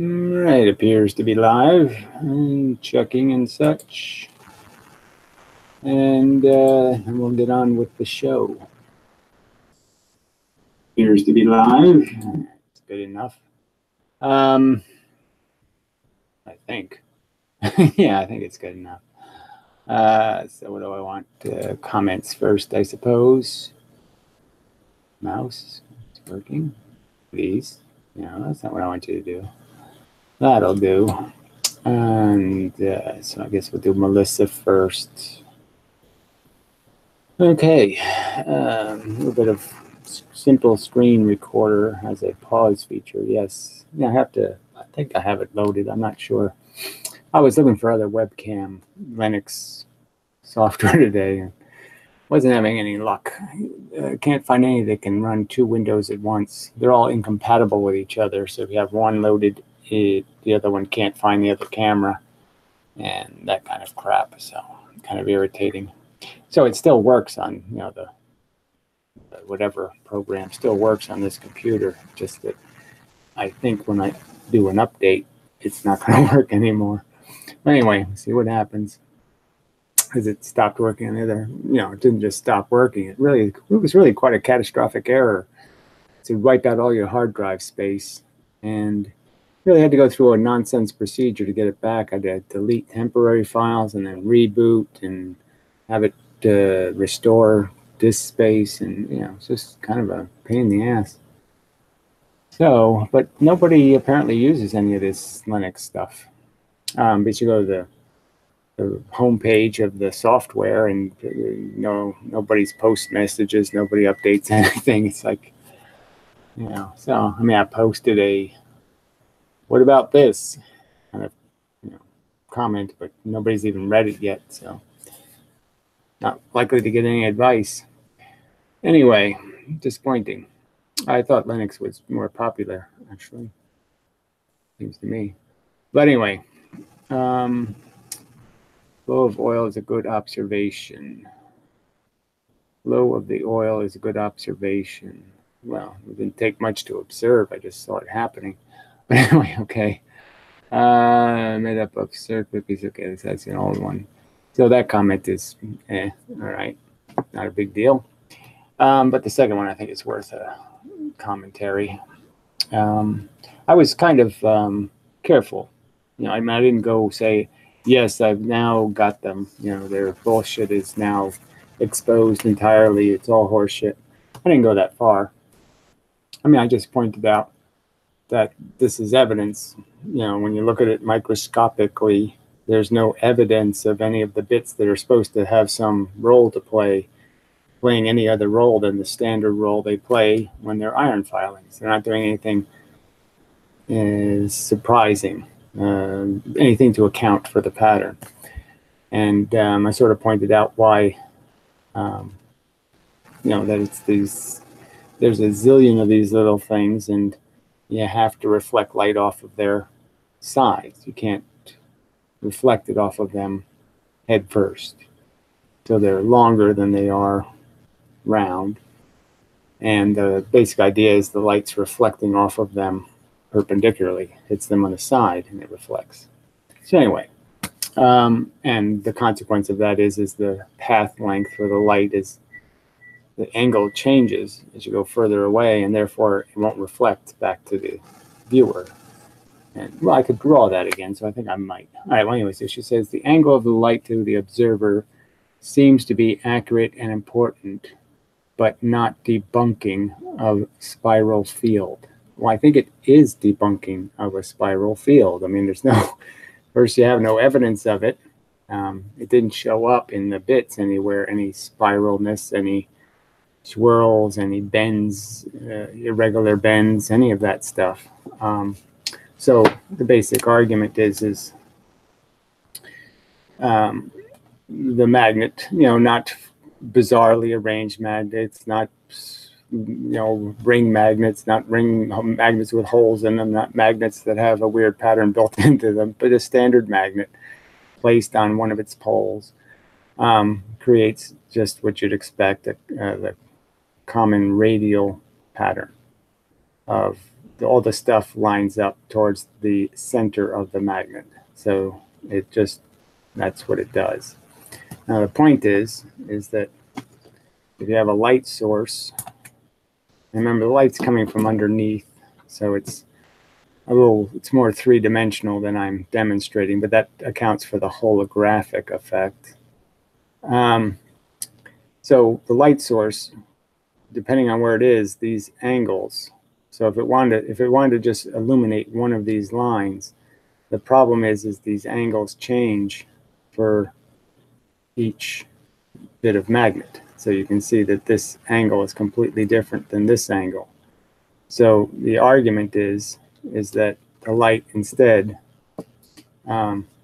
Right, appears to be live and checking and such. And we'll get on with the show. Appears to be live. It's good enough. I think. Yeah, I think it's good enough. So what do I want? Comments first, I suppose. Mouse, it's working. Please. No, that's not what I want you to do. That'll do. And so I guess we'll do Melissa first. Okay, a little bit of simple screen recorder has a pause feature. Yes, I think I have it loaded. I'm not sure. I was looking for other webcam Linux software today and wasn't having any luck. Can't find any that can run two windows at once. They're all incompatible with each other. So if you have one loaded, the other one can't find the other camera and that kind of crap. So kind of irritating. So it still works on, the whatever program still works on this computer. Just that I think when I do an update, it's not going to work anymore. But anyway, let's see what happens. As it stopped working on the other, it didn't just stop working. It was really quite a catastrophic error to wipe out all your hard drive space, and really had to go through a nonsense procedure to get it back. I had to delete temporary files and then reboot and have it restore disk space, and it's just kind of a pain in the ass. So, but nobody apparently uses any of this Linux stuff. But you go to the home page of the software, and nobody's post messages, nobody updates anything. It's like, so I mean, I posted a "what about this" kind of comment, but nobody's even read it yet, so not likely to get any advice. Anyway, disappointing. I thought Linux was more popular, actually. Seems to me. But anyway, flow of oil is a good observation. Flow of the oil is a good observation. Well, it didn't take much to observe. I just saw it happening. But anyway, okay. Made up of circuit piece. Okay, that's an old one. So that comment is, all right, not a big deal. But the second one, I think, is worth a commentary. I was kind of careful. I didn't go say, yes, I've now got them. Their bullshit is now exposed entirely. It's all horseshit. I didn't go that far. I mean, I just pointed out that this is evidence. When you look at it microscopically, there's no evidence of any of the bits that are supposed to have some role to play playing any other role than the standard role they play when they're iron filings. They're not doing anything surprising, anything to account for the pattern. And I sort of pointed out why, that it's there's a zillion of these little things, and you have to reflect light off of their sides. You can't reflect it off of them head first. So they're longer than they are round. And the basic idea is the light's reflecting off of them perpendicularly, hits them on the side, and it reflects. So anyway, and the consequence of that is the path length for the light is the angle changes as you go further away, and therefore it won't reflect back to the viewer. And well, I could draw that again, so I think I might. All right, well, anyway, so she says the angle of the light to the observer seems to be accurate and important, but not debunking of spiral field. Well, I think it is debunking of a spiral field. I mean, there's first you have no evidence of it. It didn't show up in the bits anywhere, any spiralness, any swirls, any bends, irregular bends, any of that stuff. So the basic argument is the magnet, not bizarrely arranged magnets, not ring magnets, not ring magnets with holes in them, not magnets that have a weird pattern built into them, but a standard magnet placed on one of its poles creates just what you'd expect, the common radial pattern of all the stuff lines up towards the center of the magnet. So it just, that's what it does. Now the point is that if you have a light source, remember the light's coming from underneath, so it's more three-dimensional than I'm demonstrating, but that accounts for the holographic effect. So the light source, depending on where it is, these angles. So if it wanted to just illuminate one of these lines, the problem is these angles change for each bit of magnet. So you can see that this angle is completely different than this angle. So the argument is that the light instead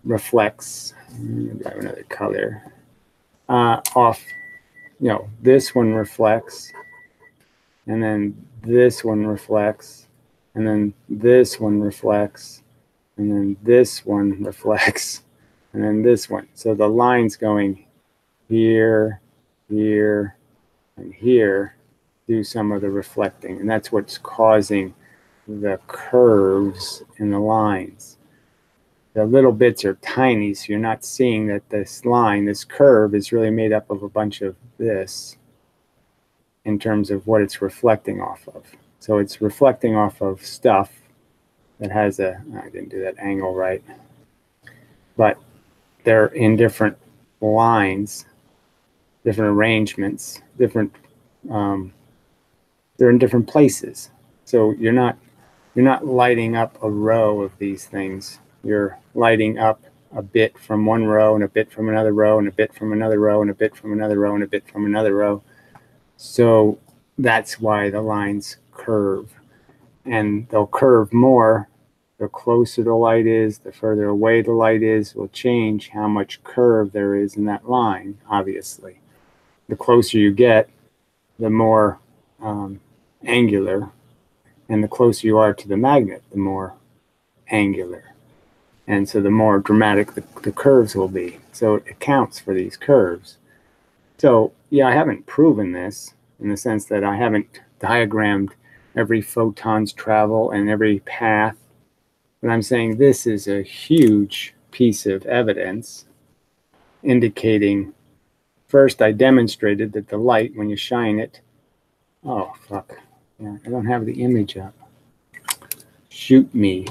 reflects, grab another color, off, this one reflects, and then this one reflects, and then this one reflects, and then this one reflects, and then this one. So the lines going here, here, and here do some of the reflecting, and that's what's causing the curves in the lines. The little bits are tiny, so you're not seeing that this line, this curve, is really made up of a bunch of this in terms of what it's reflecting off of. So it's reflecting off of stuff that has a, I didn't do that angle right, but they're in different lines, different arrangements, different, they're in different places. So you're not lighting up a row of these things. You're lighting up a bit from one row and a bit from another row and a bit from another row and a bit from another row and a bit from another row. So that's why the lines curve. And they'll curve more the closer the light is, the further away the light is, will change how much curve there is in that line, obviously. The closer you get, the more angular, and the closer you are to the magnet, the more angular. And so the more dramatic the curves will be. So it accounts for these curves. So yeah, I haven't proven this in the sense that I haven't diagrammed every photon's travel and every path. But I'm saying this is a huge piece of evidence indicating, first I demonstrated that the light, when you shine it, oh fuck, yeah, I don't have the image up. Shoot me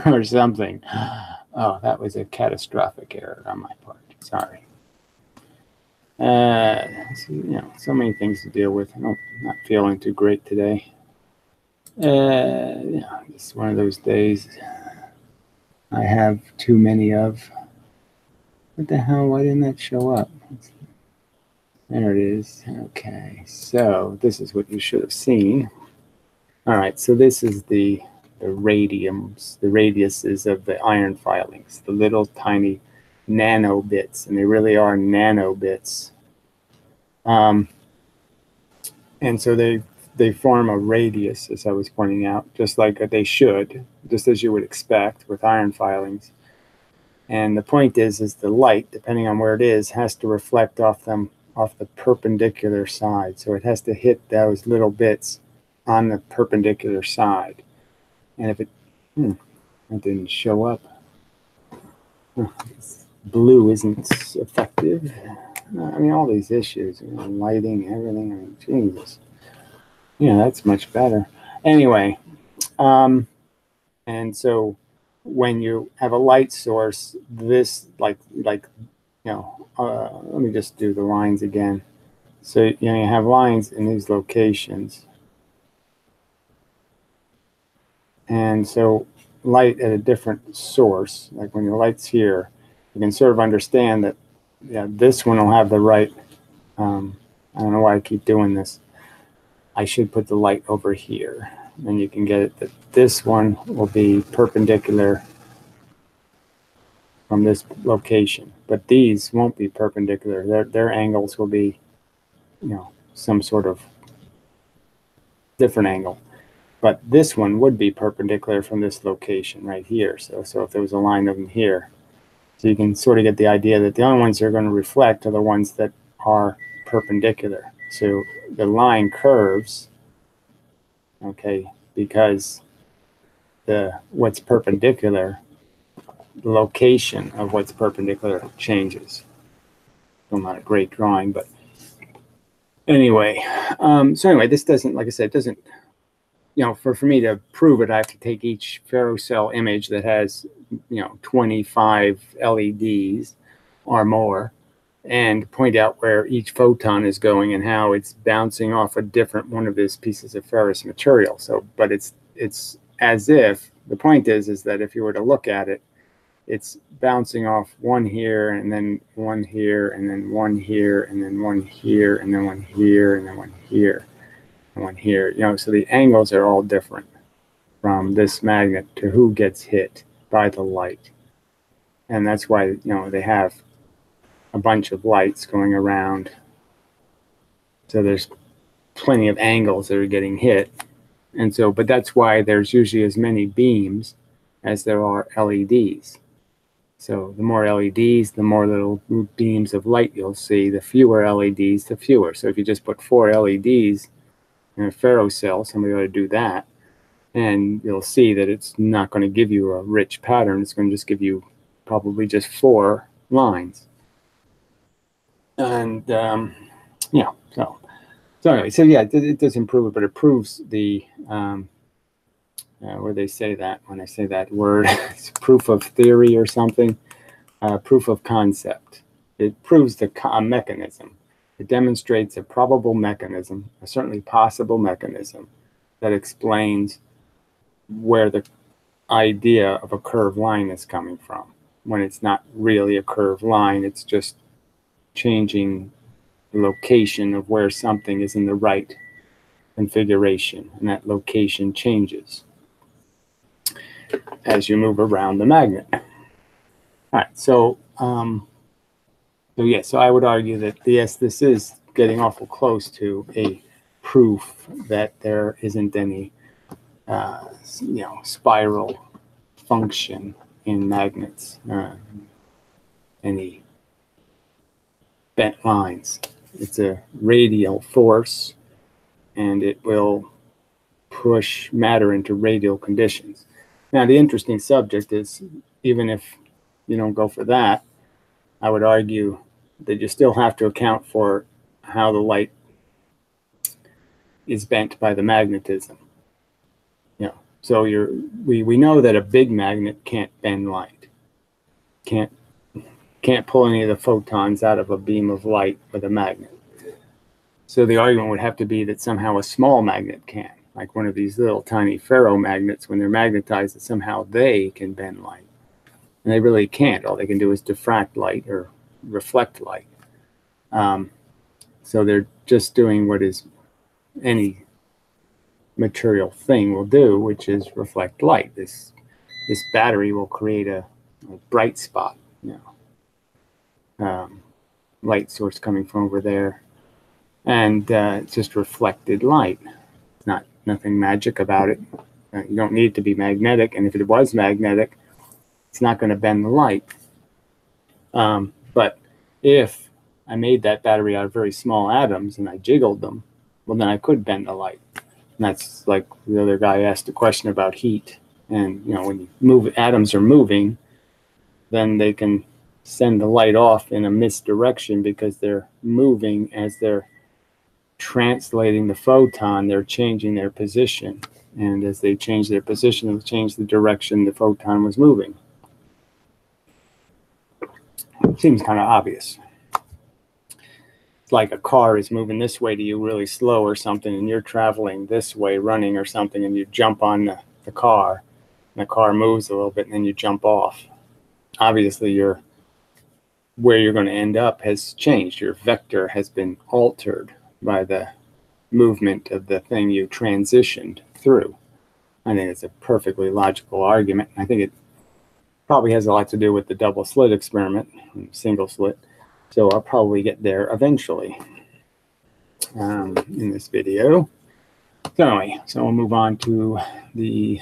or something. Oh, that was a catastrophic error on my part. Sorry. So, so many things to deal with. I'm not feeling too great today. It's one of those days I have too many of. What the hell? Why didn't that show up? There it is. Okay, so this is what you should have seen. All right, so this is the radiums, the radiuses of the iron filings, the little tiny nano bits, and they really are nano bits. And so they form a radius, as I was pointing out, just like they should, just as you would expect with iron filings. And the point is the light, depending on where it is, has to reflect off the perpendicular side. So it has to hit those little bits on the perpendicular side. And if it didn't show up, blue isn't effective. I mean, all these issues, lighting, everything. I mean, Jesus. Yeah, that's much better. Anyway, and so when you have a light source, this let me just do the lines again. So you have lines in these locations, and so light at a different source, like when your light's here, you can sort of understand that, yeah, this one will have the right. I don't know why I keep doing this. I should put the light over here. Then you can get it that this one will be perpendicular from this location, but these won't be perpendicular. Their angles will be, some sort of different angle. But this one would be perpendicular from this location right here. So if there was a line of them here, so you can sort of get the idea that the only ones that are going to reflect are the ones that are perpendicular. So the line curves, okay, because what's perpendicular, the location of what's perpendicular changes. Still not a great drawing, but anyway. So anyway, this doesn't, like I said, it doesn't, you know, for me to prove it, I have to take each ferrocell image that has, you know, 25 LEDs or more, and point out where each photon is going and how it's bouncing off a different one of these pieces of ferrous material. So, but it's as if, the point is that if you were to look at it, it's bouncing off one here, and then one here, and then one here, and then one here, and then one here, and then one here, and one here. You know, so the angles are all different from this magnet to who gets hit by the light. And that's why, you know, they have a bunch of lights going around. So there's plenty of angles that are getting hit. And so, but that's why there's usually as many beams as there are LEDs. So the more LEDs, the more little beams of light you'll see. The fewer LEDs, the fewer. So if you just put 4 LEDs in a ferrocell, somebody ought to do that, and you'll see that it's not going to give you a rich pattern. It's going to just give you probably just 4 lines. And yeah, so anyway, so yeah, it does improve it, but it proves the where they say that, when I say that word, it's proof of theory or something, proof of concept. It proves the mechanism. It demonstrates a probable mechanism, a certainly possible mechanism that explains where the idea of a curved line is coming from, when it's not really a curved line. It's just changing the location of where something is in the right configuration, and that location changes as you move around the magnet. All right, so so I would argue that yes, this is getting awful close to a proof that there isn't any you know, spiral function in magnets, any bent lines. It's a radial force, and it will push matter into radial conditions. Now, the interesting subject is, even if you don't go for that, I would argue that you still have to account for how the light is bent by the magnetism. You know, so we know that a big magnet can't bend light, can't pull any of the photons out of a beam of light with a magnet. So the argument would have to be that somehow a small magnet can, like one of these little tiny ferromagnets, when they're magnetized, that somehow they can bend light. And they really can't. All they can do is diffract light or reflect light. So they're just doing what is any material thing will do, which is reflect light. This battery will create a bright spot, you know, light source coming from over there, and it's just reflected light. It's nothing magic about it. You don't need it to be magnetic, and if it was magnetic, it's not going to bend the light. But if I made that battery out of very small atoms and I jiggled them, well, then I could bend the light. And that's like the other guy asked a question about heat. And, you know, when you move, atoms are moving, then they can send the light off in a misdirection because they're moving. As they're translating the photon, they're changing their position. And as they change their position, they'll change the direction the photon was moving. It seems kind of obvious. It's like a car is moving this way to you really slow or something, and you're traveling this way running or something, and you jump on the car, and the car moves a little bit, and then you jump off. Obviously, where you're going to end up has changed. Your vector has been altered by the movement of the thing you transitioned through. I think it's a perfectly logical argument. I think it probably has a lot to do with the double slit experiment, single slit. So I'll probably get there eventually in this video. So anyway, so we'll move on to the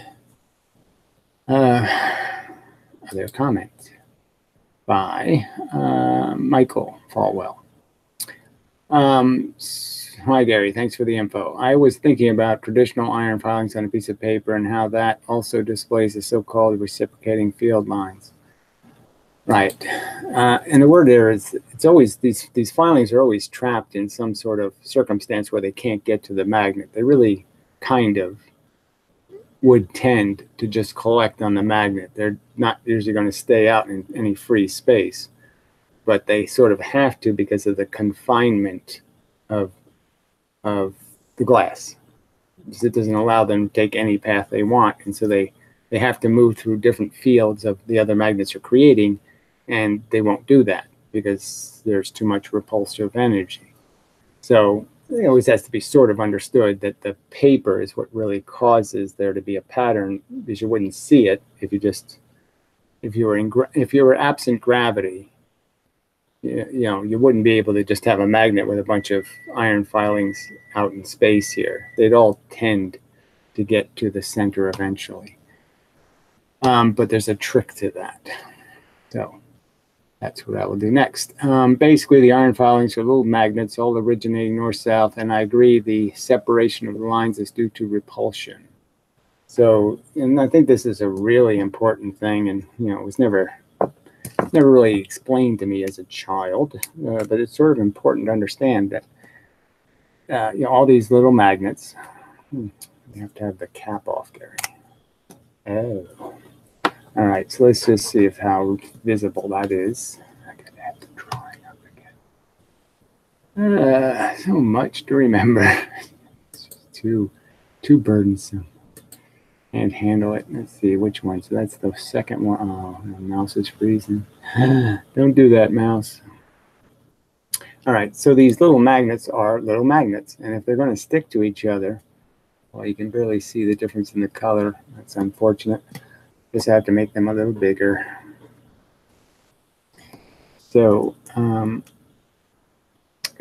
other comment by Michael Falwell. Hi, Gary. Thanks for the info. I was thinking about traditional iron filings on a piece of paper and how that also displays the so-called reciprocating field lines. Right. And the word there is, it's always, these filings are always trapped in some sort of circumstance where they can't get to the magnet. They really kind of would tend to just collect on the magnet. They're not usually going to stay out in any free space, but they sort of have to because of the confinement of the glass. It doesn't allow them to take any path they want, and so they have to move through different fields of the other magnets are creating, and they won't do that because there's too much repulsive energy. So it always has to be sort of understood that the paper is what really causes there to be a pattern, because you wouldn't see it if you were absent gravity. You wouldn't be able to just have a magnet with a bunch of iron filings out in space here. They'd all tend to get to the center eventually. But there's a trick to that. So that's what I will do next. Basically, the iron filings are little magnets, all originating north-south, and I agree the separation of the lines is due to repulsion. So, and I think this is a really important thing, and it was never really explained to me as a child, but it's sort of important to understand that all these little magnets. You have to have the cap off, Gary. Oh. All right, so let's just see how visible that is. I'm going to have the drawing up again. So much to remember. It's just too burdensome. Can't handle it. Let's see which one. So that's the second one. Oh, the mouse is freezing. Don't do that, mouse. All right, so these little magnets are little magnets, and if they're going to stick to each other, well, you can barely see the difference in the color. That's unfortunate. Just have to make them a little bigger. So,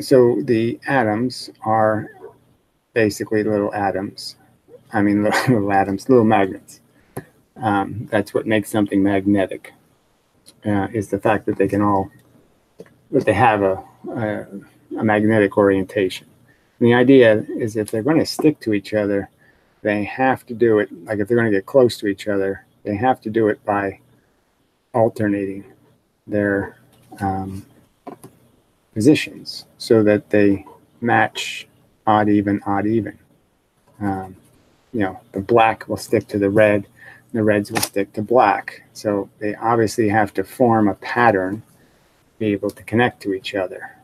so the atoms are basically little atoms. I mean, little atoms, little magnets. That's what makes something magnetic. Is the fact that they have a magnetic orientation. And the idea is if they're going to stick to each other, they have to do it, like if they're going to get close to each other, they have to do it by alternating their positions so that they match odd, even, odd, even. The black will stick to the red, the reds will stick to black. So they obviously have to form a pattern, be able to connect to each other.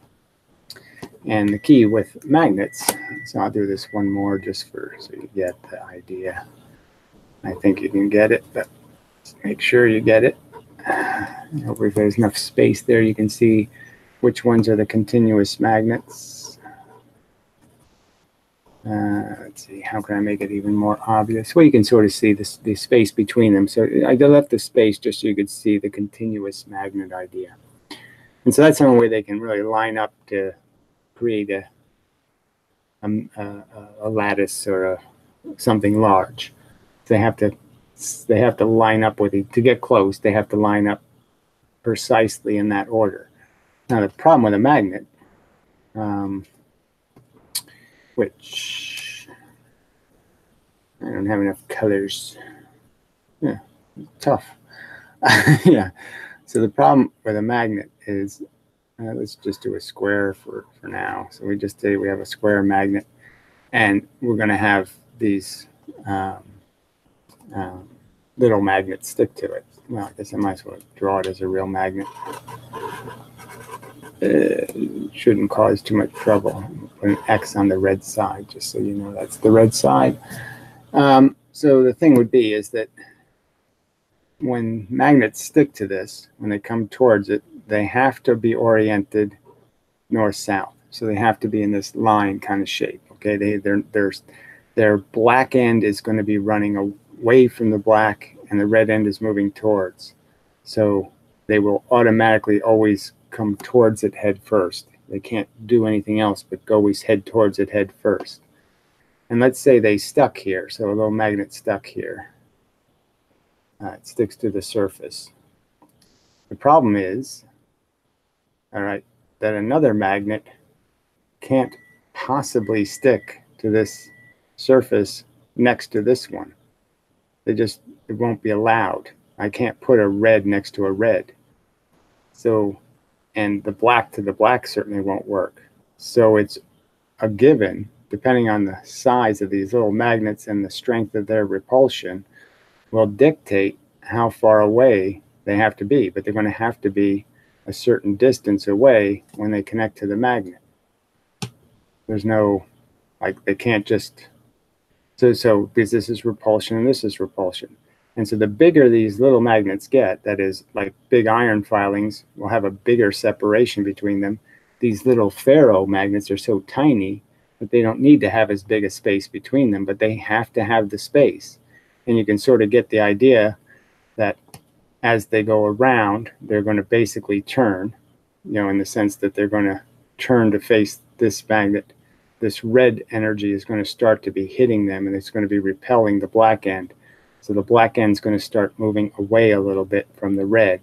And the key with magnets, so I'll do this one more just so you get the idea. I think you can get it, but make sure you get it. Hopefully if there's enough space there, you can see which ones are the continuous magnets. Let's see, how can I make it even more obvious? Well, you can sort of see the space between them. So I left the space just so you could see the continuous magnet idea. And so that's the only way they can really line up to create a lattice or something large. They have to line up with it to get close. They have to line up precisely in that order. Now the problem with a magnet, which I don't have enough colors. Yeah, tough. Yeah. So the problem with a magnet is, let's just do a square for now. So we just say we have a square magnet, and we're going to have these little magnets stick to it. Well, I guess I might as well draw it as a real magnet. It shouldn't cause too much trouble. Put an X on the red side, just so you know that's the red side. So the thing would be is that when magnets stick to this, when they come towards it, they have to be oriented north-south. So they have to be in this line kind of shape. Okay, their black end is going to be running away from the black, and the red end is moving towards. So they will automatically always come towards it head first. They can't do anything else but always head towards it head first. And let's say they stuck here. So a little magnet stuck here. It sticks to the surface. The problem is, all right, that another magnet can't possibly stick to this surface next to this one. It won't be allowed. I can't put a red next to a red. So, and the black to the black certainly won't work. So it's a given, depending on the size of these little magnets and the strength of their repulsion, will dictate how far away they have to be. But they're going to have to be a certain distance away when they connect to the magnet. There's no, like, they can't just, so because this is repulsion and this is repulsion. And so the bigger these little magnets get, that is, like big iron filings will have a bigger separation between them. These little ferromagnets are so tiny that they don't need to have as big a space between them, but they have to have the space. And you can sort of get the idea that as they go around, they're going to basically turn, in the sense that they're going to turn to face this magnet. This red energy is going to start to be hitting them, and it's going to be repelling the black end. So the black end is going to start moving away a little bit from the red.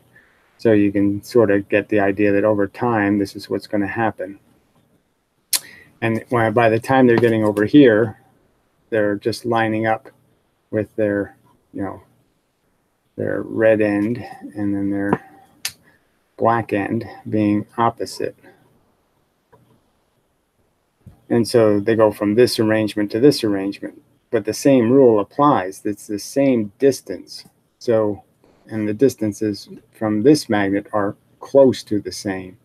So you can sort of get the idea that over time, this is what's going to happen. And by the time they're getting over here, they're just lining up with their, their red end and then their black end being opposite. And so they go from this arrangement to this arrangement, but the same rule applies. It's the same distance. So, and the distances from this magnet are close to the same.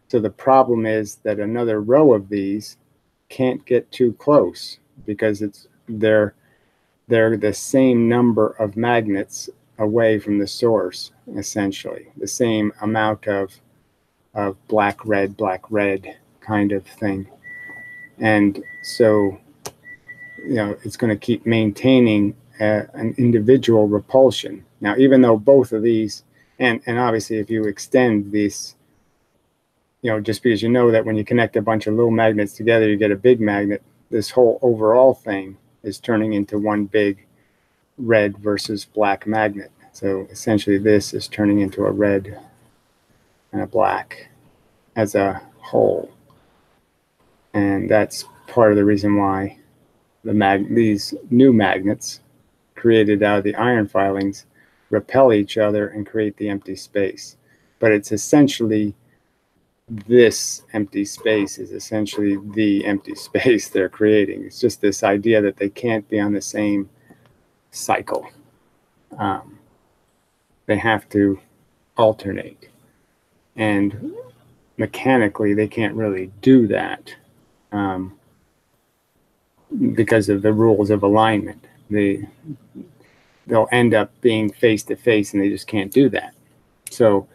So the problem is that another row of these can't get too close because they're the same number of magnets away from the source, essentially. The same amount of black, red kind of thing. And so, it's going to keep maintaining an individual repulsion. Now, even though both of these, and obviously if you extend these, just because that when you connect a bunch of little magnets together, you get a big magnet, this whole overall thing is turning into one big red versus black magnet. So essentially this is turning into a red and a black as a whole. And that's part of the reason why these new magnets created out of the iron filings repel each other and create the empty space. But it's essentially, this empty space is essentially the empty space they're creating. It's just this idea that they can't be on the same cycle. They have to alternate. And mechanically, they can't really do that. Because of the rules of alignment. They'll end up being face to face, and they just can't do that. So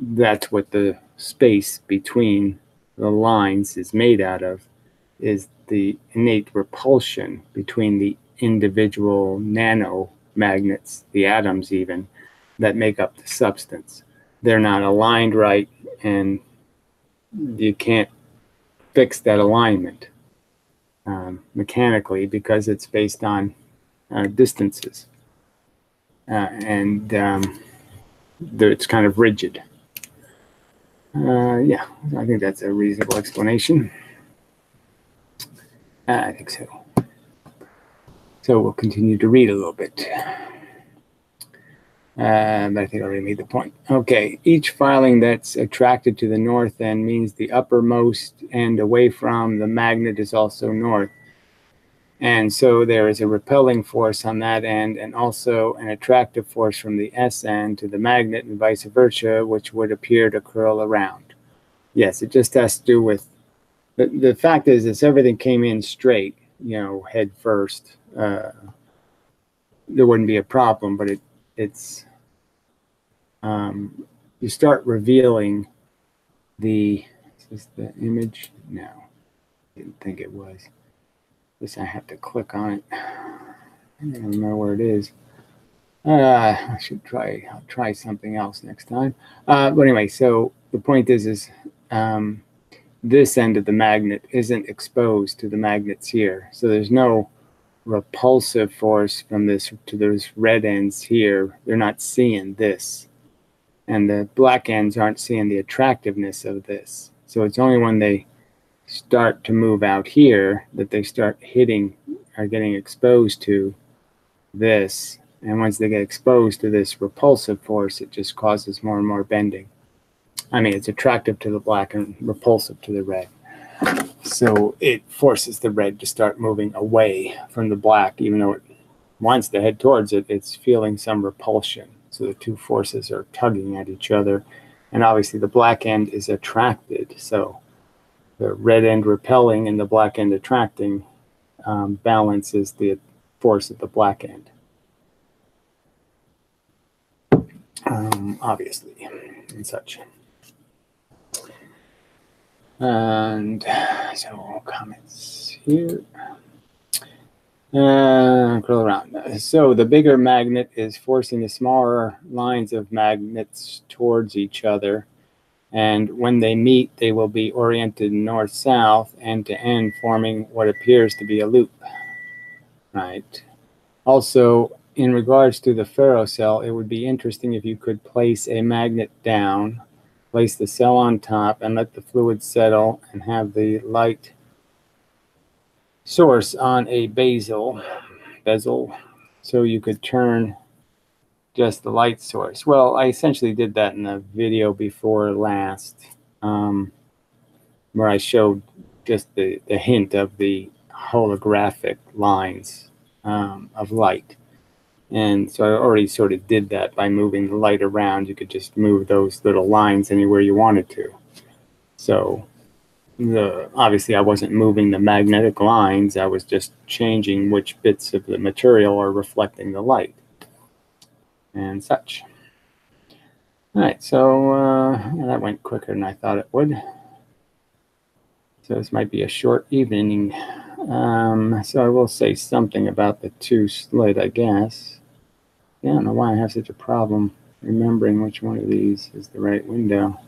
that's what the space between the lines is made out of, is the innate repulsion between the individual nanomagnets, the atoms even, that make up the substance. They're not aligned right, and you can't fix that alignment mechanically because it's based on distances. And it's kind of rigid. Yeah, I think that's a reasonable explanation. I think so. So we'll continue to read a little bit. But I think I already made the point. Okay, each filing that's attracted to the north end means the uppermost end away from the magnet is also north. And so there is a repelling force on that end and also an attractive force from the S end to the magnet and vice versa, which would appear to curl around. Yes, it just has to do with, the fact is everything came in straight, head first. There wouldn't be a problem, but it's you start revealing is this the image? No, didn't think it was. Guess I have to click on it. I don't remember where it is. I should I'll try something else next time. But anyway, so the point is this end of the magnet isn't exposed to the magnets here. So there's no repulsive force from this to those red ends here. They're not seeing this. And the black ends aren't seeing the attractiveness of this. So it's only when they start to move out here, that they start hitting or getting exposed to this. And once they get exposed to this repulsive force, it just causes more and more bending. I mean, it's attractive to the black and repulsive to the red. So it forces the red to start moving away from the black, even though it wants to head towards it, it's feeling some repulsion. So the two forces are tugging at each other. And obviously the black end is attracted. So the red end repelling and the black end attracting balances the force at the black end. Obviously, and such. And so comments here. Curl around. So the bigger magnet is forcing the smaller lines of magnets towards each other. And when they meet, they will be oriented north-south, end to end, forming what appears to be a loop. Right. Also, in regards to the ferrocell, it would be interesting if you could place a magnet down, place the cell on top, and let the fluid settle, and have the light source on a bezel, so you could turn just the light source. Well, I essentially did that in the video before last, where I showed just the hint of the holographic lines of light. And so I already sort of did that by moving the light around. You could just move those little lines anywhere you wanted to. So obviously I wasn't moving the magnetic lines. I was just changing which bits of the material are reflecting the light and such. All right, so that went quicker than I thought it would. So this might be a short evening. So I will say something about the two slit, I guess. Yeah, I don't know why I have such a problem remembering which one of these is the right window.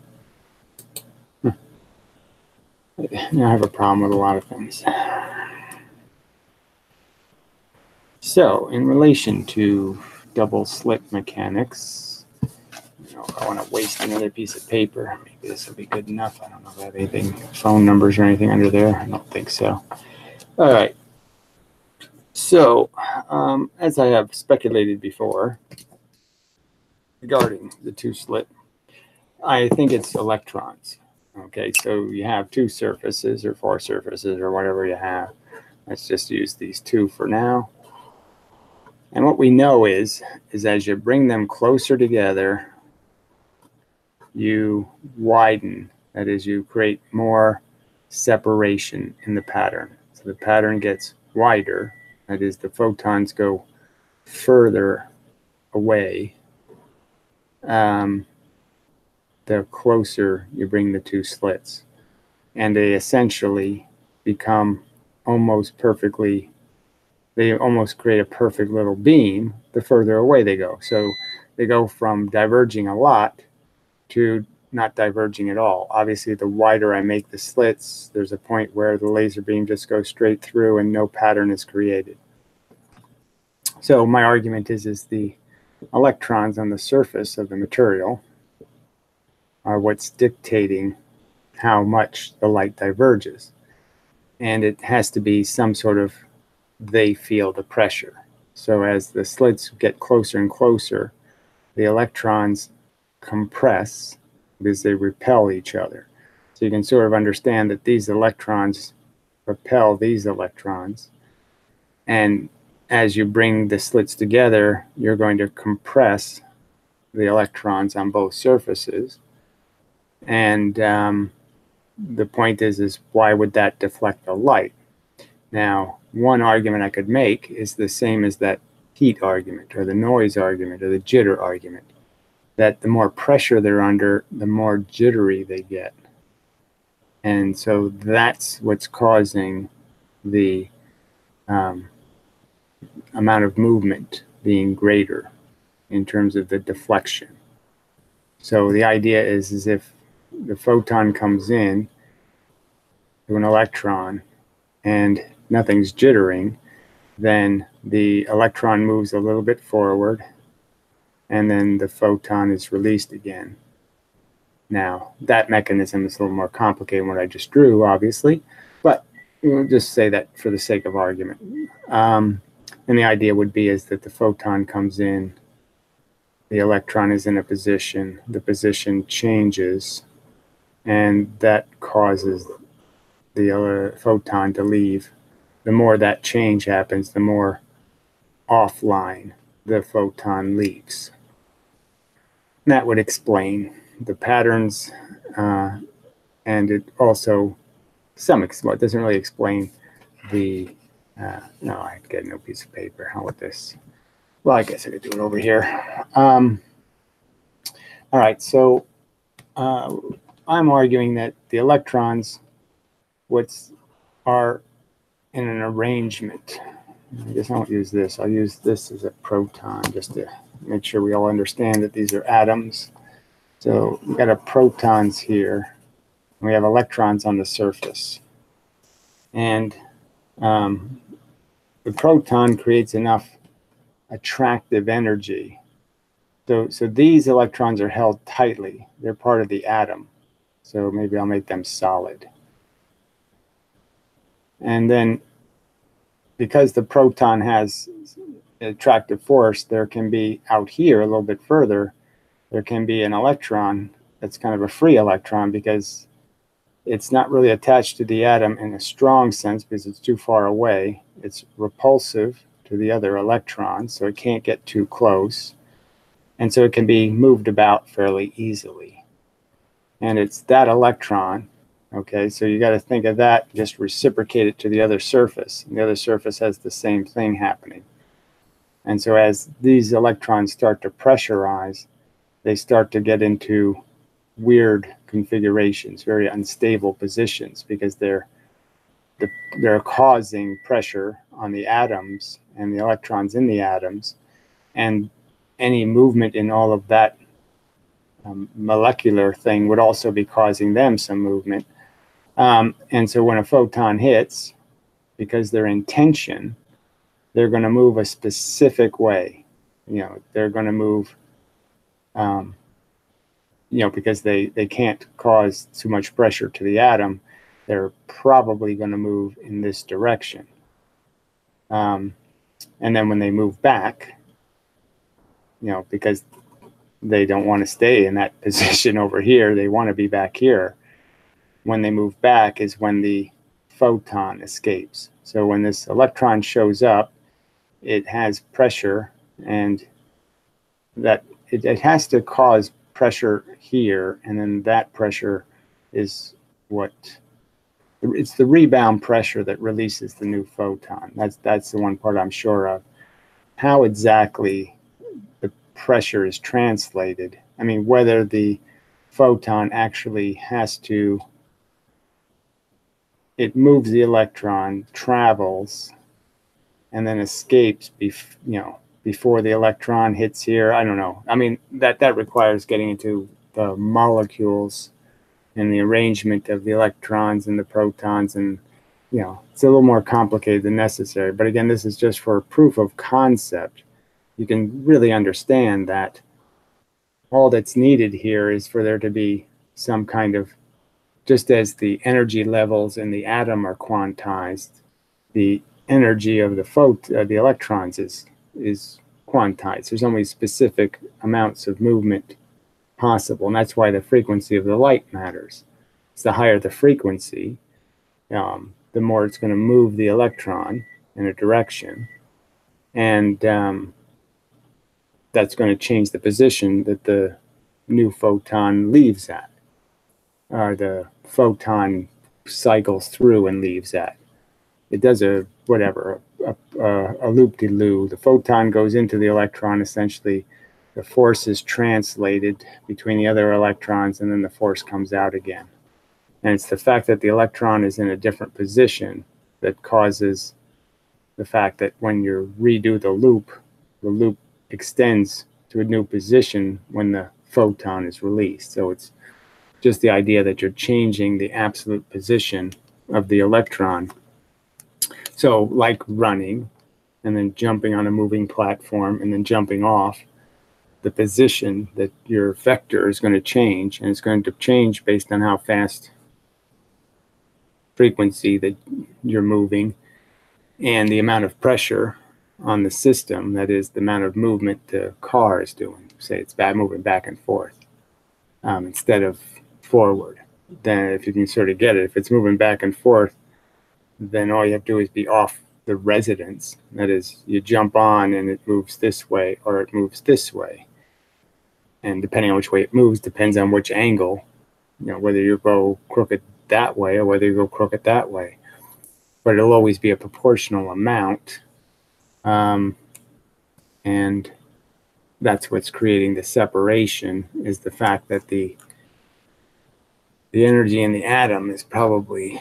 I have a problem with a lot of things. So, in relation to double slit mechanics, I want to waste another piece of paper. Maybe this will be good enough. I don't know if I have anything, phone numbers or anything under there. I don't think so. All right. So, as I have speculated before regarding the two slit, I think it's electrons. Okay, so you have two surfaces or four surfaces or whatever you have. Let's just use these two for now. And what we know is as you bring them closer together, you widen. That is, you create more separation in the pattern. So the pattern gets wider. That is, the photons go further away. The closer you bring the two slits, and they essentially become almost perfectly, they almost create a perfect little beam the further away they go. So they go from diverging a lot to not diverging at all. Obviously, the wider I make the slits, there's a point where the laser beam just goes straight through and no pattern is created. So my argument is the electrons on the surface of the material are what's dictating how much the light diverges. And it has to be some sort of, they feel the pressure. So as the slits get closer and closer, the electrons compress because they repel each other. So you can sort of understand that these electrons repel these electrons. And as you bring the slits together, you're going to compress the electrons on both surfaces. And the point is why would that deflect the light? Now, one argument I could make is the same as that heat argument or the noise argument or the jitter argument, that the more pressure they're under, the more jittery they get. And so that's what's causing the amount of movement being greater in terms of the deflection. So the idea is if the photon comes in to an electron and nothing's jittering, then the electron moves a little bit forward and then the photon is released again. Now, that mechanism is a little more complicated than what I just drew, obviously, but we'll just say that for the sake of argument. And the idea would be is that the photon comes in, the electron is in a position, the position changes, and that causes the photon to leave. The more that change happens, the more offline the photon leaves. And that would explain the patterns, and it also, it doesn't really explain the, no, I get no piece of paper. How about this? Well, I guess I could do it over here. All right, so I'm arguing that the electrons, are in an arrangement. I guess I won't use this. I'll use this as a proton just to make sure we all understand that these are atoms. So we've got our protons here, and we have electrons on the surface. And the proton creates enough attractive energy. So these electrons are held tightly. They're part of the atom. So maybe I'll make them solid. And then because the proton has attractive force, there can be out here a little bit further, there can be an electron that's kind of a free electron because it's not really attached to the atom in a strong sense because it's too far away. It's repulsive to the other electrons, so it can't get too close. And so it can be moved about fairly easily. And it's that electron, okay, so you got to think of that, just reciprocate it to the other surface. And the other surface has the same thing happening. And so as these electrons start to pressurize, they start to get into weird configurations, very unstable positions, because they're causing pressure on the atoms and the electrons in the atoms, and any movement in all of that molecular thing would also be causing them some movement. And so when a photon hits, because they're in tension, they're going to move a specific way. They're going to move, because they can't cause too much pressure to the atom, they're probably going to move in this direction. And then when they move back, because they don't want to stay in that position over here, they want to be back here. When they move back is when the photon escapes. So when this electron shows up, it has pressure, and that it has to cause pressure here, and then that pressure is it's the rebound pressure that releases the new photon. That's the one part I'm sure of. How exactly the pressure is translated, I mean, whether the photon actually has to, it moves the electron, travels, and then escapes before the electron hits here. I don't know. I mean, that requires getting into the molecules and the arrangement of the electrons and the protons, and it's a little more complicated than necessary. But again, this is just for proof of concept. You can really understand that all that's needed here is for there to be some kind of, just as the energy levels in the atom are quantized, the energy of the electrons is quantized. There's only specific amounts of movement possible, and that's why the frequency of the light matters. It's the higher the frequency, the more it's going to move the electron in a direction, and that's going to change the position that the new photon leaves at, or the photon cycles through and leaves at. It does a loop-de-loo. The photon goes into the electron, essentially. The force is translated between the other electrons, and then the force comes out again. And it's the fact that the electron is in a different position that causes the fact that when you redo the loop extends to a new position when the photon is released. So it's just the idea that you're changing the absolute position of the electron. So like running and then jumping on a moving platform and then jumping off, the position that your vector is going to change, and it's going to change based on how fast frequency that you're moving and the amount of pressure on the system, that is the amount of movement the car is doing. Say it's moving back and forth instead of forward. Then if you can sort of get it, if it's moving back and forth, then all you have to do is be off the resonance. That is, you jump on and it moves this way or it moves this way. And depending on which way it moves depends on which angle, whether you go crooked that way or whether you go crooked that way. But it'll always be a proportional amount. And that's what's creating the separation, is the fact that the energy in the atom is probably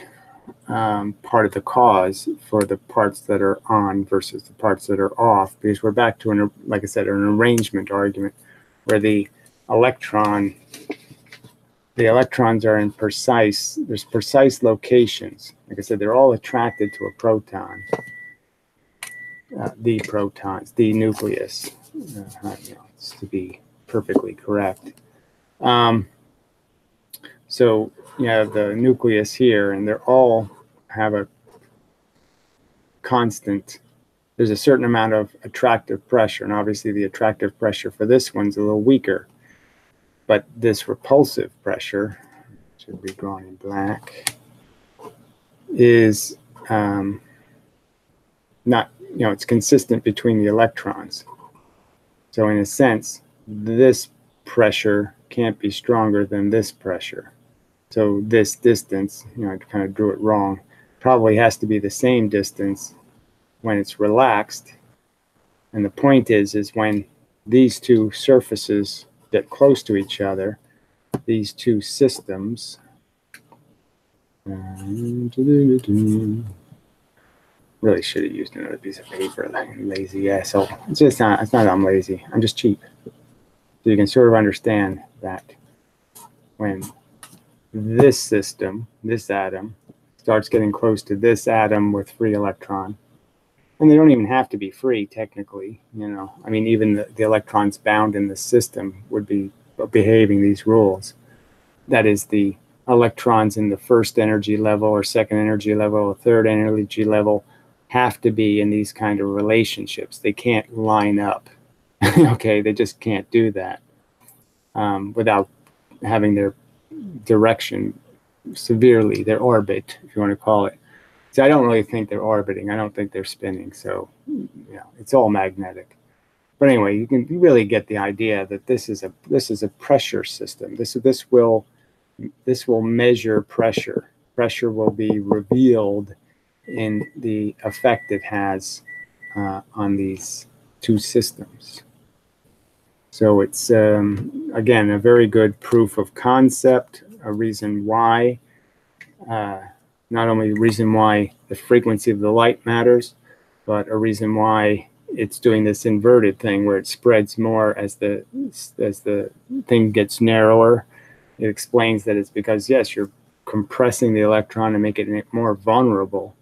part of the cause for the parts that are on versus the parts that are off, because we're back to, like I said, an arrangement argument where the electrons are in there's precise locations. Like I said, they're all attracted to a proton, the protons, the nucleus, to be perfectly correct. So you have the nucleus here, and they're all have a constant, there's a certain amount of attractive pressure, and obviously the attractive pressure for this one's a little weaker. But this repulsive pressure, should be drawn in black, is not, it's consistent between the electrons. So in a sense, this pressure can't be stronger than this pressure. So this distance, I kind of drew it wrong, probably has to be the same distance when it's relaxed. And the point is when these two surfaces get close to each other, these two systems, really should have used another piece of paper, like lazy asshole. It's not I'm lazy, I'm just cheap. So you can sort of understand that when this system, this atom, starts getting close to this atom with free electron, and they don't even have to be free technically, I mean, even the electrons bound in the system would be behaving these rules. That is, the electrons in the first energy level or second energy level or third energy level have to be in these kind of relationships. They can't line up. Okay, they just can't do that without having their direction severely, their orbit, if you want to call it. See, I don't really think they're orbiting. I don't think they're spinning. So, it's all magnetic. But anyway, you can really get the idea that this is a pressure system. This will measure pressure. Pressure will be revealed in the effect it has on these two systems. So it's again a very good proof of concept, a reason why. Not only a reason why the frequency of the light matters, but a reason why it's doing this inverted thing where it spreads more as the thing gets narrower. It explains that it's because, yes, you're compressing the electron and making it more vulnerable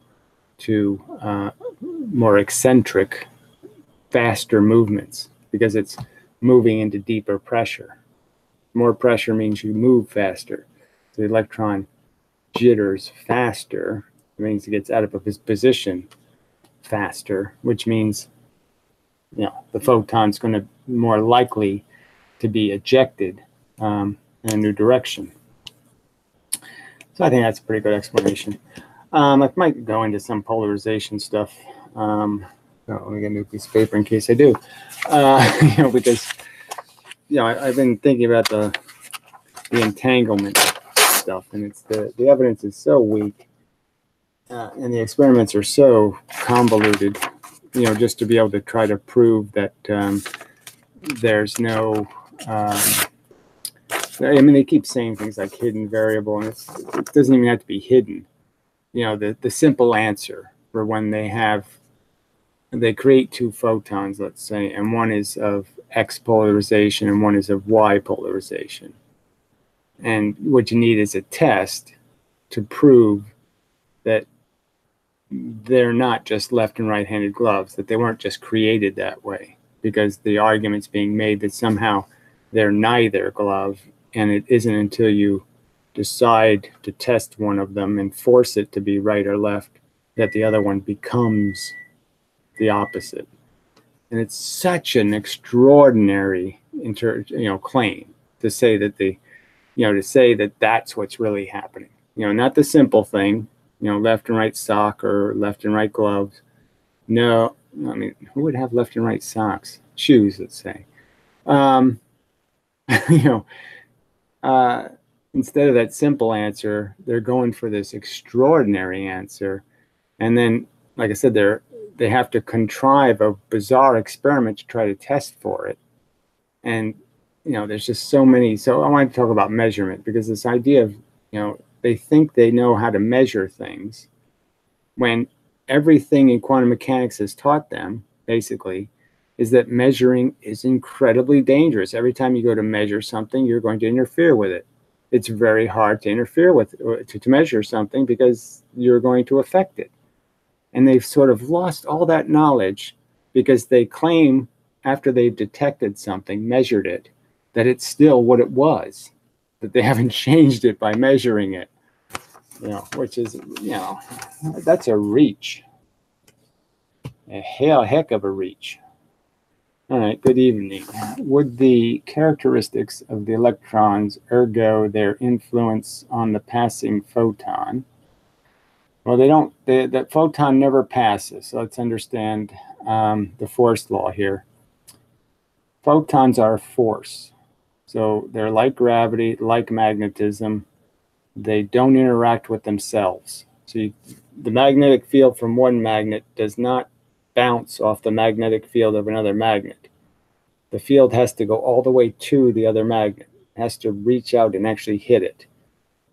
to more eccentric, faster movements, because it's moving into deeper pressure. More pressure means you move faster. So the electron jitters faster. It means it gets out of its position faster, which means the photon's going to be more likely to be ejected in a new direction. So I think that's a pretty good explanation. I might go into some polarization stuff. So let me get a new piece of paper in case I do. Because I've been thinking about the entanglement stuff, and it's the evidence is so weak, and the experiments are so convoluted, just to be able to try to prove that there's no I mean, they keep saying things like hidden variable, and it doesn't even have to be hidden. The simple answer for when they create two photons, let's say, and one is of X polarization and one is of Y polarization. And what you need is a test to prove that they're not just left and right-handed gloves, that they weren't just created that way. because the argument's being made that somehow they're neither glove, and it isn't until you decide to test one of them and force it to be right or left that the other one becomes the opposite. And it's such an extraordinary claim to say that that's what's really happening. Not the simple thing, left and right sock or left and right gloves. No, I mean, who would have left and right socks? Shoes, let's say. Instead of that simple answer, they're going for this extraordinary answer. And then, like I said, they have to contrive a bizarre experiment to try to test for it. And, there's just so many. So I want to talk about measurement, because this idea of, they think they know how to measure things when everything in quantum mechanics has taught them, basically, is that measuring is incredibly dangerous. Every time you go to measure something, you're going to interfere with it. It's very hard to interfere with, to measure something, because you're going to affect it. And they've sort of lost all that knowledge because they claim, after they've detected something, measured it, that it's still what it was, that they haven't changed it by measuring it, which is, that's a reach, a heck of a reach. All right, good evening. Would the characteristics of the electrons, ergo their influence on the passing photon, well, that photon never passes. So let's understand the force law here. Photons are force. So they're like gravity, like magnetism. They don't interact with themselves. So the magnetic field from one magnet does not bounce off the magnetic field of another magnet. The field has to go all the way to the other magnet. It has to reach out and actually hit it.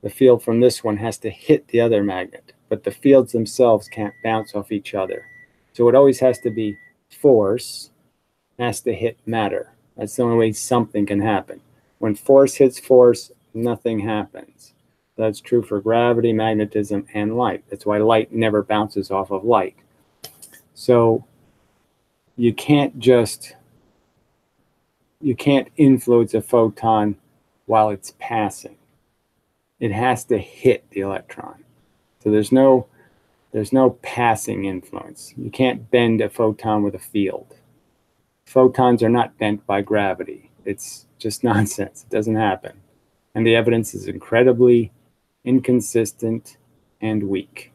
The field from this one has to hit the other magnet, but the fields themselves can't bounce off each other. So it always has to be force, has to hit matter. That's the only way something can happen. When force hits force, nothing happens. That's true for gravity, magnetism, and light. That's why light never bounces off of light. So you can't influence a photon while it's passing. It has to hit the electron. So there's no passing influence. You can't bend a photon with a field. Photons are not bent by gravity. It's just nonsense. It doesn't happen. And the evidence is incredibly inconsistent and weak.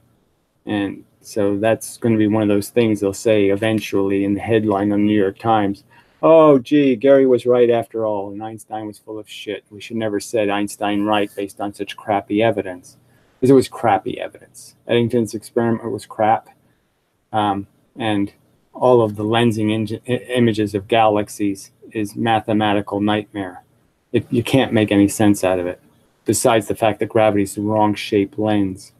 And so that's going to be one of those things they'll say eventually in the headline on the New York Times. Oh, gee, Gary was right after all, and Einstein was full of shit. We should never said Einstein right based on such crappy evidence. Because it was crappy evidence. Eddington's experiment was crap. And all of the lensing images of galaxies is mathematical nightmare. You can't make any sense out of it, besides the fact that gravity is the wrong shaped lens.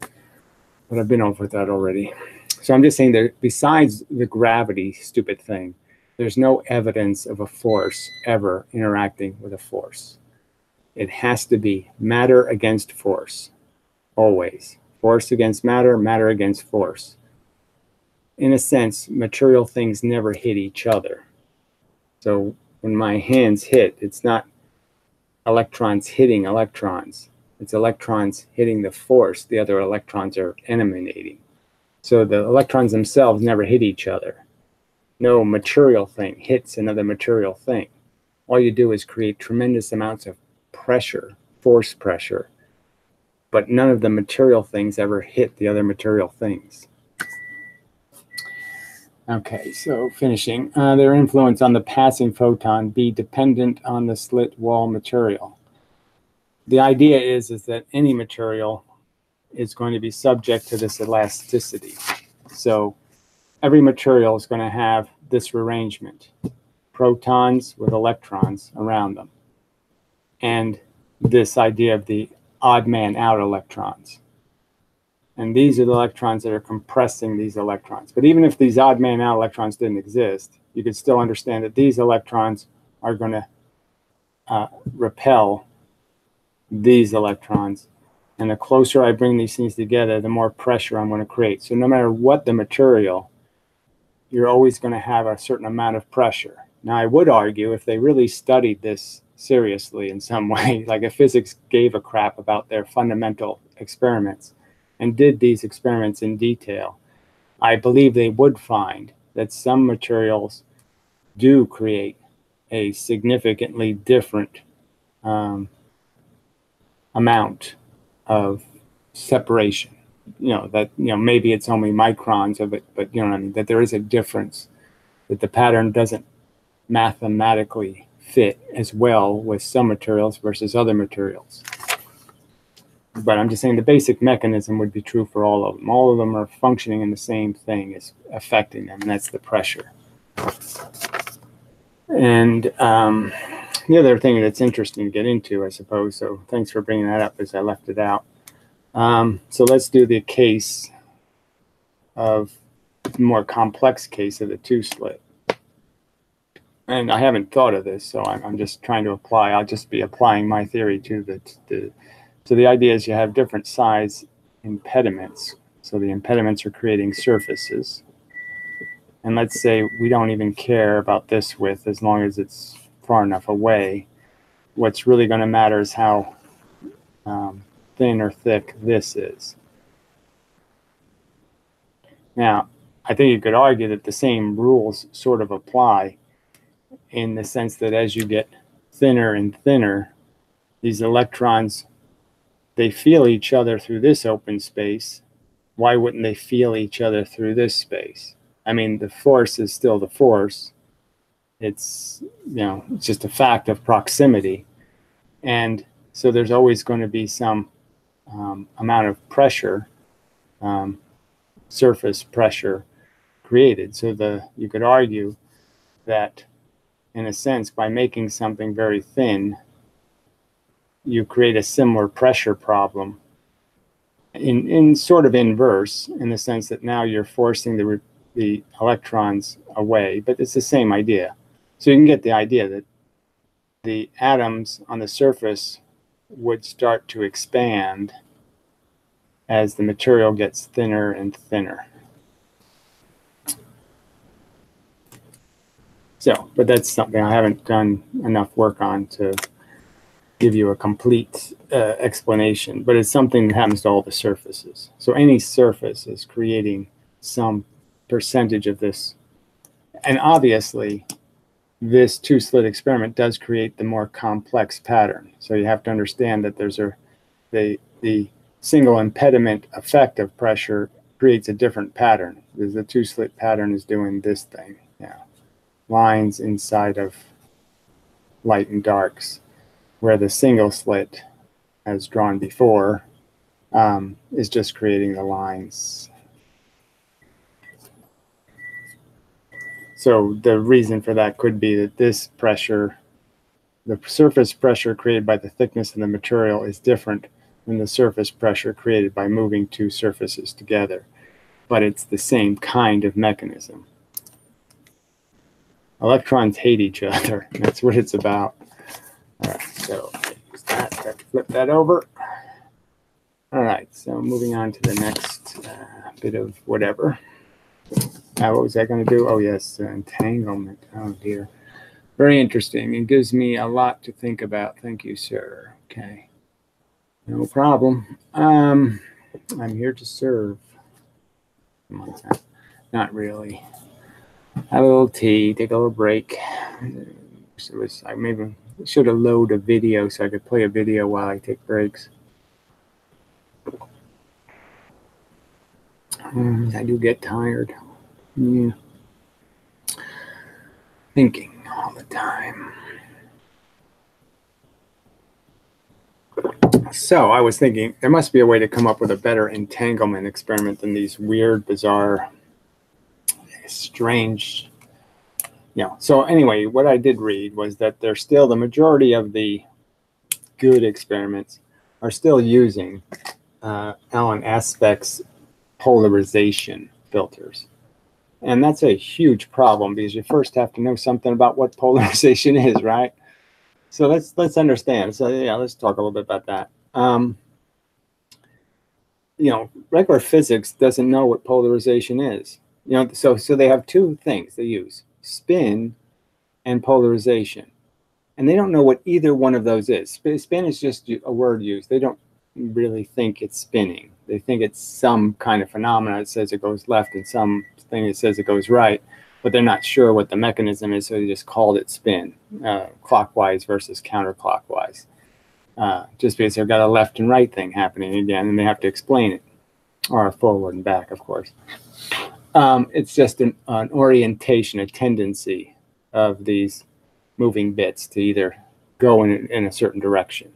But I've been over that already. So I'm just saying that besides the gravity stupid thing, there's no evidence of a force ever interacting with a force. It has to be matter against force, always. Force against matter, matter against force. In a sense, material things never hit each other. So when my hands hit, it's not electrons hitting electrons. It's electrons hitting the force the other electrons are emanating. So the electrons themselves never hit each other. No material thing hits another material thing. All you do is create tremendous amounts of pressure, force pressure, but none of the material things ever hit the other material things. Okay, so finishing. Their influence on the passing photon be dependent on the slit wall material. The idea is that any material is going to be subject to this elasticity. So every material is going to have this arrangement. Protons with electrons around them. And this idea of the odd man out electrons. And these are the electrons that are compressing these electrons. But even if these odd man out electrons didn't exist, you could still understand that these electrons are going to repel these electrons. And the closer I bring these things together, the more pressure I'm going to create. So no matter what the material, you're always going to have a certain amount of pressure. Now, I would argue if they really studied this seriously in some way, like if physics gave a crap about their fundamental experiments and did these experiments in detail, I believe they would find that some materials do create a significantly different amount of separation. That maybe it's only microns of it, but you know what I mean, that there is a difference, that the pattern doesn't mathematically fit as well with some materials versus other materials. But I'm just saying the basic mechanism would be true for all of them. All of them are functioning in the same thing is affecting them, and that's the pressure. And the other thing that's interesting to get into, I suppose, so thanks for bringing that up as I left it out. So let's do the case of the more complex case of the two-slit. And I haven't thought of this, so I'm just trying to apply. I'll just be applying my theory to so the idea is you have different size impediments. So the impediments are creating surfaces. And let's say we don't even care about this width as long as it's far enough away. What's really going to matter is how thin or thick this is. Now, I think you could argue that the same rules sort of apply in the sense that as you get thinner and thinner, these electrons, they feel each other through this open space. Why wouldn't they feel each other through this space? I mean, the force is still the force. It's, it's just a fact of proximity. And so there's always going to be some amount of pressure, surface pressure created. So you could argue that, in a sense, by making something very thin, you create a similar pressure problem in sort of inverse, in the sense that now you're forcing the electrons away, but it's the same idea. So you can get the idea that the atoms on the surface would start to expand as the material gets thinner and thinner. So, but that's something I haven't done enough work on to give you a complete explanation, but it's something that happens to all the surfaces. So any surface is creating some percentage of this. And obviously, this two-slit experiment does create the more complex pattern. So you have to understand that there's the single impediment effect of pressure creates a different pattern, because the two-slit pattern is doing this thing. Lines inside of light and darks, where the single slit, as drawn before, is just creating the lines. So the reason for that could be that this pressure, the surface pressure created by the thickness of the material, is different than the surface pressure created by moving two surfaces together. But it's the same kind of mechanism. Electrons hate each other. That's what it's about. All right, so use that. Flip that over. All right, so moving on to the next bit of whatever. What was I going to do? Oh, yes, entanglement. Oh, dear. Very interesting. It gives me a lot to think about. Thank you, sir. Okay. No problem. I'm here to serve. Not really. Have a little tea, take a little break. I maybe should have loaded a video so I could play a video while I take breaks. I do get tired. Yeah. Thinking all the time. So I was thinking there must be a way to come up with a better entanglement experiment than these weird, bizarre, strange. So anyway, what I did read was that there's still the majority of the good experiments are still using Alan Aspect's polarization filters. And that's a huge problem, because you first have to know something about what polarization is, right? So let's understand. So yeah, let's talk a little bit about that. Regular physics doesn't know what polarization is. So they have two things they use: spin and polarization. And they don't know what either one of those is. Spin is just a word used. They don't really think it's spinning. They think it's some kind of phenomena that says it goes left and something that says it goes right, but they're not sure what the mechanism is, so they just called it spin, clockwise versus counterclockwise, just because they've got a left and right thing happening again, and they have to explain it, or forward and back, of course. It's just an orientation, a tendency of these moving bits to either go in a certain direction.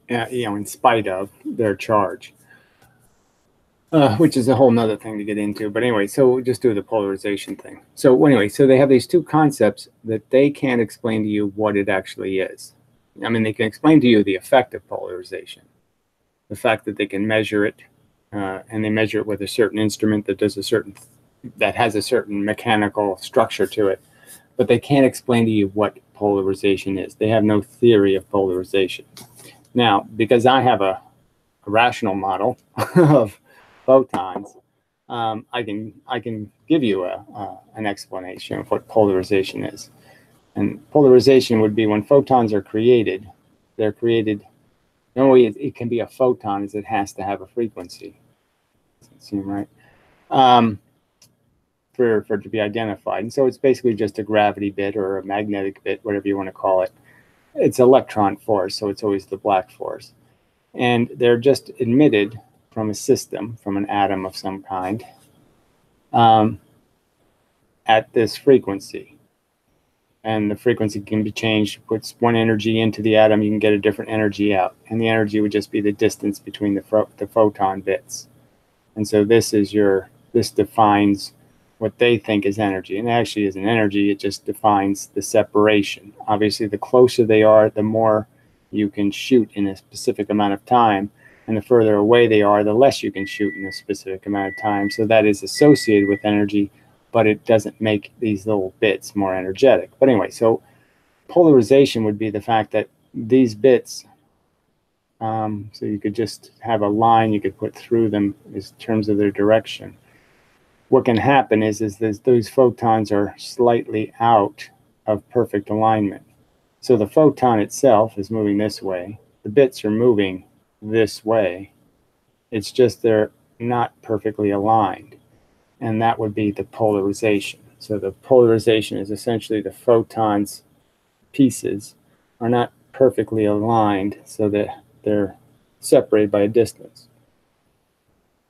In spite of their charge, which is a whole nother thing to get into. But anyway, so we'll just do the polarization thing. So anyway, so they have these two concepts that they can't explain to you what it actually is. I mean, they can explain to you the effect of polarization, the fact that they can measure it, and they measure it with a certain instrument that does that has a certain mechanical structure to it, but they can't explain to you what polarization is. They have no theory of polarization. Now, because I have a rational model of photons, I can give you an explanation of what polarization is. And polarization would be when photons are created. They're created. The only way it can be a photon is it has to have a frequency. Doesn't seem right. For it to be identified. And so it's basically just a gravity bit or a magnetic bit, whatever you want to call it. It's electron force, so it's always the black force. And they're just emitted from a system, from an atom of some kind, at this frequency. And the frequency can be changed. Puts one energy into the atom, you can get a different energy out. And the energy would just be the distance between the photon bits. And so this defines what they think is energy. And it actually isn't energy, it just defines the separation. Obviously, the closer they are, the more you can shoot in a specific amount of time. And the further away they are, the less you can shoot in a specific amount of time. So that is associated with energy, but it doesn't make these little bits more energetic. But anyway, so polarization would be the fact that these bits, so you could just have a line you could put through them in terms of their direction. What can happen is those photons are slightly out of perfect alignment. So the photon itself is moving this way. The bits are moving this way. It's just they're not perfectly aligned. And that would be the polarization. So the polarization is essentially the photons pieces are not perfectly aligned so that they're separated by a distance.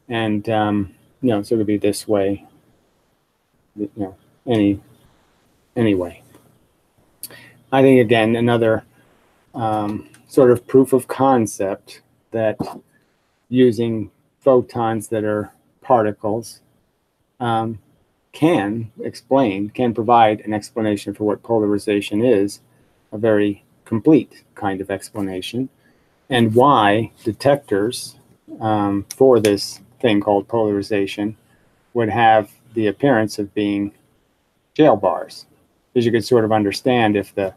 And so it would be this way, any way. I think, again, another sort of proof of concept that using photons that are particles can provide an explanation for what polarization is, a very complete kind of explanation, and why detectors for this thing called polarization would have the appearance of being jail bars. Because you could sort of understand if the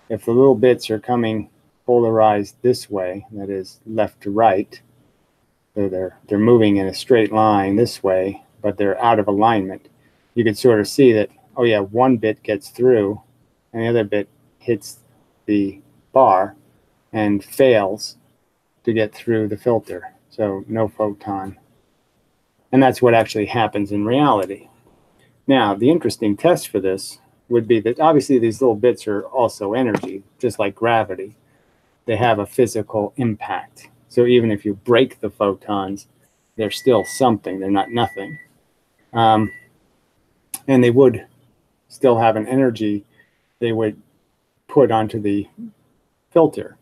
little bits are coming polarized this way, that is left to right, so they're moving in a straight line this way, but they're out of alignment, you could sort of see that, oh yeah, one bit gets through and the other bit hits the bar and fails to get through the filter. So no photon. And that's what actually happens in reality. Now, the interesting test for this would be that obviously these little bits are also energy, just like gravity. They have a physical impact. So even if you break the photons, they're still something. They're not nothing. And they would still have an energy they would put onto the filter.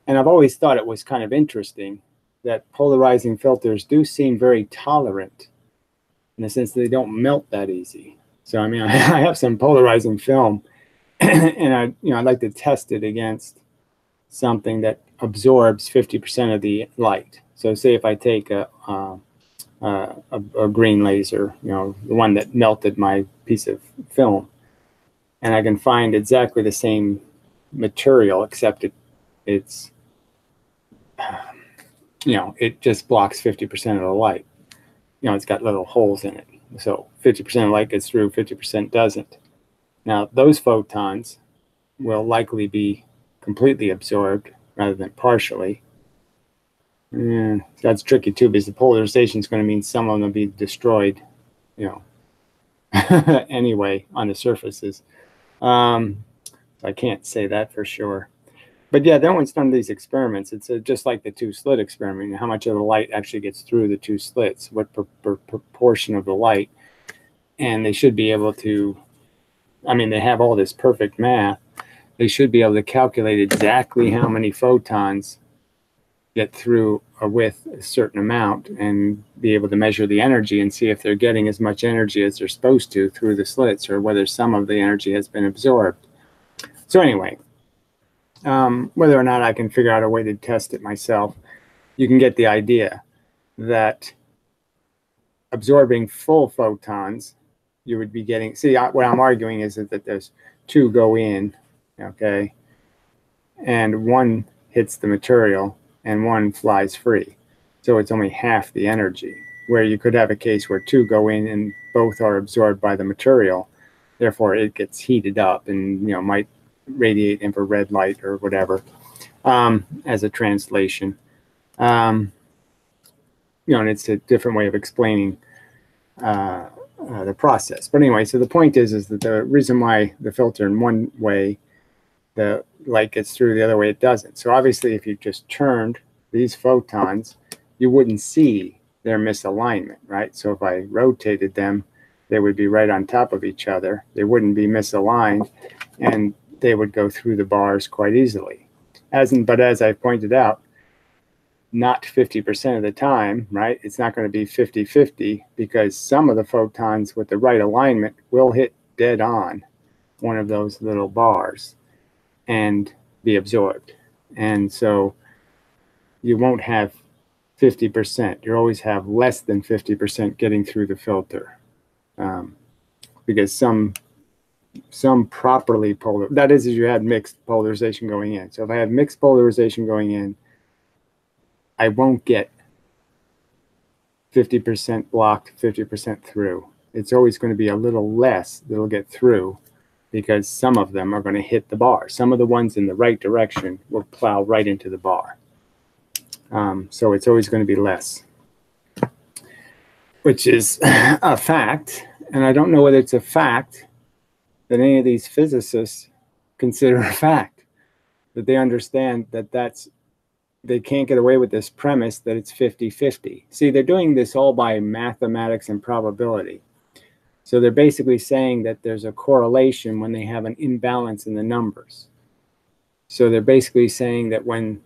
And I've always thought it was kind of interesting that polarizing filters do seem very tolerant in the sense that they don't melt that easy. So, I mean, I have some polarizing film and I'd like to test it against something that absorbs 50% of the light. So say if I take a green laser, the one that melted my piece of film, and I can find exactly the same material, except it's it just blocks 50% of the light. It's got little holes in it. So 50% of light gets through, 50% doesn't. Now, those photons will likely be completely absorbed rather than partially. And that's tricky too, because the polarization is going to mean some of them will be destroyed, you know, anyway on the surfaces. I can't say that for sure. But yeah, no one's done these experiments. It's just like the two-slit experiment. How much of the light actually gets through the two slits? What proportion of the light? And they should be able to, I mean, they have all this perfect math. They should be able to calculate exactly how many photons get through or with a certain amount and be able to measure the energy and see if they're getting as much energy as they're supposed to through the slits, or whether some of the energy has been absorbed. So anyway, whether or not I can figure out a way to test it myself, you can get the idea that absorbing full photons, you would be getting, see, what I'm arguing is that there's two go in, okay, and one hits the material and one flies free. So it's only half the energy, where you could have a case where two go in and both are absorbed by the material. Therefore, it gets heated up and, you know, might radiate infrared light or whatever, as a translation. You know, and it's a different way of explaining the process. But anyway, so the point is that the reason why the filter in one way, the light gets through, the other way it doesn't. So obviously, if you just turned these photons, you wouldn't see their misalignment, right? So if I rotated them, they would be right on top of each other. They wouldn't be misaligned, and they would go through the bars quite easily. But as I pointed out, not 50% of the time, right? It's not going to be 50-50, because some of the photons with the right alignment will hit dead on one of those little bars and be absorbed. And so you won't have 50%. You always have less than 50% getting through the filter, because some properly polar, that is, you had mixed polarization going in. So if I have mixed polarization going in, I won't get 50% blocked, 50% through. It's always going to be a little less that'll get through, because some of them are going to hit the bar. Some of the ones in the right direction will plow right into the bar. So it's always going to be less, which is a fact. And I don't know whether it's a fact that any of these physicists consider a fact, that they understand that they can't get away with this premise that it's 50-50. See, they're doing this all by mathematics and probability. So they're basically saying that there's a correlation when they have an imbalance in the numbers. So they're basically saying that when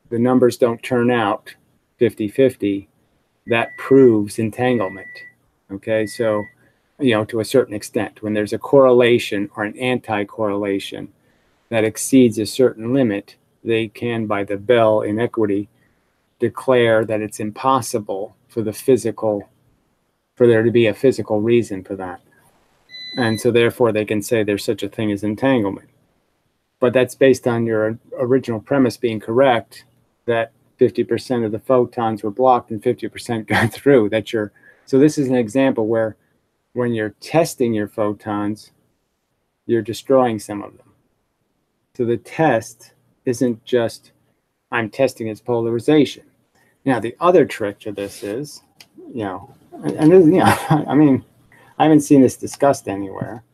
the numbers don't turn out 50-50, that proves entanglement. Okay, so, you know, to a certain extent, when there's a correlation or an anti-correlation that exceeds a certain limit, they can, by the Bell inequity, declare that it's impossible for there to be a physical reason for that. And so therefore they can say there's such a thing as entanglement. But that's based on your original premise being correct, that 50% of the photons were blocked and 50% got through. So this is an example where when you're testing your photons, you're destroying some of them. So the test isn't just, I'm testing its polarization. Now, the other trick to this is, you know, I mean, I haven't seen this discussed anywhere,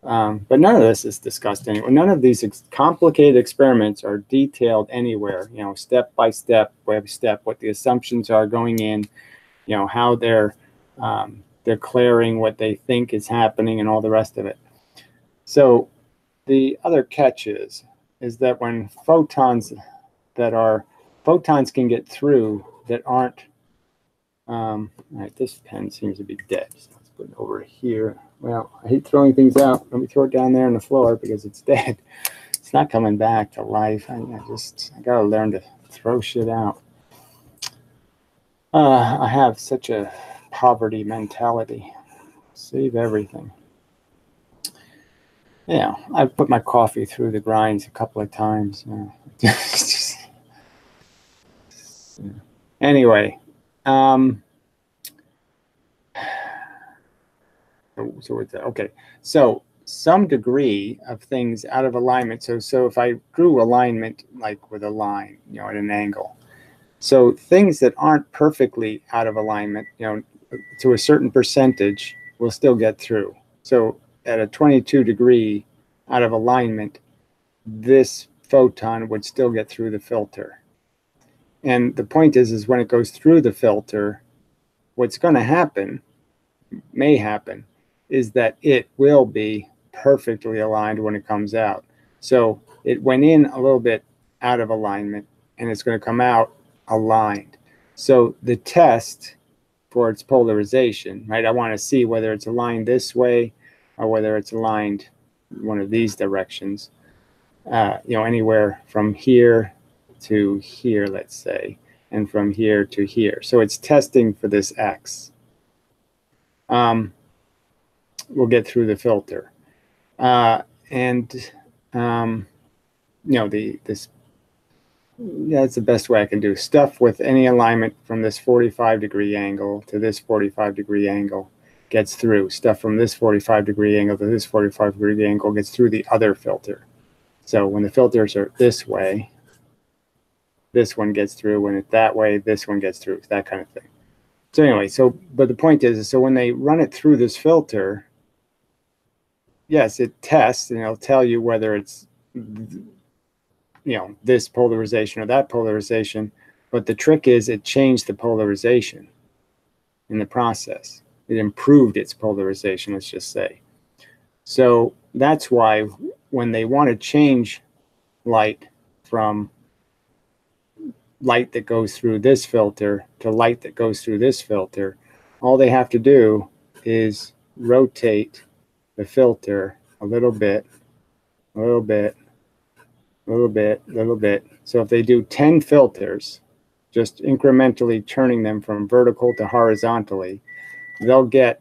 but none of this is discussed anywhere. None of these complicated experiments are detailed anywhere, you know, step by step, what the assumptions are going in, you know, how they're declaring what they think is happening and all the rest of it. So the other catch is that when photons can get through that aren't, all right, this pen seems to be dead, so let's put it over here. Well, I hate throwing things out. Let me throw it down there on the floor because it's dead. It's not coming back to life. I gotta learn to throw shit out. I have such a poverty mentality. Save everything. Yeah, I've put my coffee through the grinds a couple of times. Anyway, what's that? Okay, so some degree of things out of alignment. So if I drew alignment like with a line, at an angle, so things that aren't perfectly out of alignment, to a certain percentage, will still get through. So at a 22-degree out of alignment, this photon would still get through the filter. And the point is when it goes through the filter, what's going to happen, may happen, is that it will be perfectly aligned when it comes out. So it went in a little bit out of alignment, and it's going to come out aligned. So the test for its polarization, right? I want to see whether it's aligned this way or whether it's aligned one of these directions. Anywhere from here to here, let's say, and from here to here. So it's testing for this X. We'll get through the filter. That's the best way I can do. Stuff with any alignment from this 45-degree angle to this 45-degree angle gets through. Stuff from this 45-degree angle to this 45-degree angle gets through the other filter. So when the filters are this way, this one gets through. When it's that way, this one gets through. That kind of thing. So anyway, but the point is, so when they run it through this filter, yes, it tests, and it'll tell you whether it's, this polarization or that polarization. But the trick is it changed the polarization in the process. It improved its polarization, let's just say. So that's why when they want to change light from light that goes through this filter to light that goes through this filter, all they have to do is rotate the filter a little bit, a little bit, a little bit, a little bit. So if they do 10 filters, just incrementally turning them from vertical to horizontally, they'll get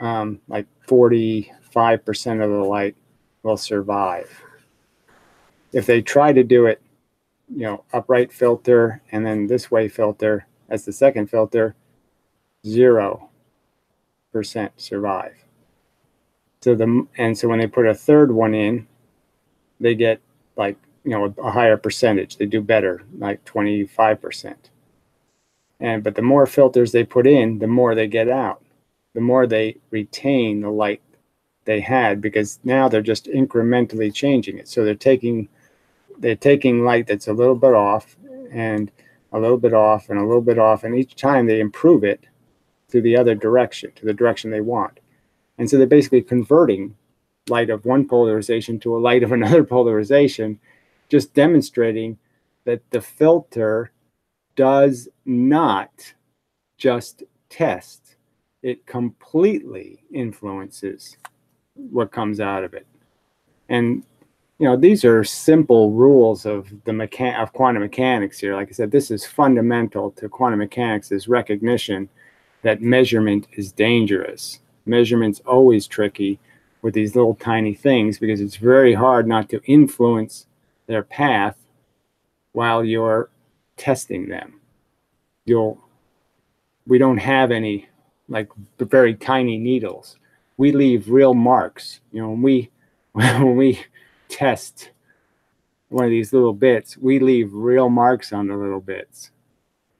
like 45% of the light will survive. If they try to do it, upright filter and then this way filter as the second filter, 0% survive. So when they put a third one in, they get like, a higher percentage. They do better, like 25%. But the more filters they put in, the more they get out, the more they retain the light they had, because now they're just incrementally changing it. So they're taking light that's a little bit off and a little bit off and a little bit off, and each time they improve it to the other direction, to the direction they want. And so they're basically converting light of one polarization to a light of another polarization, just demonstrating that the filter does not just test, it completely influences what comes out of it. And these are simple rules of of quantum mechanics here. Like I said, this is fundamental to quantum mechanics, is recognition that measurement is dangerous. Measurement's always tricky with these little tiny things, because it's very hard not to influence their path while you're testing them. We don't have any like very tiny needles. We leave real marks. When we test one of these little bits, we leave real marks on the little bits.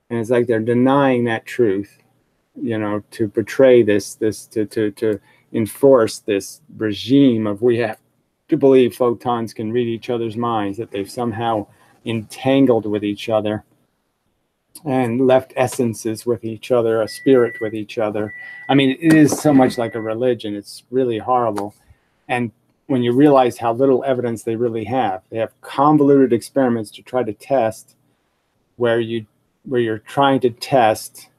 And it's like they're denying that truth, to portray this to enforce this regime of we have to believe photons can read each other's minds, that they've somehow entangled with each other and left essences with each other, a spirit with each other. I mean, it is so much like a religion. It's really horrible. And when you realize how little evidence they really have, they have convoluted experiments to try to test where you're trying to test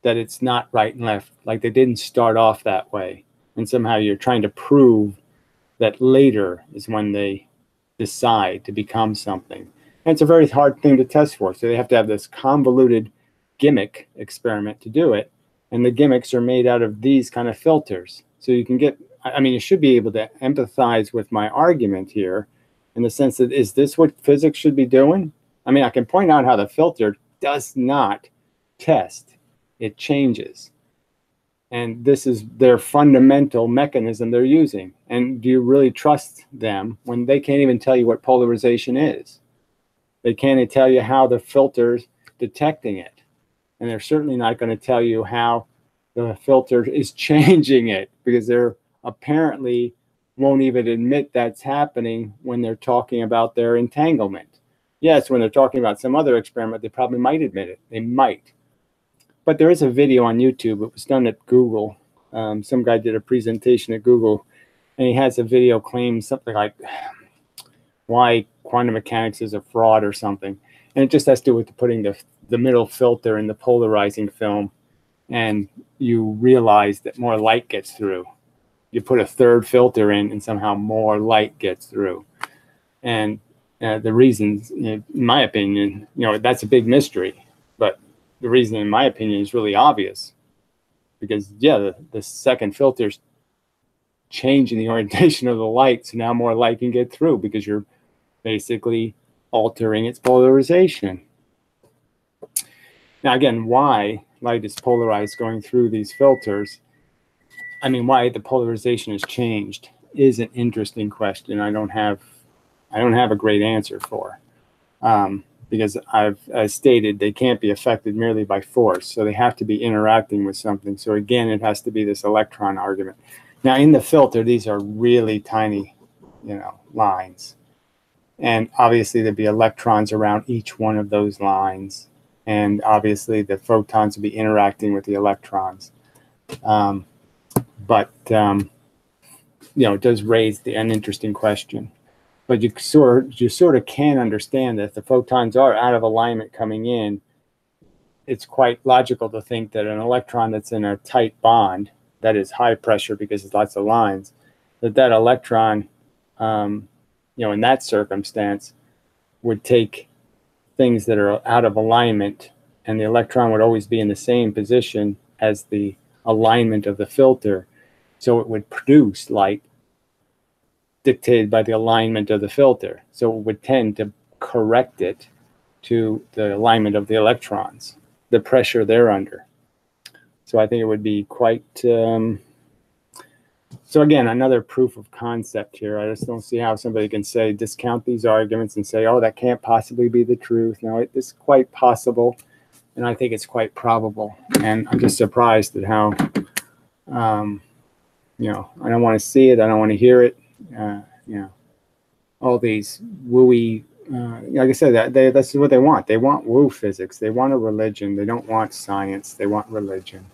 that it's not right and left, like they didn't start off that way. And somehow you're trying to prove that later is when they decide to become something. And it's a very hard thing to test for. So they have to have this convoluted gimmick experiment to do it. And the gimmicks are made out of these kind of filters. So you can get, you should be able to empathize with my argument here in the sense that, is this what physics should be doing? I can point out how the filter does not test. It changes. And this is their fundamental mechanism they're using. And do you really trust them when they can't even tell you what polarization is? They can't tell you how the filter's detecting it. And they're certainly not going to tell you how the filter is changing it, because they're apparently won't even admit that's happening when they're talking about their entanglement. Yes, when they're talking about some other experiment, they probably might admit it. They might. But there is a video on YouTube. It was done at Google. Some guy did a presentation at Google, and he has a video claiming something like why quantum mechanics is a fraud or something. And it just has to do with putting the middle filter in the polarizing film, and you realize that more light gets through. You put a third filter in, and somehow more light gets through. And the reasons, in my opinion, that's a big mystery. But the reason, in my opinion, is really obvious. Because, yeah, the second filter's changing the orientation of the light, so now more light can get through because you're basically altering its polarization. Now, again, why light is polarized going through these filters, I mean, why the polarization has changed is an interesting question. I don't have a great answer for. Because I've stated they can't be affected merely by force. So they have to be interacting with something. So again, it has to be this electron argument. Now in the filter, these are really tiny, lines. And obviously there'd be electrons around each one of those lines. And obviously the photons would be interacting with the electrons. But it does raise an interesting question. But you sort of can understand that if the photons are out of alignment coming in, it's quite logical to think that an electron that's in a tight bond, that is high pressure because there's lots of lines, that electron, in that circumstance, would take things that are out of alignment, and the electron would always be in the same position as the alignment of the filter. So it would produce light dictated by the alignment of the filter. So it would tend to correct it to the alignment of the electrons, the pressure they're under. So I think it would be quite... so again, another proof of concept here. I just don't see how somebody can discount these arguments and say, oh, that can't possibly be the truth. No, it is quite possible, and I think it's quite probable. And I'm just surprised at how, I don't want to see it, I don't want to hear it. All these wooey, like I said, that's what they want. They want woo physics. They want a religion. They don't want science. They want religion.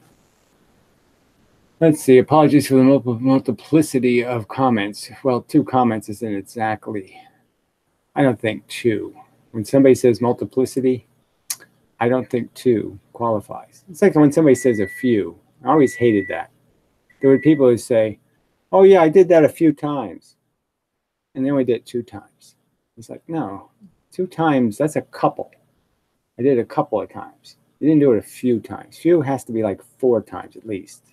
Let's see. Apologies for the multiplicity of comments. Well, 2 comments isn't exactly. I don't think 2. When somebody says multiplicity, I don't think 2 qualifies. It's like when somebody says a few. I always hated that. There were people who say, oh, yeah, I did that a few times. And they only did it 2 times. It's like, no, 2 times, that's a couple. I did it a couple of times. You didn't do it a few times. Few has to be like 4 times at least.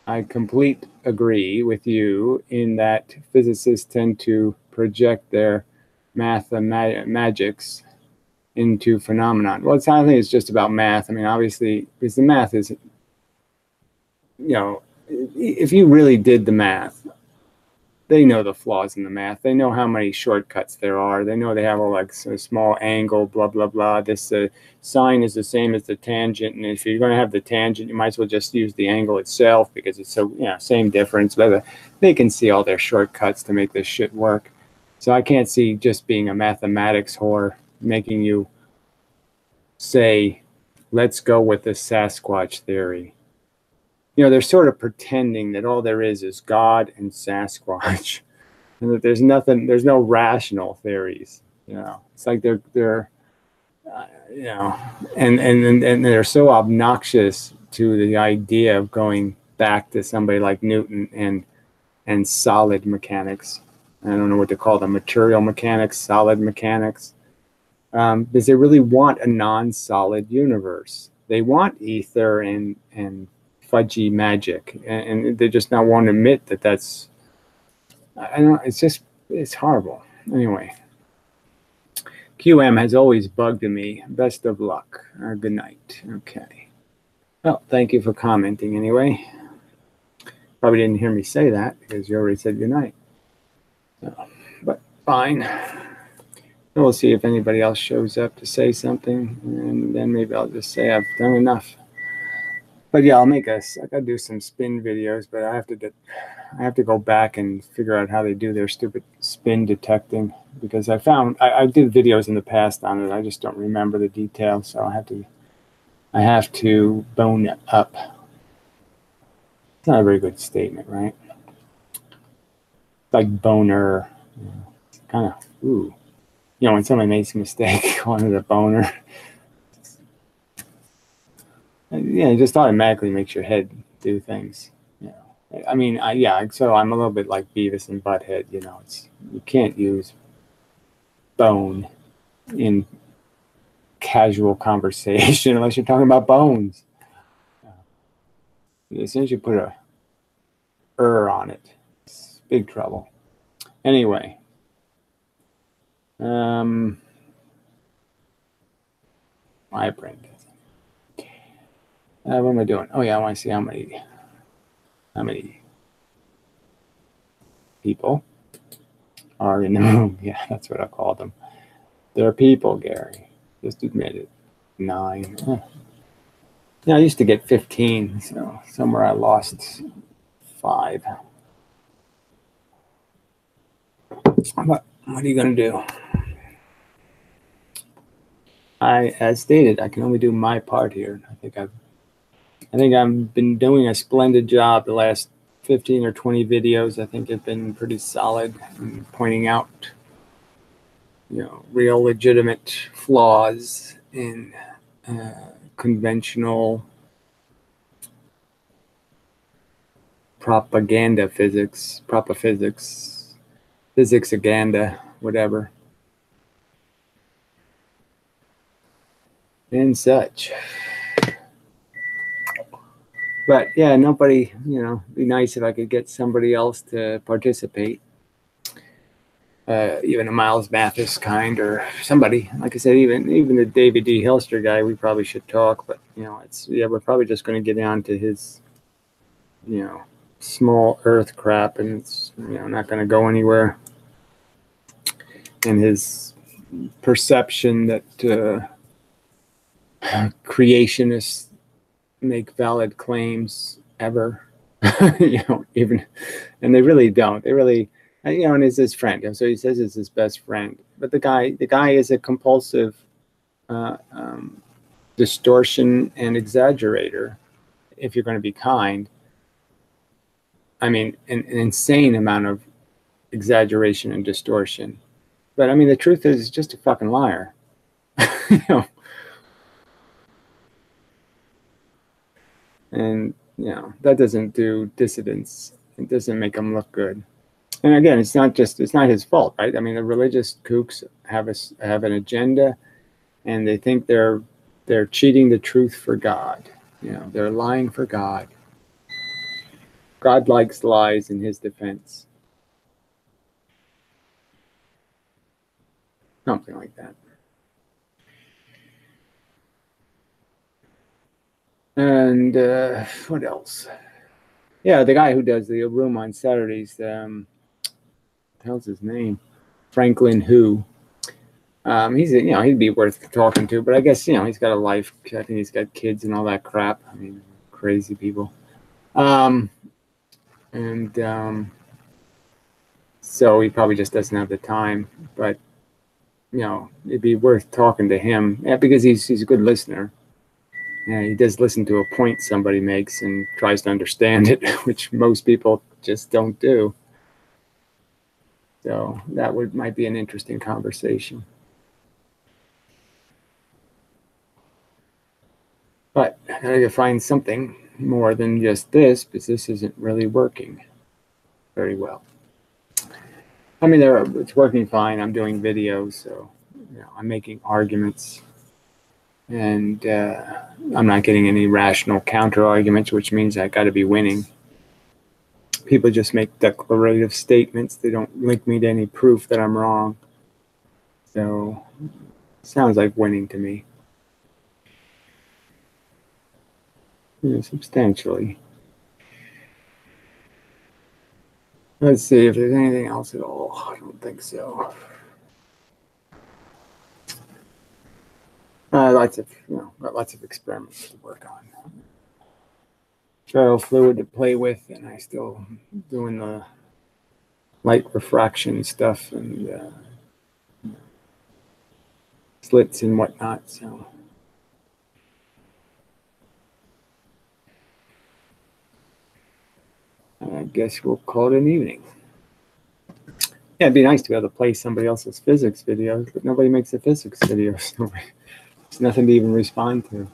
I completely agree with you in that physicists tend to project their magics into phenomenon. Well, I don't think it's just about math. I mean, obviously, because the math is, if you really did the math, they know the flaws in the math. They know how many shortcuts there are. They know they have a small angle, blah, blah, blah. This sine is the same as the tangent. And if you're going to have the tangent, you might as well just use the angle itself because it's so, same difference. But they can see all their shortcuts to make this shit work. So I can't see just being a mathematics whore making you say, let's go with the Sasquatch theory. They're sort of pretending that all there is God and Sasquatch, and that there's no rational theories. It's like they're and they're so obnoxious to the idea of going back to somebody like Newton and solid mechanics. I don't know what to call them, material mechanics, solid mechanics, because they really want a non-solid universe. They want ether and fudgy magic, and they just not want to admit that that's, I don't know, it's horrible. Anyway, QM has always bugged me. Best of luck. Good night. Okay. Well, thank you for commenting anyway. Probably didn't hear me say that because you already said goodnight. So, but fine. We'll see if anybody else shows up to say something, and then maybe I'll just say I've done enough. But yeah, I gotta do some spin videos, but I have to go back and figure out how they do their stupid spin detecting, because I did videos in the past on it. I just don't remember the details, so I have to bone it up. It's not a very good statement, right? Like boner, it's kind of ooh. You know, when somebody makes a mistake, calling it a boner, yeah, it just automatically makes your head do things. You know, I mean, yeah. So I'm a little bit like Beavis and Butthead. You know, you can't use bone in casual conversation unless you're talking about bones. As soon as you put a on it, it's big trouble. Anyway, my brain doesn't. What am I doing? Oh yeah, I want to see how many people are in the room. Yeah, that's what I call them. They're people, Gary. Just admit it. 9. Yeah, I used to get 15, so somewhere I lost 5. What are you going to do? As stated, I can only do my part here. I think I've been doing a splendid job the last 15 or 20 videos. I think have been pretty solid in pointing out, real legitimate flaws in conventional propaganda physics, physics-aganda, whatever, and such. But yeah, nobody, it'd be nice if I could get somebody else to participate. Even a Miles Mathis kind, or somebody, like I said, even the David D. Hilster guy, we probably should talk, but we're probably just going to get down to his, small earth crap, and it's, not going to go anywhere. And his perception that creationists make valid claims ever, even, and they really don't. They really, and it's his friend. So he says it's his best friend, but the guy is a compulsive distortion and exaggerator. If you're going to be kind, I mean, an insane amount of exaggeration and distortion. But I mean, the truth is, he's just a fucking liar. And that doesn't do dissidents. It doesn't make them look good. And again, it's not his fault, right? I mean, the religious kooks have an agenda, and they think they're cheating the truth for God. They're lying for God. God likes lies in his defense. Something like that. And what else? Yeah, the guy who does the room on Saturdays, what the hell's his name? Franklin Who. He'd be worth talking to, but I guess, he's got a life. I think he's got kids and all that crap. I mean, crazy people. So he probably just doesn't have the time, but, it'd be worth talking to him, because he's a good listener. Yeah, he does listen to a point somebody makes and tries to understand it, which most people just don't do. So that might be an interesting conversation. But I gotta find something more than just this, because this isn't really working very well. I mean, it's working fine. I'm doing videos, so I'm making arguments. And I'm not getting any rational counter arguments, which means I got to be winning. People just make declarative statements. They don't link me to any proof that I'm wrong. So sounds like winning to me. substantially. Let's see if there's anything else at all. I don't think so. Lots of, got lots of experiments to work on. Ferrofluid to play with, and I still doing the light refraction stuff and slits and whatnot. So I guess we'll call it an evening. Yeah, it'd be nice to be able to play somebody else's physics videos, but nobody makes a physics video. So there's nothing to even respond to.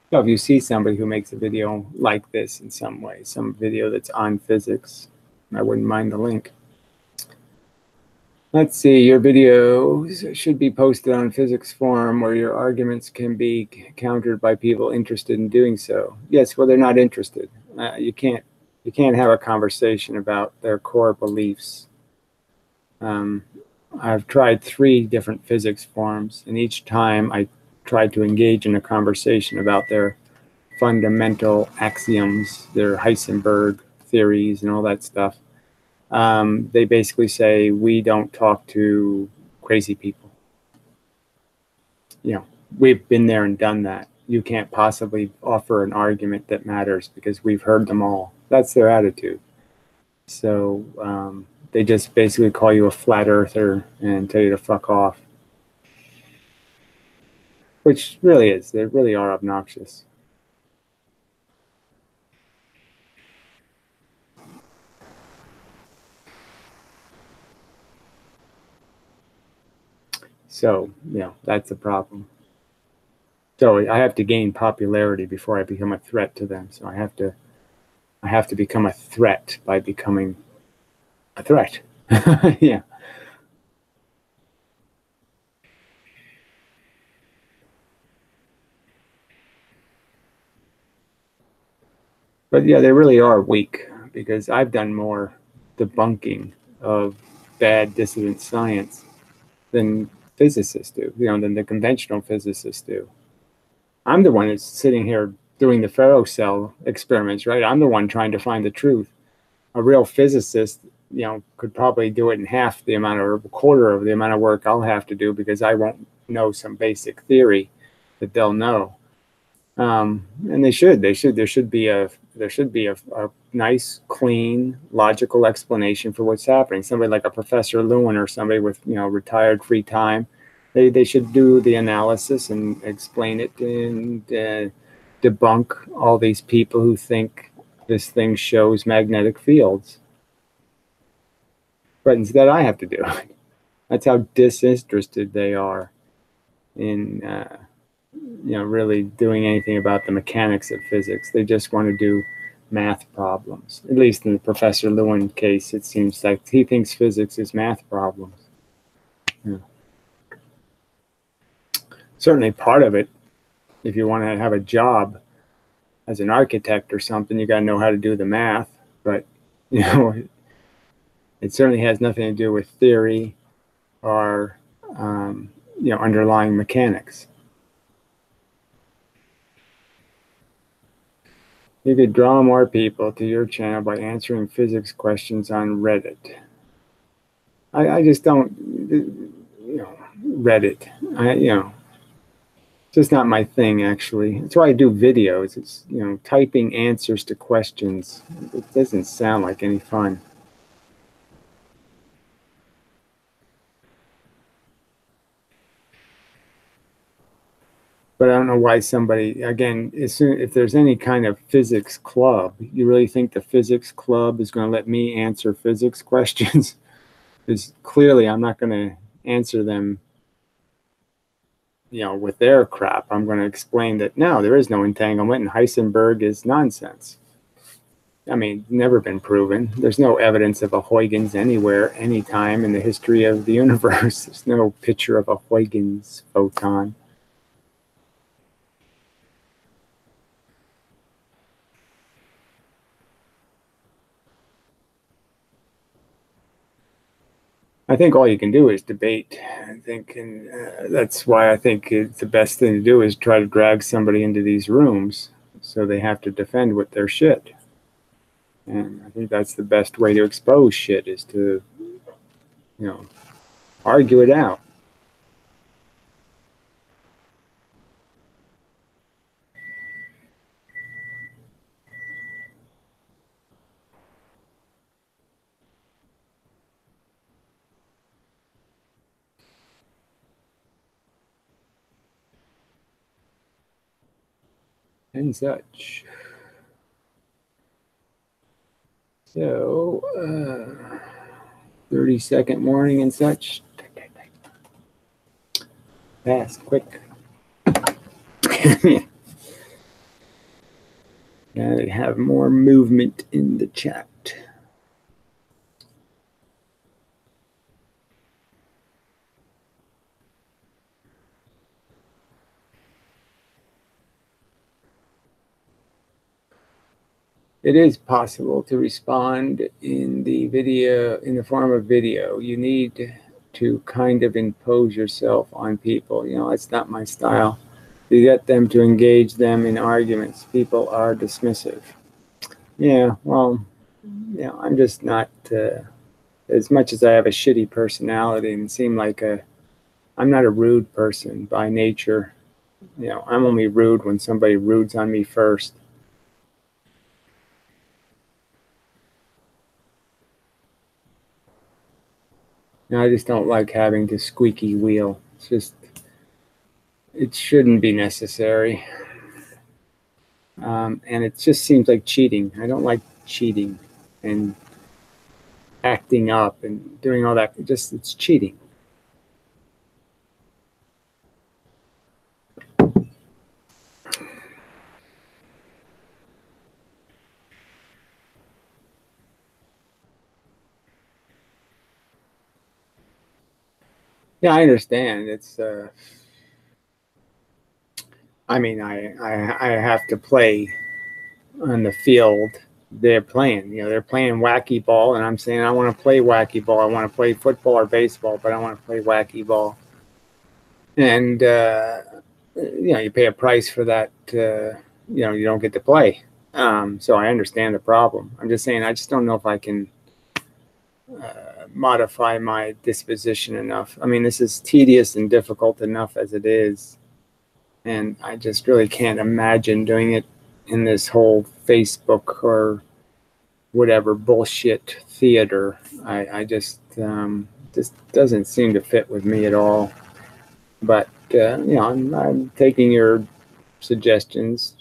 So if you see somebody who makes a video like this in some way, some video that's on physics, I wouldn't mind the link. Let's see, your videos should be posted on Physics Forum where your arguments can be countered by people interested in doing so. Yes, well, they're not interested. You can't have a conversation about their core beliefs. I've tried 3 different physics forums, and each time I tried to engage in a conversation about their fundamental axioms, their Heisenberg theories and all that stuff. They basically say, we don't talk to crazy people. We've been there and done that. You can't possibly offer an argument that matters because we've heard them all. That's their attitude. So they just basically call you a flat earther and tell you to fuck off. Which really is. They really are obnoxious. So, that's a problem. So I have to gain popularity before I become a threat to them. So I have to become a threat by becoming a threat. Yeah. But yeah, they really are weak because I've done more debunking of bad dissident science than physicists do, than the conventional physicists do. I'm the one who's sitting here doing the ferrocell experiments, right? I'm the one trying to find the truth. A real physicist, could probably do it in half the amount or a quarter of the amount of work I'll have to do because I won't know some basic theory that they'll know. And there should be a nice, clean, logical explanation for what's happening. Somebody like a Professor Lewin or somebody with retired free time, they should do the analysis and explain it and debunk all these people who think this thing shows magnetic fields. But instead, I have to do it. That's how disinterested they are in really doing anything about the mechanics of physics. They just want to do math problems. At least in the Professor Lewin case, it seems like he thinks physics is math problems. Certainly part of it, if you want to have a job as an architect or something, you got to know how to do the math. But, it certainly has nothing to do with theory or, underlying mechanics. You could draw more people to your channel by answering physics questions on Reddit. I just don't, Reddit. It's just not my thing, actually. That's why I do videos. It's, typing answers to questions. It doesn't sound like any fun. But I don't know why somebody, again, if there's any kind of physics club, you really think the physics club is going to let me answer physics questions? Because clearly I'm not going to answer them, with their crap. I'm going to explain that, no, there is no entanglement and Heisenberg is nonsense. I mean, never been proven. There's no evidence of a Huygens anywhere, anytime in the history of the universe. There's no picture of a Huygens photon. I think all you can do is debate. I think, and that's why I think the best thing to do is try to drag somebody into these rooms so they have to defend with their shit. And I think that's the best way to expose shit, is to, argue it out. And such. So, 30-second warning and such. Fast, quick. Gotta have more movement in the chat. It is possible to respond in the video, in the form of video. You need to kind of impose yourself on people. It's not my style. You get them to engage them in arguments. People are dismissive. Yeah, well, I'm just not, as much as I have a shitty personality and seem like I'm not a rude person by nature. I'm only rude when somebody rudes on me first. I just don't like having to squeaky wheel. It shouldn't be necessary. And it just seems like cheating. I don't like cheating and acting up and doing all that. It's cheating. Yeah, I understand. It's, I have to play on the field they're playing. They're playing wacky ball, and I'm saying I want to play wacky ball. I want to play football or baseball, but I want to play wacky ball. And, you pay a price for that, you don't get to play. So I understand the problem. I'm just saying I just don't know if I can modify my disposition enough. This is tedious and difficult enough as it is. And I just really can't imagine doing it in this whole Facebook or whatever bullshit theater. I just doesn't seem to fit with me at all. But I'm taking your suggestions.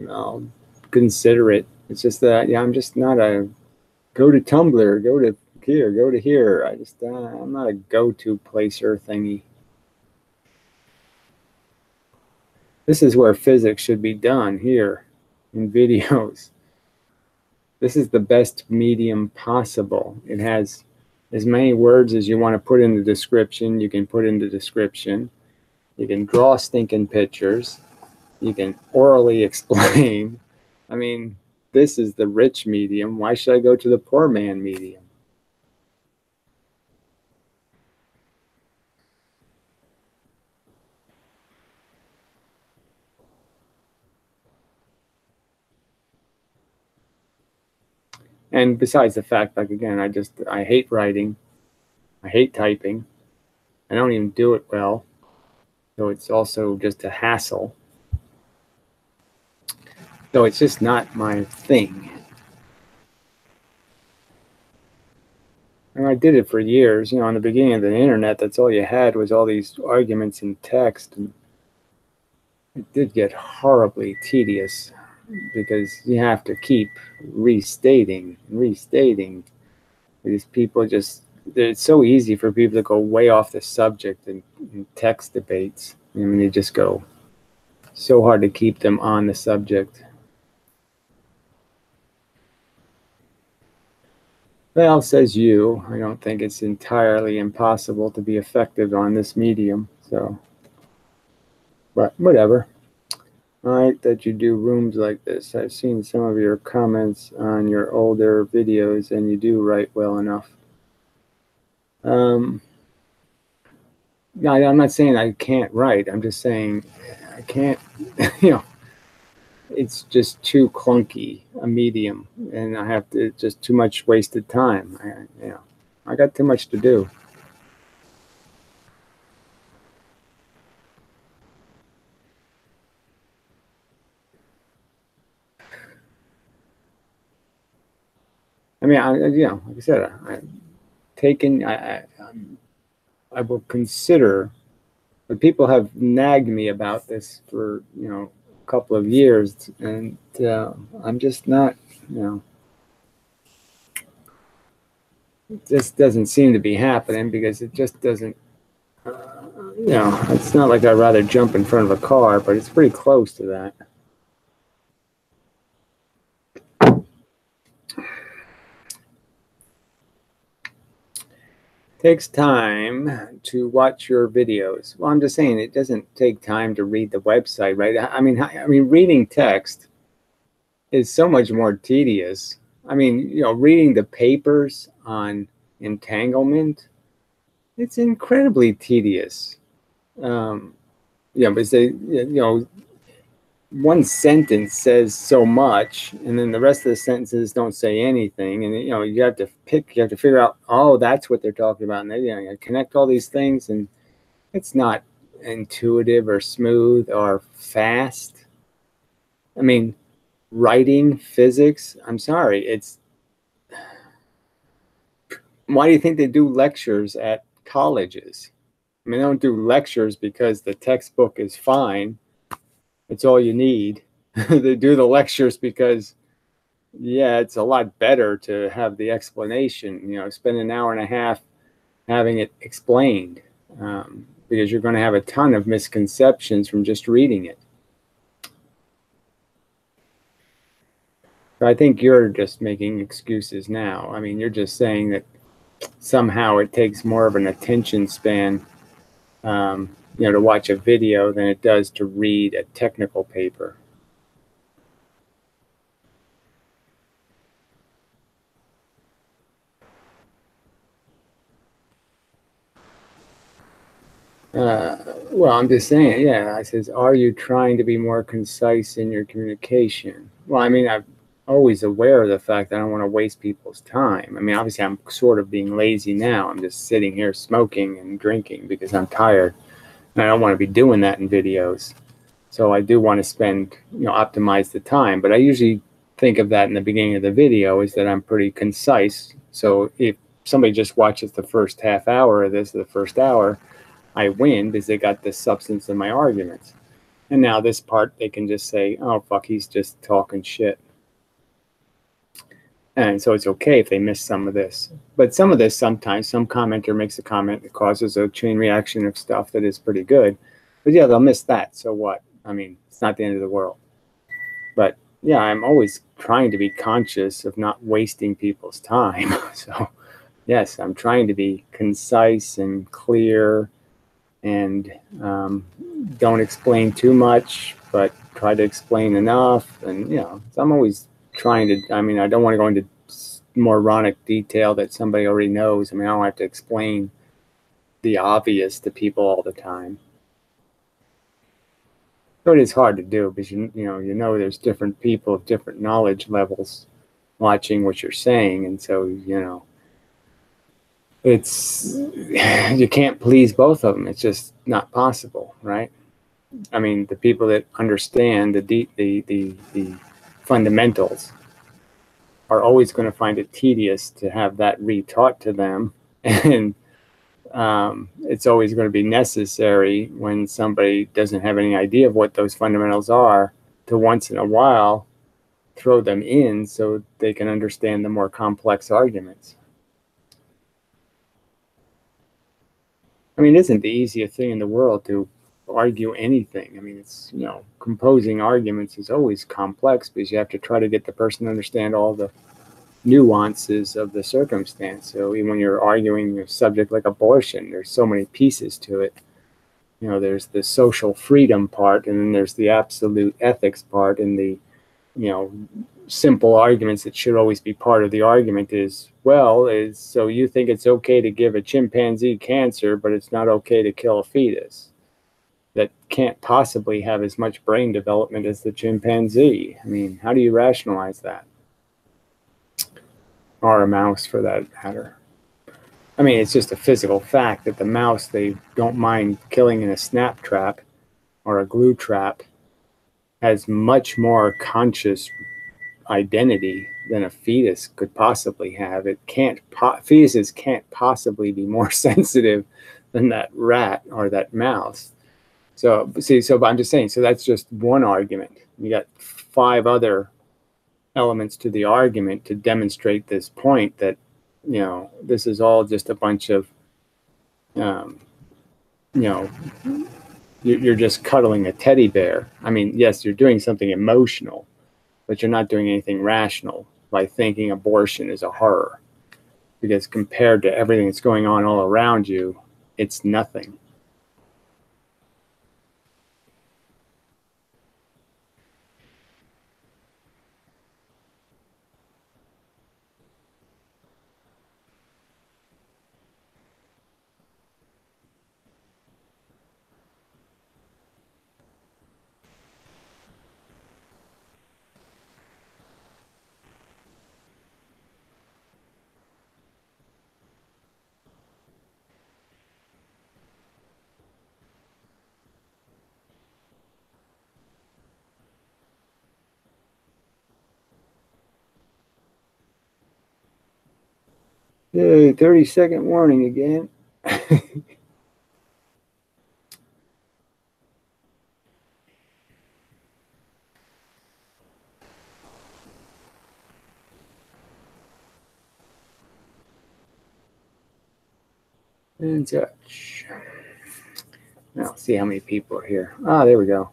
I'll consider it. It's just that I'm just not a go to Tumblr, go to here, go to here. I'm not a go-to placer thingy. This is where physics should be done, here in videos. This is the best medium possible. It has as many words as you want to put in the description. You can put in the description. You can draw stinking pictures. You can orally explain. This is the rich medium. Why should I go to the poor man medium? And besides the fact, again, I hate writing. I hate typing. I don't even do it well. So it's also just a hassle. So it's just not my thing. And I did it for years. On the beginning of the internet, that's all you had was all these arguments in text. And it did get horribly tedious because you have to keep restating. These people it's so easy for people to go way off the subject in text debates. They just go so hard to keep them on the subject. Well, says you, I don't think it's entirely impossible to be effective on this medium. So, but whatever. I like that you do rooms like this. I've seen some of your comments on your older videos, and you do write well enough. I'm not saying I can't write. I'm just saying I can't, it's just too clunky, a medium, and I have to just too much wasted time. I got too much to do. I mean, like I said, I will consider, but people have nagged me about this for, a couple of years, and I'm just not, it just doesn't seem to be happening because it just doesn't, it's not like I'd rather jump in front of a car, but it's pretty close to that. Takes time to watch your videos. Well, I'm just saying it doesn't take time to read the website, right? I mean, reading text is so much more tedious. I mean, reading the papers on entanglement, it's incredibly tedious. But one sentence says so much, and then the rest of the sentences don't say anything, and you have to figure out, oh, that's what they're talking about, and you connect all these things, and it's not intuitive or smooth or fast. I mean, writing, physics, I'm sorry, why do you think they do lectures at colleges? I mean, they don't do lectures because the textbook is fine. It's all you need. They do the lectures because, yeah, it's a lot better to have the explanation, spend an hour and a half having it explained, because you're going to have a ton of misconceptions from just reading it. So I think you're just making excuses now. I mean, you're just saying that somehow it takes more of an attention span, to watch a video than it does to read a technical paper. Well, I'm just saying, yeah, I says, are you trying to be more concise in your communication? Well, I mean, I'm always aware of the fact that I don't want to waste people's time. I mean, obviously, I'm sort of being lazy now. I'm just sitting here smoking and drinking because I'm tired. And I don't want to be doing that in videos. So I do want to spend, optimize the time. But I usually think of that in the beginning of the video is that I'm pretty concise. So if somebody just watches the first half hour of this, the first hour, I win because they got the substance of my arguments. And now this part, they can just say, oh, fuck, he's just talking shit. And so it's okay if they miss some of this. But some of this, sometimes, some commenter makes a comment that causes a chain reaction of stuff that is pretty good. But yeah, they'll miss that. So what? I mean, it's not the end of the world. But yeah, I'm always trying to be conscious of not wasting people's time. So yes, I'm trying to be concise and clear, and don't explain too much, but try to explain enough. And so I'm always trying to, I mean, I don't want to go into moronic detail that somebody already knows. I mean, I don't have to explain the obvious to people all the time. So it is hard to do because you know there's different people of different knowledge levels watching what you're saying, and so it's you can't please both of them. It's just not possible, right? I mean, the people that understand the fundamentals are always going to find it tedious to have that retaught to them, and it's always going to be necessary when somebody doesn't have any idea of what those fundamentals are to once in a while throw them in so they can understand the more complex arguments. I mean, it isn't the easiest thing in the world to argue anything. I mean, it's, composing arguments is always complex because you have to try to get the person to understand all the nuances of the circumstance. So even when you're arguing a subject like abortion, there's so many pieces to it. There's the social freedom part, and then there's the absolute ethics part, and the, simple arguments that should always be part of the argument is so you think it's okay to give a chimpanzee cancer, but it's not okay to kill a fetus. that can't possibly have as much brain development as the chimpanzee. I mean, how do you rationalize that? Or a mouse, for that matter. I mean, it's just a physical fact that the mouse, they don't mind killing in a snap trap or a glue trap, has much more conscious identity than a fetus could possibly have. It can't, fetuses can't possibly be more sensitive than that rat or that mouse. So see, so I'm just saying, so that's just one argument. You got 5 other elements to the argument to demonstrate this point that, you know, this is all just a bunch of, you know, you're just cuddling a teddy bear. I mean, yes, you're doing something emotional, but you're not doing anything rational by thinking abortion is a horror, because compared to everything that's going on all around you, it's nothing. Hey, 30-second warning again. And such. Now, see how many people are here. Ah, there we go.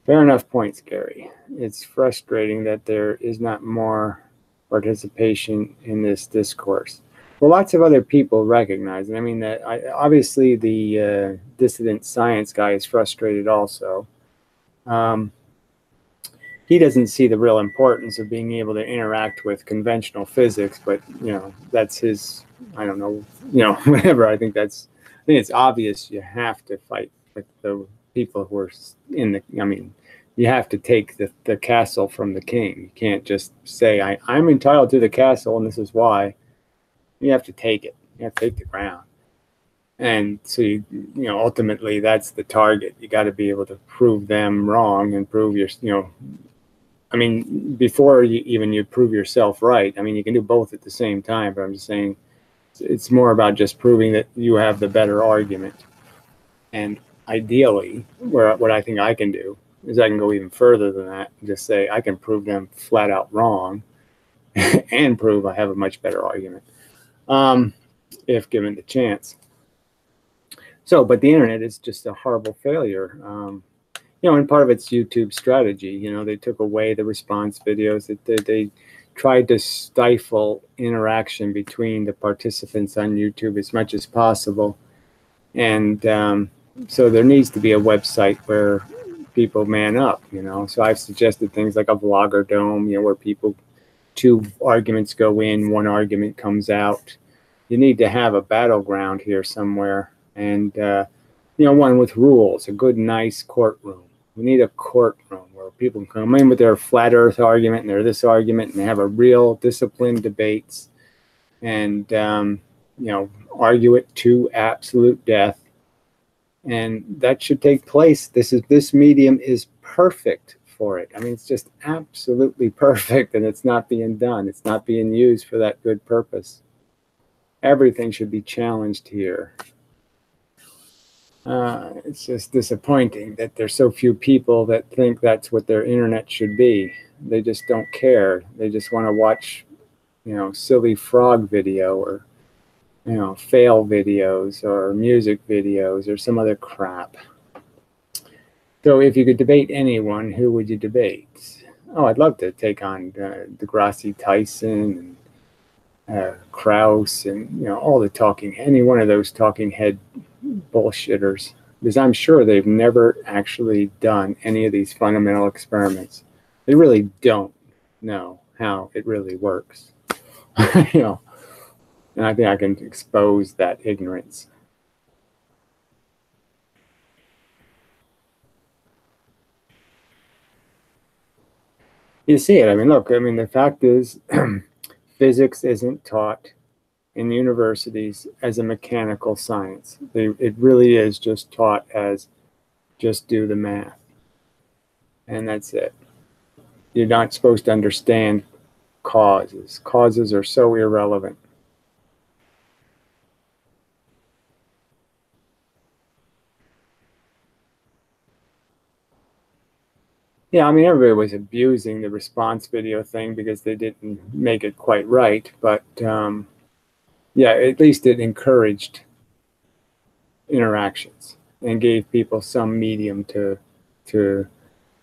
Fair enough points, Gary. It's frustrating that there is not more participation in this discourse. Well, lots of other people recognize it. I mean, that obviously the dissident science guy is frustrated also. He doesn't see the real importance of being able to interact with conventional physics, but, you know, that's his, I don't know, you know, whatever. I think it's obvious you have to fight with the people who are in the, I mean, you have to take the castle from the king. You can't just say, I'm entitled to the castle and this is why. You have to take it. You have to take the ground. And so, you know, ultimately that's the target. You got to be able to prove them wrong and prove your, you know, I mean, before you prove yourself right. I mean, you can do both at the same time, but I'm just saying it's more about just proving that you have the better argument. And ideally, what I think I can do is I can go even further than that and just say I can prove them flat out wrong and prove I have a much better argument, if given the chance. So, but the internet is just a horrible failure. You know, and part of it's YouTube strategy. You know, they took away the response videos. They tried to stifle interaction between the participants on YouTube as much as possible. And so there needs to be a website where people man up, you know. So I've suggested things like a Vlogger Dome, you know, where people, 2 arguments go in, 1 argument comes out. You need to have a battleground here somewhere. And, you know, one with rules, a good, nice courtroom. We need a courtroom where people can come in with their flat earth argument and their this argument and they have a real disciplined debates and, you know, argue it to absolute death. And that should take place. This medium is perfect for it. I mean, it's just absolutely perfect, and it's not being done. It's not being used for that good purpose. Everything should be challenged here. It's just disappointing that there's so few people that think that's what their internet should be. They just don't care. They just want to watch, you know, silly frog video or, you know, fail videos or music videos or some other crap. So if you could debate anyone, who would you debate? Oh, I'd love to take on Degrassi Tyson and Krauss and, you know, all the talking, any one of those talking head bullshitters, because I'm sure they've never actually done any of these fundamental experiments. They really don't know how it really works. You know, and I think I can expose that ignorance. You see it. I mean, look, I mean, the fact is physics isn't taught in universities as a mechanical science. It really is just taught as just do the math. And that's it. You're not supposed to understand causes. Causes are so irrelevant. Yeah, I mean, everybody was abusing the response video thing because they didn't make it quite right. But yeah, at least it encouraged interactions and gave people some medium to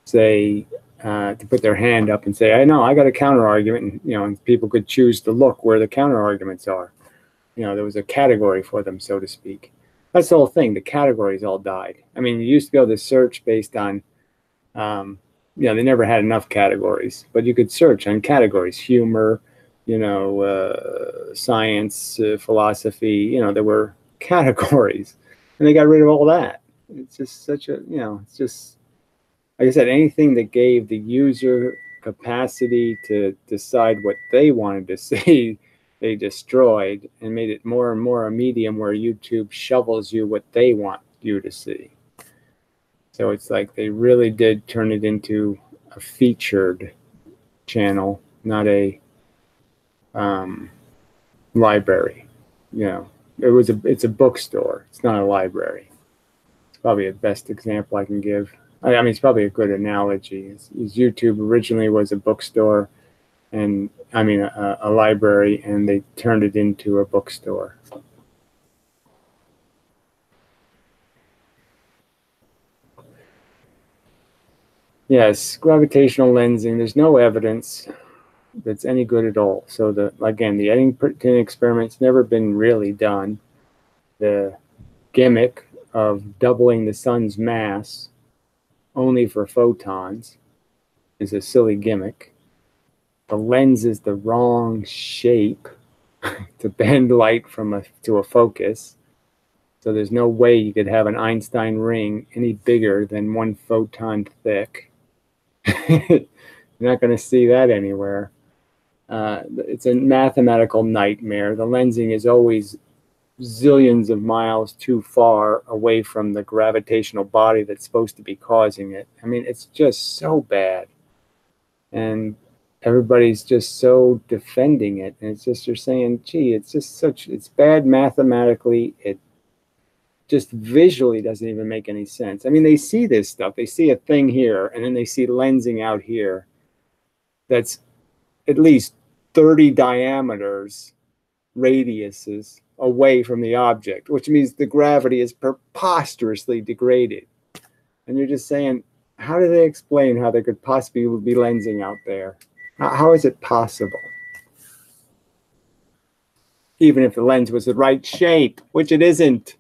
say, to put their hand up and say, I know, I got a counter argument. And, you know, and people could choose to look where the counter arguments are. You know, there was a category for them, so to speak. That's the whole thing. The categories all died. I mean, you used to be able to search based on, you know, they never had enough categories, but you could search on categories, humor, you know, science, philosophy, you know, there were categories and they got rid of all that. It's just such a, you know, it's just, like I said, anything that gave the user capacity to decide what they wanted to see, they destroyed and made it more and more a medium where YouTube shovels you what they want you to see. So it's like they really did turn it into a featured channel, not a library. You know, it's a bookstore. It's not a library. It's probably the best example I can give. I mean, it's probably a good analogy. YouTube originally was a bookstore, and I mean a library, and they turned it into a bookstore. Yes, gravitational lensing. There's no evidence that's any good at all. So again, the Eddington experiment's never been really done. The gimmick of doubling the sun's mass only for photons is a silly gimmick. The lens is the wrong shape to bend light to a focus. So there's no way you could have an Einstein ring any bigger than 1 photon thick. You're not going to see that anywhere. It's a mathematical nightmare. The lensing is always zillions of miles too far away from the gravitational body that's supposed to be causing it. I mean, it's just so bad. And everybody's just so defending it. And it's just, you're saying, gee, it's bad mathematically. It just visually doesn't even make any sense. I mean, they see this stuff. They see a thing here, and then they see lensing out here that's at least 30 diameters, radiuses away from the object, which means the gravity is preposterously degraded. And you're just saying, how do they explain how there could possibly be lensing out there? How is it possible? Even if the lens was the right shape, which it isn't.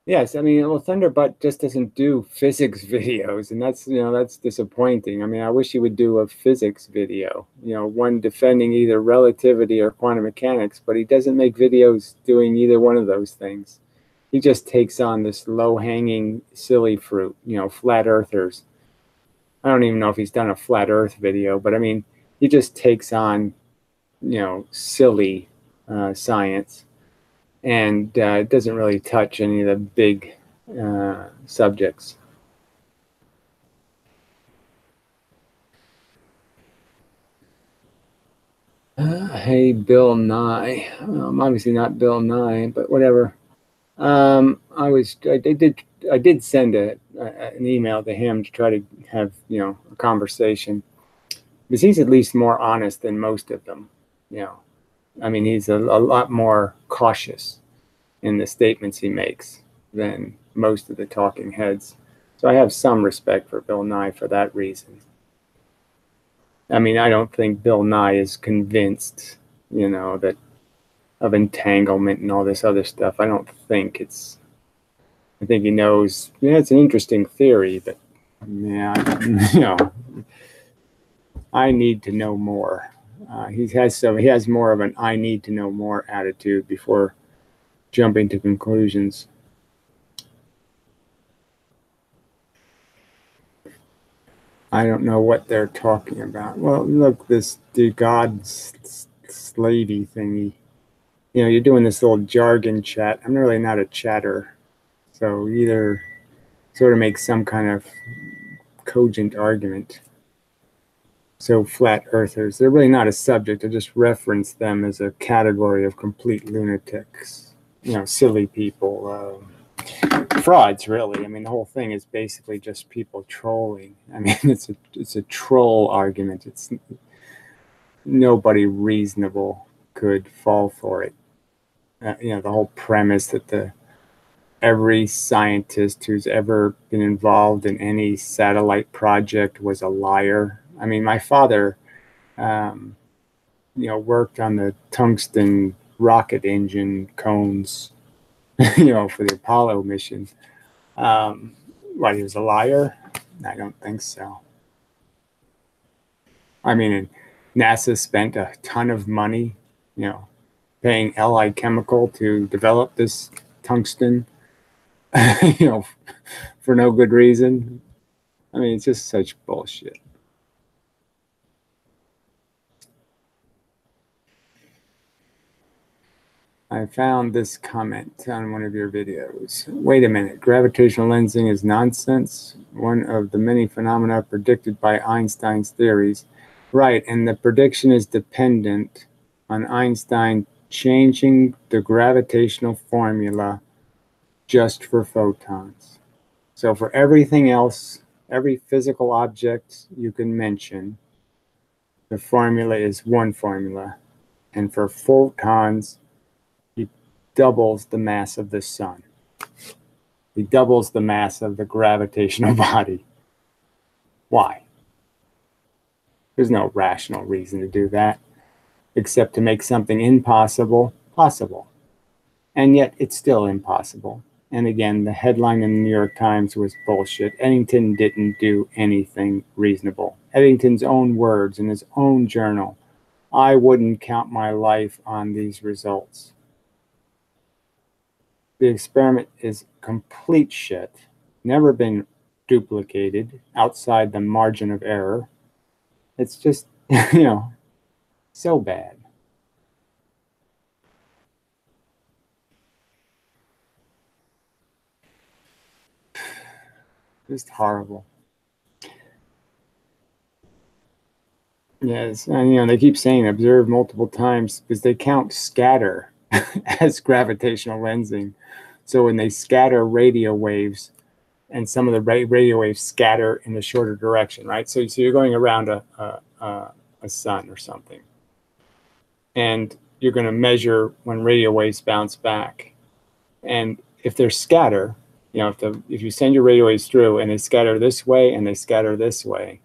Yes, I mean, well, Thunderbutt just doesn't do physics videos, and that's disappointing. I mean, I wish he would do a physics video, one defending either relativity or quantum mechanics, but he doesn't make videos doing either one of those things. He just takes on this low-hanging, silly fruit, flat earthers. I don't even know if he's done a flat earth video, but I mean, he just takes on, silly science. And it doesn't really touch any of the big subjects. Hey, Bill Nye. I'm obviously not Bill Nye, but whatever. I did send an email to him to try to have a conversation, because he's at least more honest than most of them. I mean, he's a lot more cautious in the statements he makes than most of the talking heads. So I have some respect for Bill Nye for that reason. I mean, I don't think Bill Nye is convinced, that of entanglement and all this other stuff. I think he knows, it's an interesting theory, but yeah, I need to know more. He has more of an I need to know more attitude before jumping to conclusions. I don't know what they're talking about. Well, look, this the God slavey thingy. You know, you're doing this little jargon chat. I'm really not a chatter. So either sort of make some kind of cogent argument. So flat earthers, they're really not a subject. I just reference them as a category of complete lunatics. You know, silly people. Frauds, really. I mean, the whole thing is basically just people trolling. I mean, it's a troll argument. It's nobody reasonable could fall for it. You know, the whole premise that every scientist who's ever been involved in any satellite project was a liar. I mean, my father, you know, worked on the tungsten rocket engine cones, you know, for the Apollo mission. What, he was a liar? I don't think so. I mean, NASA spent a ton of money, you know, paying Allied Chemical to develop this tungsten, you know, for no good reason. I mean, it's just such bullshit. I found this comment on one of your videos. Wait a minute, gravitational lensing is nonsense? One of the many phenomena predicted by Einstein's theories. Right, and the prediction is dependent on Einstein changing the gravitational formula just for photons. So for everything else, every physical object you can mention, the formula is one formula. And for photons, he doubles the mass of the sun. He doubles the mass of the gravitational body. Why? There's no rational reason to do that, except to make something impossible possible. And yet it's still impossible. And again, the headline in the New York Times was bullshit. Eddington didn't do anything reasonable. Eddington's own words in his own journal, I wouldn't count my life on these results. The experiment is complete shit, never been duplicated outside the margin of error. It's just, you know, so bad. Just horrible. Yes, and you know, they keep saying observe multiple times because they count scatter as gravitational lensing. So when they scatter radio waves, and some of the radio waves scatter in the shorter direction, right? So you're going around a sun or something, and you're going to measure when radio waves bounce back. And if they're scatter, you know, if you send your radio waves through and they scatter this way and they scatter this way,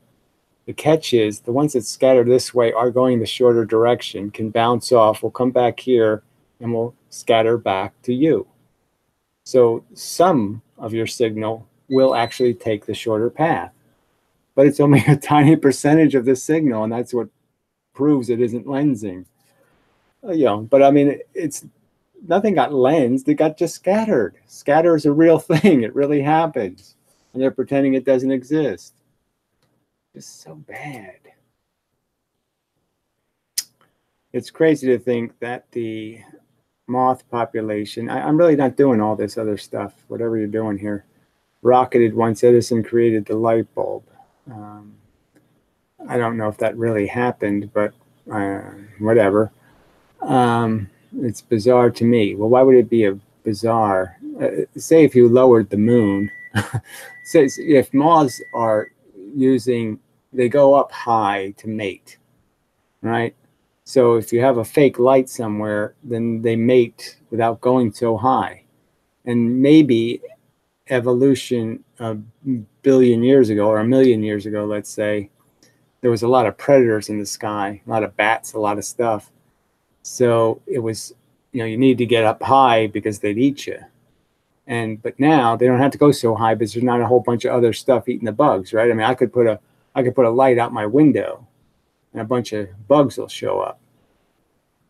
the catch is the ones that scatter this way are going the shorter direction, can bounce off, will come back here, and will scatter back to you. So some of your signal will actually take the shorter path, but it's only a tiny percentage of the signal, and that's what proves it isn't lensing. You know, but I mean, it's nothing got lensed; it got just scattered. Scatter is a real thing; it really happens, and they're pretending it doesn't exist. Just so bad. It's crazy to think that the moth population, I'm really not doing all this other stuff, whatever you're doing here, rocketed once Edison created the light bulb. I don't know if that really happened, but whatever. It's bizarre to me. Well, why would it be a bizarre? Say if you lowered the moon, say if moths are using, they go up high to mate, right? So if you have a fake light somewhere, then they mate without going so high. And maybe evolution a billion years ago or a million years ago, let's say, there was a lot of predators in the sky, a lot of bats, a lot of stuff. So it was, you know, you need to get up high because they'd eat you. But now they don't have to go so high because there's not a whole bunch of other stuff eating the bugs, right? I mean, I could put a light out my window and a bunch of bugs will show up.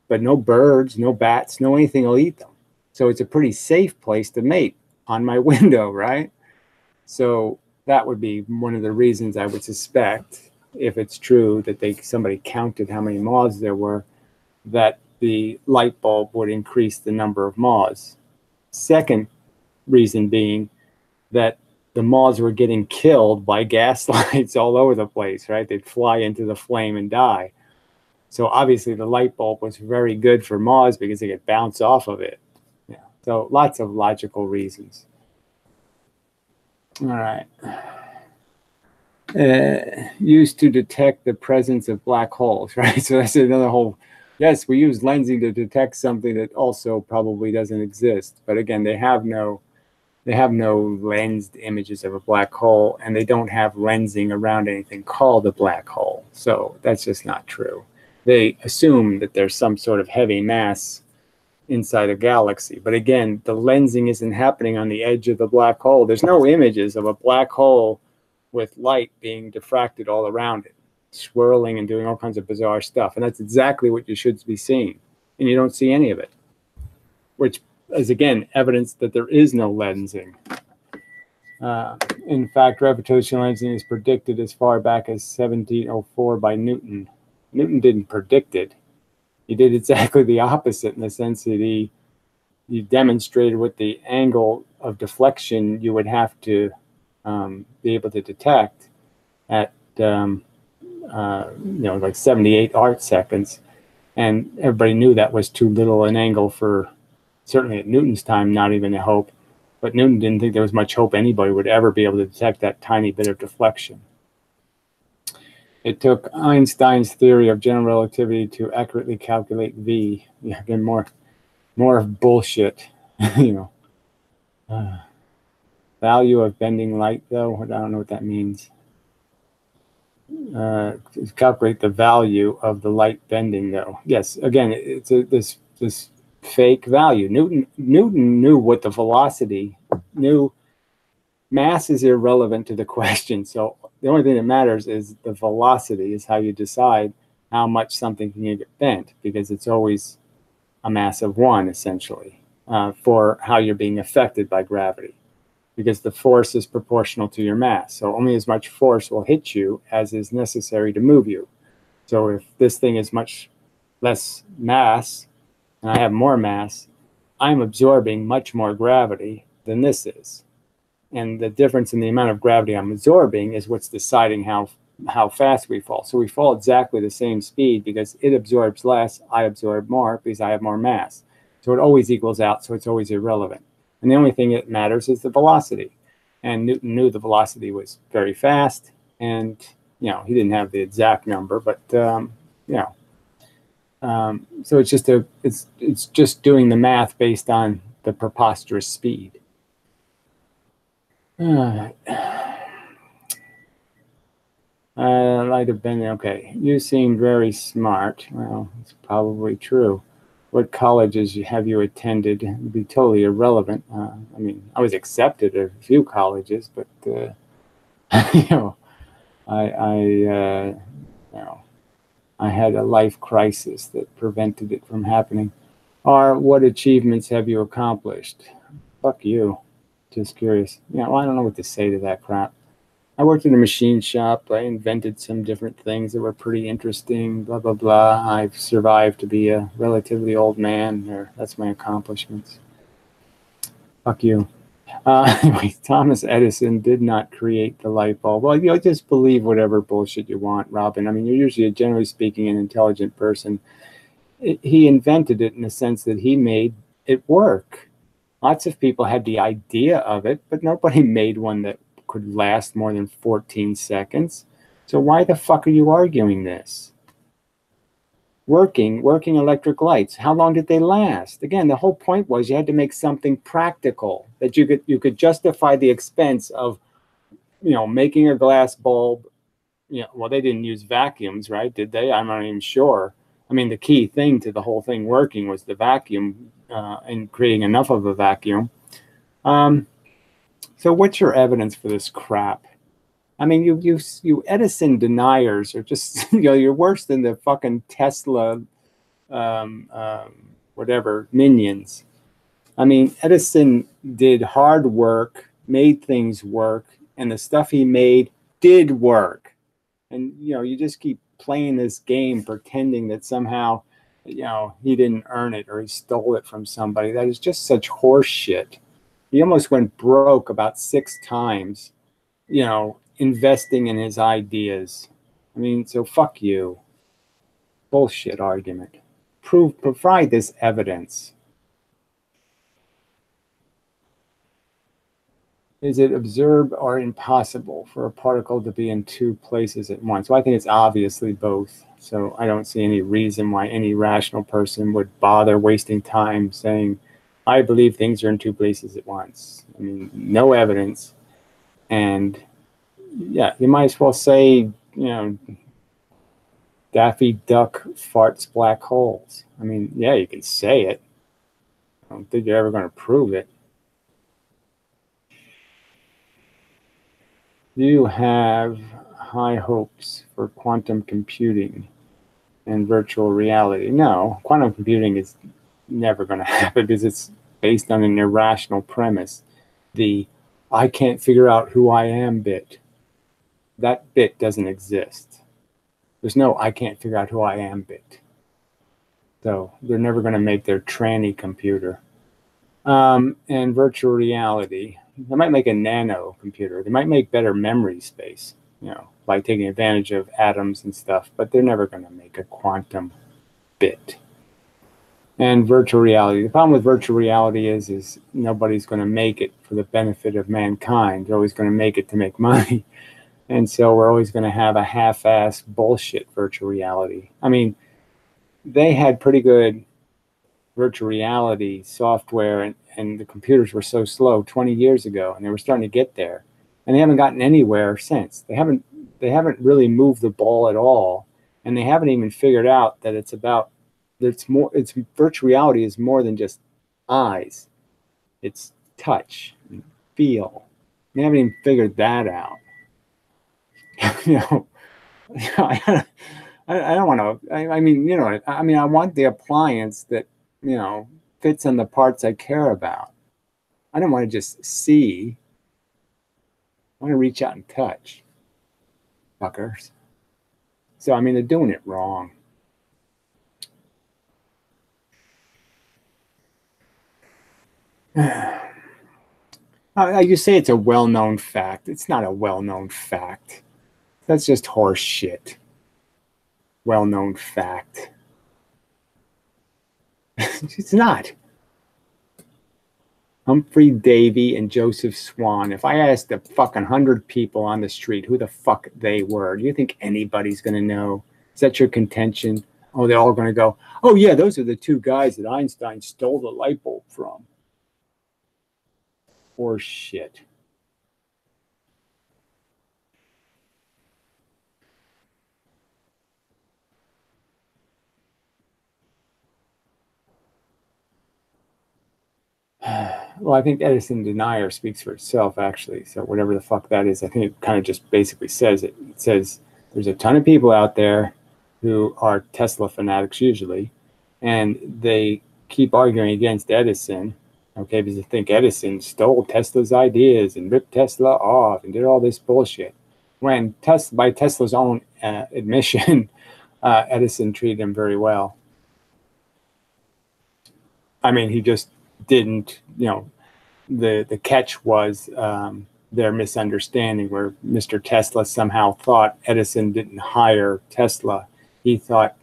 But no birds, no bats, no anything will eat them. So it's a pretty safe place to mate on my window, right? So that would be one of the reasons I would suspect, if it's true that somebody counted how many moths there were, that the light bulb would increase the number of moths. Second reason being that the moths were getting killed by gas lights all over the place, right? They'd fly into the flame and die. So obviously the light bulb was very good for moths because they could bounce off of it. Yeah. So lots of logical reasons. All right. Used to detect the presence of black holes, right? So that's another whole, yes, we use lensing to detect something that also probably doesn't exist. But again, they have no lensed images of a black hole, and they don't have lensing around anything called a black hole. So that's just not true. They assume that there's some sort of heavy mass inside a galaxy. But again, the lensing isn't happening on the edge of the black hole. There's no images of a black hole with light being diffracted all around it, swirling and doing all kinds of bizarre stuff. And that's exactly what you should be seeing. And you don't see any of it, which is, again, evidence that there is no lensing. In fact, gravitational lensing is predicted as far back as 1704 by Newton. Newton didn't predict it. He did exactly the opposite, in the sense that he demonstrated what the angle of deflection you would have to be able to detect at like 78 arc seconds, and everybody knew that was too little an angle for, certainly at Newton's time, not even a hope. But Newton didn't think there was much hope anybody would ever be able to detect that tiny bit of deflection. It took Einstein's theory of general relativity to accurately calculate V. Yeah, again, more bullshit. Value of bending light, though, I don't know what that means. Calculate the value of the light bending, though. Yes, again, it's this fake value. Newton knew what the velocity knew. Mass is irrelevant to the question. So the only thing that matters is the velocity, is how you decide how much something can get bent, because it's always a mass of one, essentially, for how you're being affected by gravity, because the force is proportional to your mass. So only as much force will hit you as is necessary to move you. So if this thing is much less mass and I have more mass, I'm absorbing much more gravity than this is. And the difference in the amount of gravity I'm absorbing is what's deciding how fast we fall. So we fall exactly the same speed because it absorbs less, I absorb more because I have more mass. So it always equals out, so it's always irrelevant. And the only thing that matters is the velocity. And Newton knew the velocity was very fast, and he didn't have the exact number, but so it's just doing the math based on the preposterous speed. Light of bending. Okay, you seem very smart. Well, it's probably true. What colleges have you attended? It would be totally irrelevant. I mean, I was accepted at a few colleges, but I had a life crisis that prevented it from happening. Or what achievements have you accomplished? Fuck you. Just curious. Well, I don't know what to say to that crap. I worked in a machine shop. I invented some different things that were pretty interesting, blah, blah, blah. I've survived to be a relatively old man. That's my accomplishments. Fuck you. Anyway, Thomas Edison did not create the light bulb. Well, just believe whatever bullshit you want, Robin. I mean, you're usually, generally speaking, an intelligent person. He invented it in the sense that he made it work. Lots of people had the idea of it, but nobody made one that could last more than 14 seconds. So why the fuck are you arguing this? Working electric lights, how long did they last? Again, the whole point was you had to make something practical, that you could justify the expense of, making a glass bulb. Well, they didn't use vacuums, right? Did they? I'm not even sure. I mean, the key thing to the whole thing working was the vacuum, and creating enough of a vacuum. So what's your evidence for this crap? I mean, you Edison deniers are just, you're worse than the fucking Tesla, whatever, minions. I mean, Edison did hard work, made things work, and the stuff he made did work. And, you know, you just keep playing this game pretending that somehow, you know, he didn't earn it or he stole it from somebody. That is just such horse shit. He almost went broke about 6 times, you know, investing in his ideas. I mean, so fuck you. Bullshit argument. Provide this evidence. Is it absurd or impossible for a particle to be in 2 places at once? Well, I think it's obviously both. So I don't see any reason why any rational person would bother wasting time saying, I believe things are in 2 places at once. I mean, no evidence. And yeah, you might as well say, you know, Daffy Duck farts black holes. I mean, yeah, you can say it. I don't think you're ever going to prove it. Do you have high hopes for quantum computing and virtual reality? No, quantum computing is never going to happen because it's based on an irrational premise. The I can't figure out who I am bit. That bit doesn't exist. There's no I can't figure out who I am bit. So they're never going to make their tranny computer. And virtual reality. They might make a nano computer. They might make better memory space, you know, by taking advantage of atoms and stuff, but they're never going to make a quantum bit. And virtual reality. The problem with virtual reality is nobody's going to make it for the benefit of mankind. They're always going to make it to make money. And so we're always going to have a half-assed bullshit virtual reality. I mean, they had pretty good virtual reality software and the computers were so slow 20 years ago, and they were starting to get there, and they haven't gotten anywhere since. They haven't really moved the ball at all, and they haven't even figured out that it's virtual reality is more than just eyes. It's touch and feel. They haven't even figured that out. You know, I don't want to. I mean, you know, I mean, I want the appliance that, you know, fits on the parts I care about. I don't want to just see. I want to reach out and touch. Fuckers. So, I mean, they're doing it wrong. You say it's a well-known fact. It's not a well-known fact. That's just horse shit. Well-known fact. It's not. Humphrey Davy and Joseph Swan. If I asked the fucking 100 people on the street who the fuck they were, do you think anybody's going to know? Is that your contention? Oh, they're all going to go, oh yeah, those are the 2 guys that Einstein stole the light bulb from. Horse shit. Well, I think Edison denier speaks for itself, actually. So whatever the fuck that is, I think it kind of just basically says it. It says there's a ton of people out there who are Tesla fanatics usually, and they keep arguing against Edison, okay, because they think Edison stole Tesla's ideas and ripped Tesla off and did all this bullshit. When by Tesla's own admission, Edison treated him very well. I mean, he just didn't, you know, the catch was their misunderstanding where Mr. Tesla somehow thought Edison didn't hire Tesla. He thought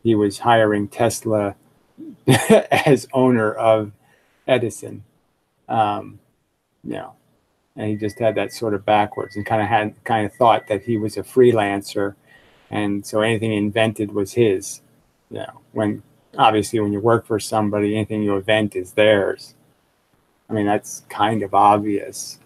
he was hiring Tesla as owner of Edison. You know, and he just had that sort of backwards and kind of thought that he was a freelancer, and so anything he invented was his. You know, when obviously when you work for somebody, anything you invent is theirs. I mean, that's kind of obvious.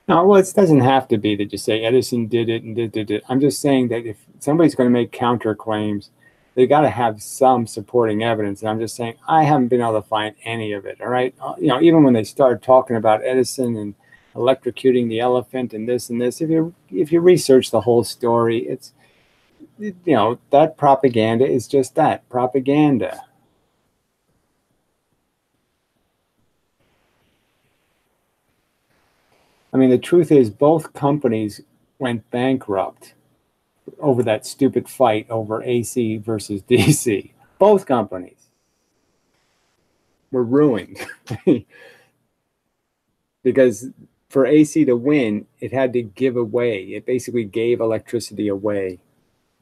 No, well, it doesn't have to be that you say Edison did it and did it. I'm just saying that if somebody's going to make counterclaims, they got to have some supporting evidence. And I'm just saying I haven't been able to find any of it. All right, you know, even when they started talking about Edison and electrocuting the elephant and this and this. If you research the whole story, it's, you know, that propaganda is just that, propaganda. I mean, the truth is both companies went bankrupt over that stupid fight over AC versus DC. Both companies were ruined because for AC to win, it had to give away. It basically gave electricity away.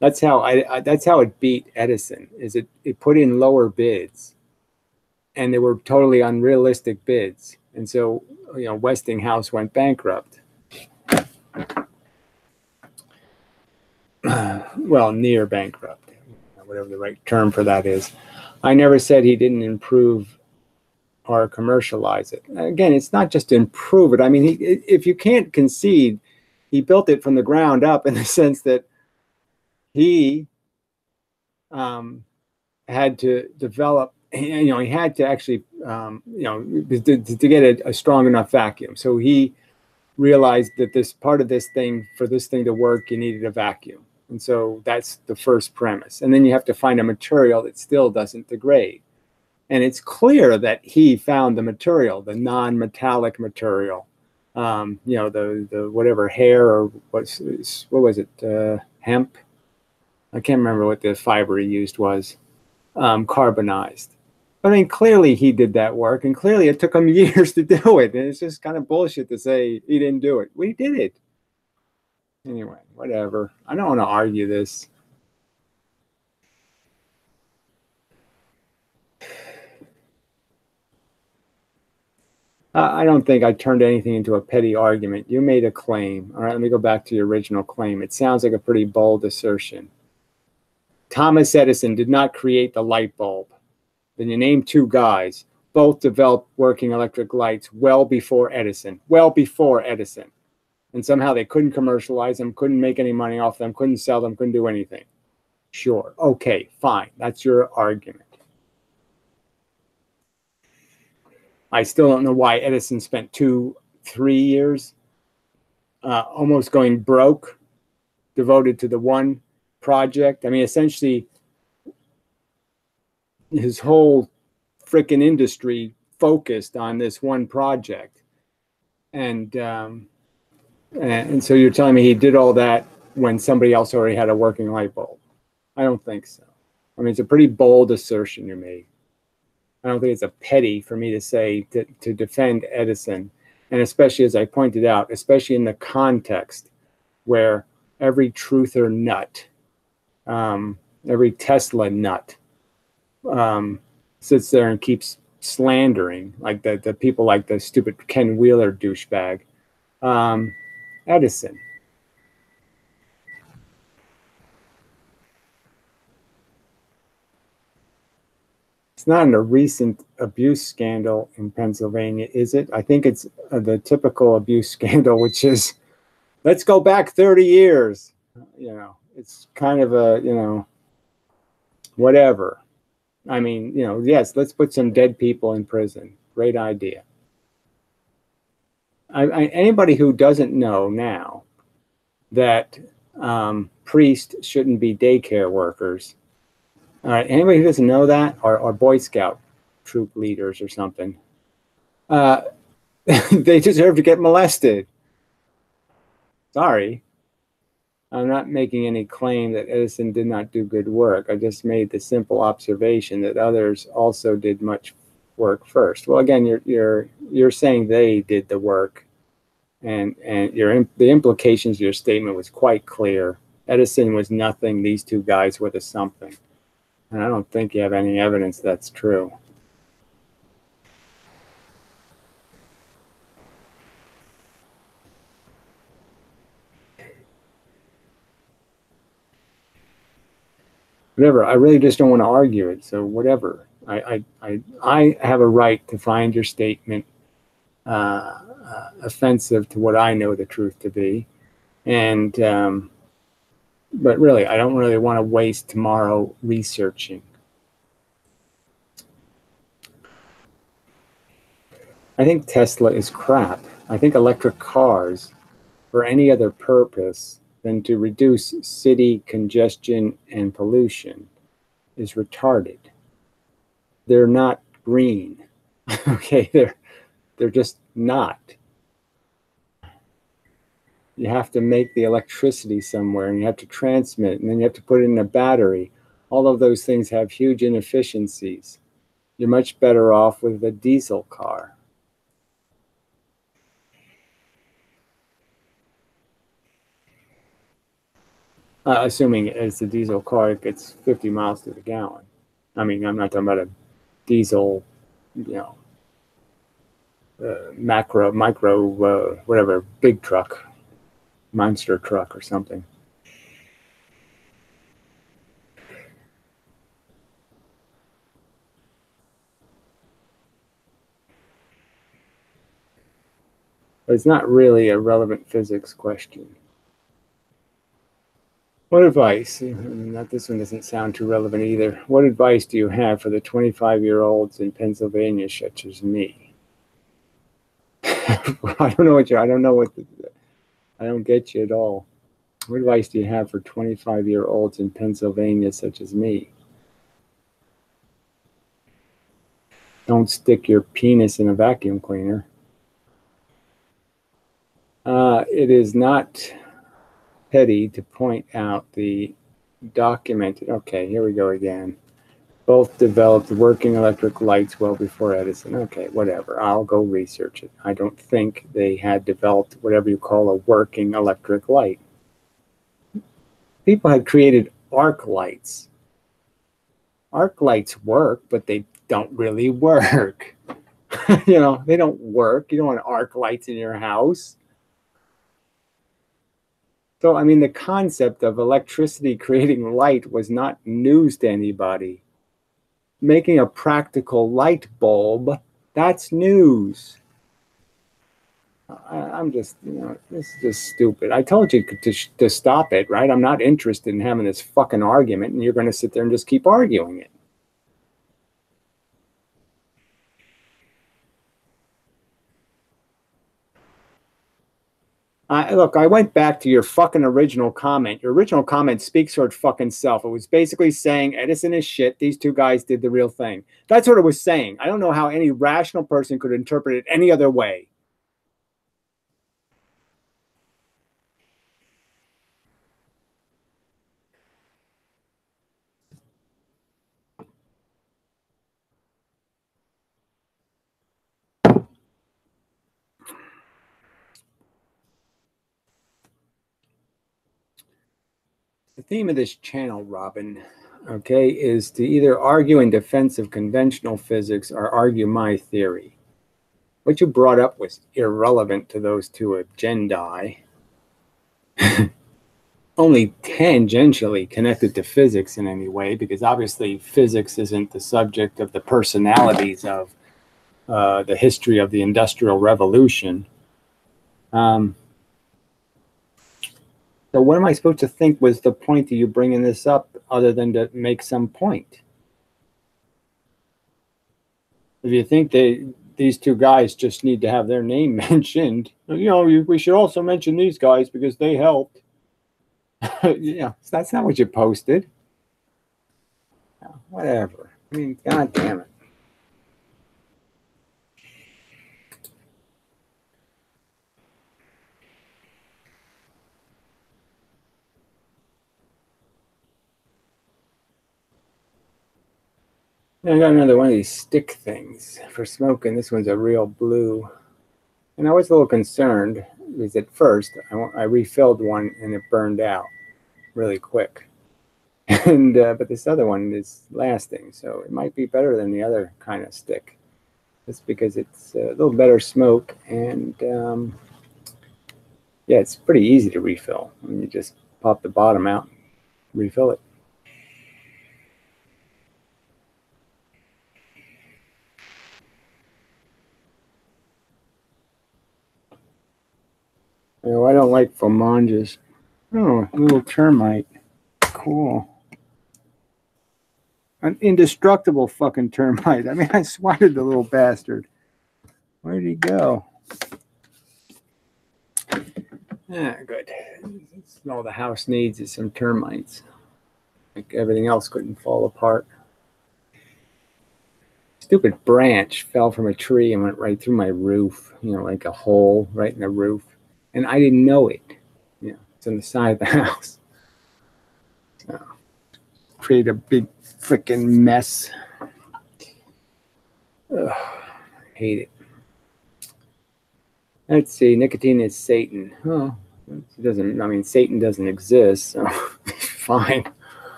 That's how that's how it beat Edison. Is it put in lower bids, and they were totally unrealistic bids, and so, you know, Westinghouse went bankrupt. Well, near bankrupt, whatever the right term for that is. I never said he didn't improve or commercialize it. Again, it's not just to improve it. I mean, if you can't concede, he built it from the ground up in the sense that he had to develop, you know, he had to actually, you know, to get a strong enough vacuum. So he realized that this part of this thing, for this thing to work, you needed a vacuum. And so that's the first premise. And then you have to find a material that still doesn't degrade. And it's clear that he found the material, the non-metallic material, you know, the whatever hair or what was it, hemp? I can't remember what the fiber he used was, carbonized. But I mean, clearly he did that work, and clearly it took him years to do it. And it's just kind of bullshit to say he didn't do it. We did it. Anyway, whatever. I don't want to argue this. I don't think I turned anything into a petty argument. You made a claim. All right, let me go back to your original claim. It sounds like a pretty bold assertion. Thomas Edison did not create the light bulb. Then you name two guys. Both developed working electric lights well before Edison. Well before Edison. And somehow they couldn't commercialize them, couldn't make any money off them, couldn't sell them, couldn't do anything. Sure. Okay, fine. That's your argument. I still don't know why Edison spent 2-3 years almost going broke, devoted to the one project. I mean, essentially, his whole freaking industry focused on this one project. And so you're telling me he did all that when somebody else already had a working light bulb? I don't think so. I mean, it's a pretty bold assertion you made. I don't think it's a petty for me to say to defend Edison. And especially, as I pointed out, especially in the context where every truther nut, every Tesla nut sits there and keeps slandering, like the people like the stupid Ken Wheeler douchebag, Edison. It's not a recent abuse scandal in Pennsylvania, is it? I think it's the typical abuse scandal, which is, let's go back 30 years. You know, it's kind of a, you know, whatever. I mean, you know, yes, let's put some dead people in prison. Great idea. Anybody who doesn't know now that priests shouldn't be daycare workers, all right, anybody who doesn't know that, or Boy Scout troop leaders or something, they deserve to get molested. Sorry. I'm not making any claim that Edison did not do good work. I just made the simple observation that others also did much work first. Well, again, you're saying they did the work, and the implications of your statement was quite clear. Edison was nothing. These two guys were the something. And I don't think you have any evidence that's true. Whatever. I really just don't want to argue it. So whatever. I have a right to find your statement offensive to what I know the truth to be, and but really, I don't really want to waste tomorrow researching. I think Tesla is crap. I think electric cars for any other purpose than to reduce city congestion and pollution is retarded. They're not green. Okay, they're just not. You have to make the electricity somewhere, and you have to transmit, and then you have to put it in a battery. All of those things have huge inefficiencies. You're much better off with a diesel car. Assuming it's a diesel car, it gets 50 miles to the gallon. I mean, I'm not talking about a diesel, micro, whatever, big truck, monster truck or something. But it's not really a relevant physics question. What advice, not this one doesn't sound too relevant either. What advice do you have for the 25-year-olds in Pennsylvania such as me? I don't get you at all. What advice do you have for 25-year-olds in Pennsylvania such as me? Don't stick your penis in a vacuum cleaner. It is not petty to point out the documented, okay, here we go again. Both developed working electric lights well before Edison. Okay, whatever. I'll go research it. I don't think they had developed whatever you call a working electric light. People had created arc lights. Arc lights work, but they don't really work. They don't work. You don't want arc lights in your house. So, I mean, the concept of electricity creating light was not news to anybody. Making a practical light bulb, that's news. I'm just, this is just stupid. I told you to stop it, right? I'm not interested in having this fucking argument, and you're going to sit there and just keep arguing it. Look, I went back to your fucking original comment. Your original comment speaks for its fucking self. It was basically saying Edison is shit. These two guys did the real thing. That's what it was saying. I don't know how any rational person could interpret it any other way. The theme of this channel, Robin, okay, is to either argue in defense of conventional physics or argue my theory. What you brought up was irrelevant to those two agendae. Only tangentially connected to physics in any way, because obviously physics isn't the subject of the personalities of the history of the Industrial Revolution. So what am I supposed to think was the point of you bringing this up other than to make some point? If you think these two guys just need to have their name mentioned, we should also mention these guys because they helped. That's not what you posted. Whatever. I mean, God damn it. I got another one of these stick things for smoking. This one's a real blue. And I was a little concerned because at first I refilled one and it burned out really quick. And but this other one is lasting, so it might be better than the other kind of stick. Just because it's a little better smoke, and yeah, it's pretty easy to refill. I mean, you just pop the bottom out, refill it. I don't like phalanges. Oh, a little termite. Cool. An indestructible fucking termite. I mean, I swatted the little bastard. Where did he go? Ah, good. All the house needs is some termites. Like everything else couldn't fall apart. Stupid branch fell from a tree and went right through my roof, like a hole right in the roof. And I didn't know it. It's on the side of the house. So, create a big freaking mess. Ugh, I hate it. Let's see. Nicotine is Satan. Oh, it doesn't. I mean, Satan doesn't exist, so fine.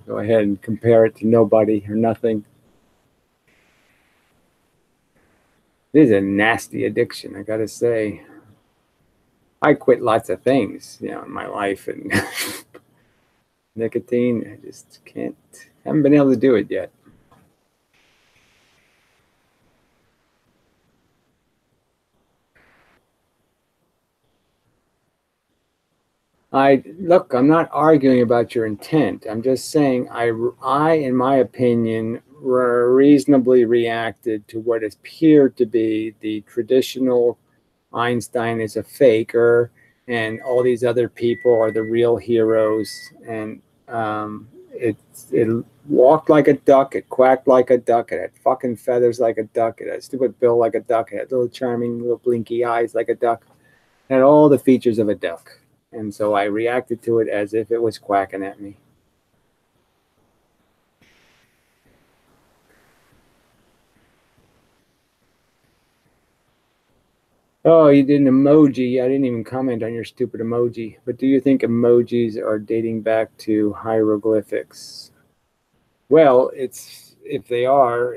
Go ahead and compare it to nobody or nothing. It is a nasty addiction, I gotta say. I quit lots of things, in my life, and nicotine, I just haven't been able to do it yet. Look, I'm not arguing about your intent. I'm just saying in my opinion, reasonably reacted to what appeared to be the traditional Einstein is a faker and all these other people are the real heroes. And it walked like a duck, it quacked like a duck, it had fucking feathers like a duck, it had a stupid bill like a duck, it had little charming little blinky eyes like a duck, it had all the features of a duck. And so I reacted to it as if it was quacking at me. Oh, you did an emoji. I didn't even comment on your stupid emoji. But do you think emojis are dating back to hieroglyphics? Well, if they are,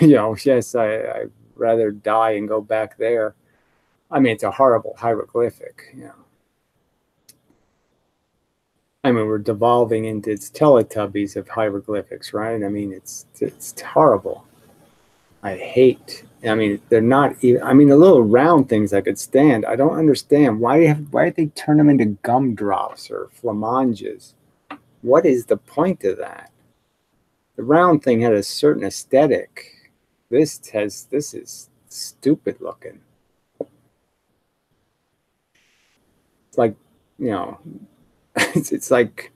yes, I'd rather die and go back there. I mean, it's a horrible hieroglyphic. I mean, we're devolving into its Teletubbies of hieroglyphics, right? I mean, it's horrible. I hate. I mean, they're not even. I mean, the little round things I could stand. I don't understand why did they turn them into gumdrops or flamanges? What is the point of that? The round thing had a certain aesthetic. This is stupid looking. It's like, you know, it's like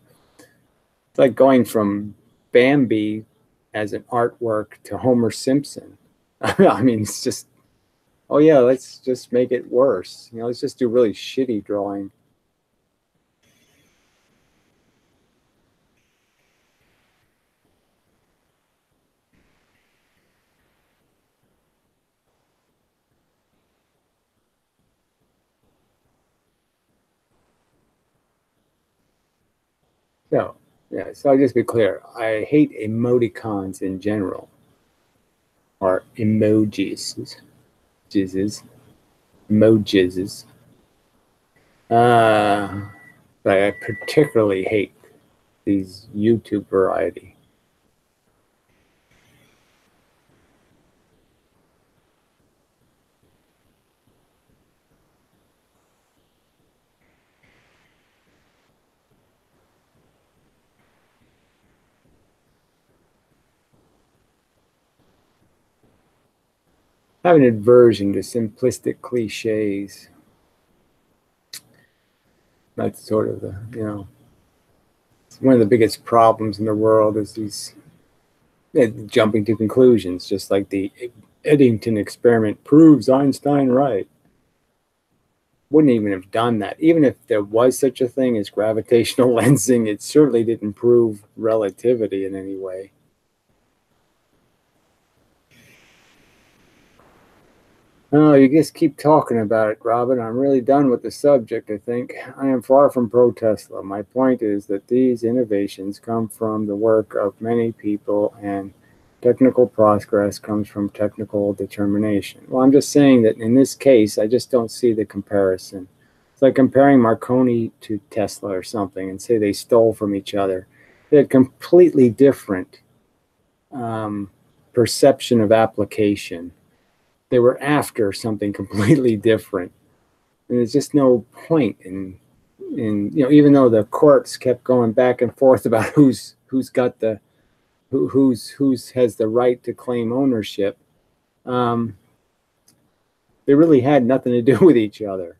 going from Bambi as an artwork to Homer Simpson. I mean, it's just, oh yeah, let's just make it worse. Let's just do really shitty drawing. So, yeah, so I'll just be clear. I hate emoticons in general, or emojis, jizzes, emojis. Uh, but I particularly hate these YouTube variety. I have an aversion to simplistic cliches. That's sort of it's one of the biggest problems in the world is these jumping to conclusions, just like the Eddington experiment proves Einstein right. Wouldn't even have done that. Even if there was such a thing as gravitational lensing, it certainly didn't prove relativity in any way. Oh, you just keep talking about it, Robin. I'm really done with the subject, I think. I am far from pro-Tesla. My point is that these innovations come from the work of many people, and technical progress comes from technical determination. Well, I'm just saying that in this case, I just don't see the comparison. It's like comparing Marconi to Tesla or something and say they stole from each other. They had completely different perception of application. They were after something completely different. And there's just no point in even though the courts kept going back and forth about who's got the who's has the right to claim ownership, they really had nothing to do with each other.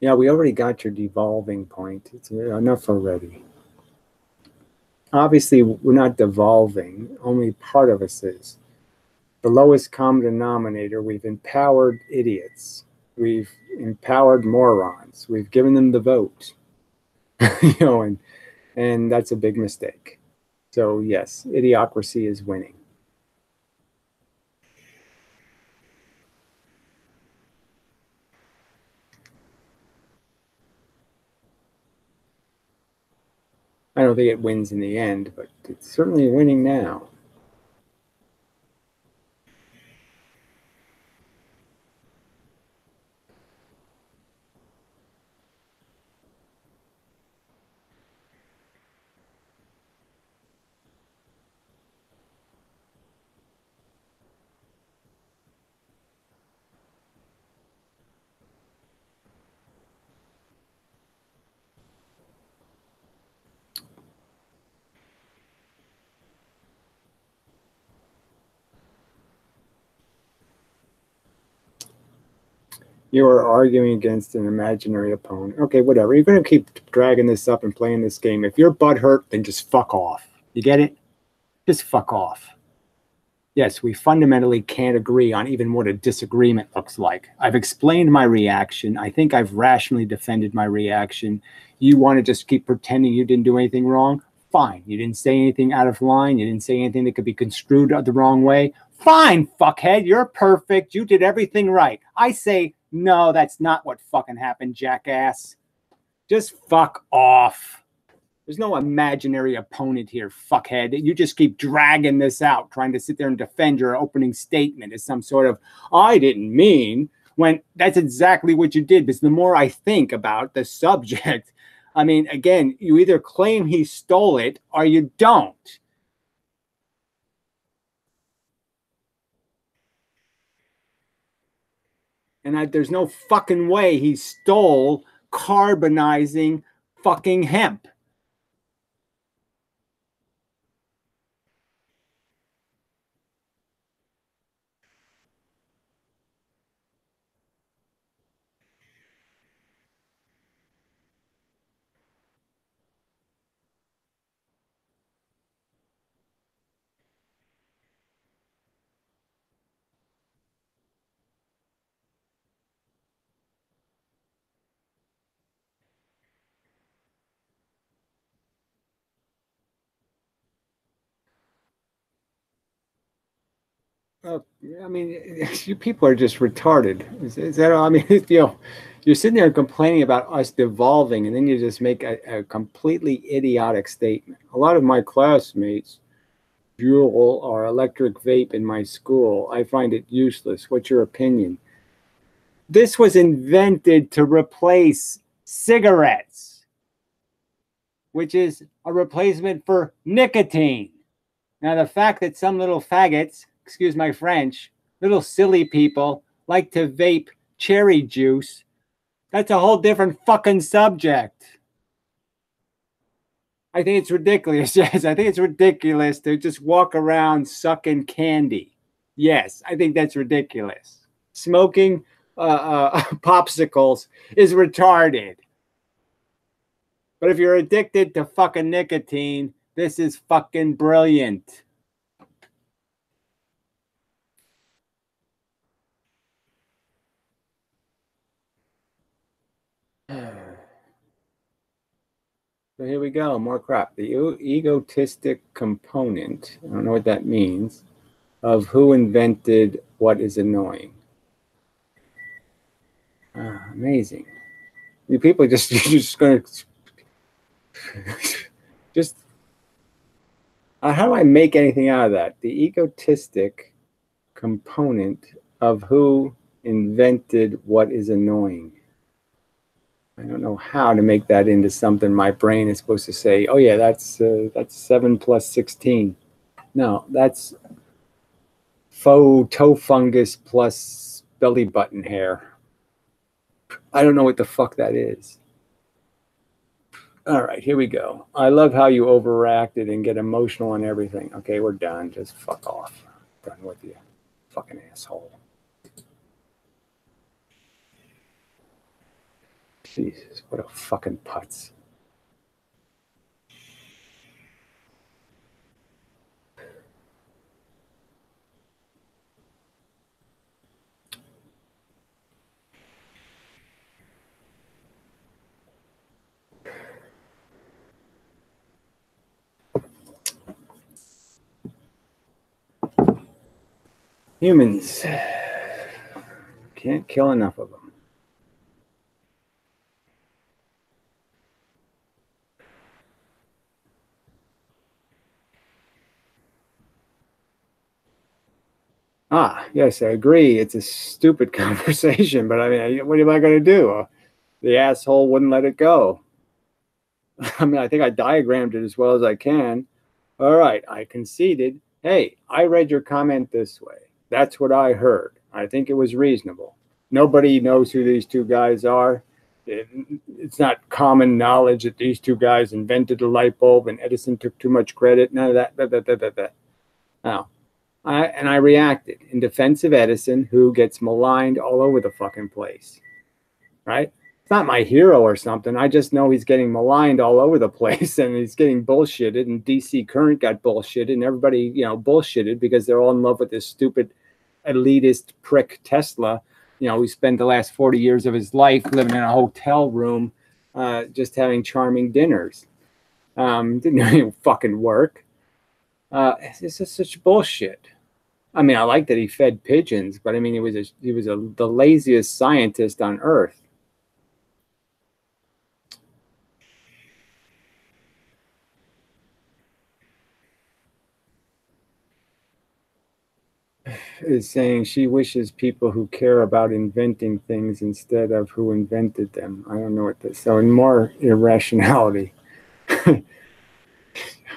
Yeah, we already got your devolving point. It's enough already. Obviously, we're not devolving. Only part of us is. The lowest common denominator, we've empowered idiots. We've empowered morons. We've given them the vote. And that's a big mistake. So yes, idiocracy is winning. I don't think it wins in the end, but it's certainly winning now. You are arguing against an imaginary opponent. Okay, whatever. You're going to keep dragging this up and playing this game. If you're butthurt, then just fuck off. You get it? Just fuck off. Yes, we fundamentally can't agree on even what a disagreement looks like. I've explained my reaction. I think I've rationally defended my reaction. You want to just keep pretending you didn't do anything wrong? Fine. You didn't say anything out of line. You didn't say anything that could be construed the wrong way. Fine, fuckhead. You're perfect. You did everything right. I say, no, that's not what fucking happened, jackass. Just fuck off. There's no imaginary opponent here, fuckhead. You just keep dragging this out, trying to sit there and defend your opening statement as some sort of, I didn't mean, when that's exactly what you did. Because the more I think about the subject, I mean, again, you either claim he stole it or you don't. And there's no fucking way he stole carbonizing fucking hemp. I mean, you people are just retarded. Is that all? I mean, you're sitting there complaining about us devolving, and then you just make a completely idiotic statement. A lot of my classmates fuel or electric vape in my school. I find it useless. What's your opinion? This was invented to replace cigarettes, which is a replacement for nicotine. Now, the fact that some little faggots, excuse my French, little silly people like to vape cherry juice, that's a whole different fucking subject. I think it's ridiculous. Yes, I think it's ridiculous to just walk around sucking candy. Yes, I think that's ridiculous. Smoking popsicles is retarded. But if you're addicted to fucking nicotine, this is fucking brilliant. So here we go, more crap. The egotistic component, I don't know what that means, of who invented what is annoying. Amazing. You people just, you're just going to, just, how do I make anything out of that? The egotistic component of who invented what is annoying. I don't know how to make that into something my brain is supposed to say, oh yeah, that's 7 plus 16. No, that's faux toe fungus plus belly button hair. I don't know what the fuck that is. All right, here we go. I love how you overreacted and get emotional and everything. Okay, we're done. Just fuck off. Done with you. Fucking asshole. Jesus, what a fucking putz. Humans. Can't kill enough of them. Ah, yes, I agree. It's a stupid conversation, but I mean, what am I going to do? The asshole wouldn't let it go. I mean, I think I diagrammed it as well as I can. All right, I conceded. Hey, I read your comment this way. That's what I heard. I think it was reasonable. Nobody knows who these two guys are. It's not common knowledge that these two guys invented the light bulb and Edison took too much credit. None of that. No. I reacted in defense of Edison, who gets maligned all over the fucking place, right? It's not my hero or something. I just know he's getting maligned all over the place and he's getting bullshitted, and DC Current got bullshitted, and everybody, bullshitted because they're all in love with this stupid elitist prick Tesla, who spent the last 40 years of his life living in a hotel room, just having charming dinners. Didn't even fucking work. It's just such bullshit. I mean, I like that he fed pigeons, but I mean, he was the laziest scientist on earth. Is saying she wishes people who care about inventing things instead of who invented them. I don't know what this. So, more irrationality. How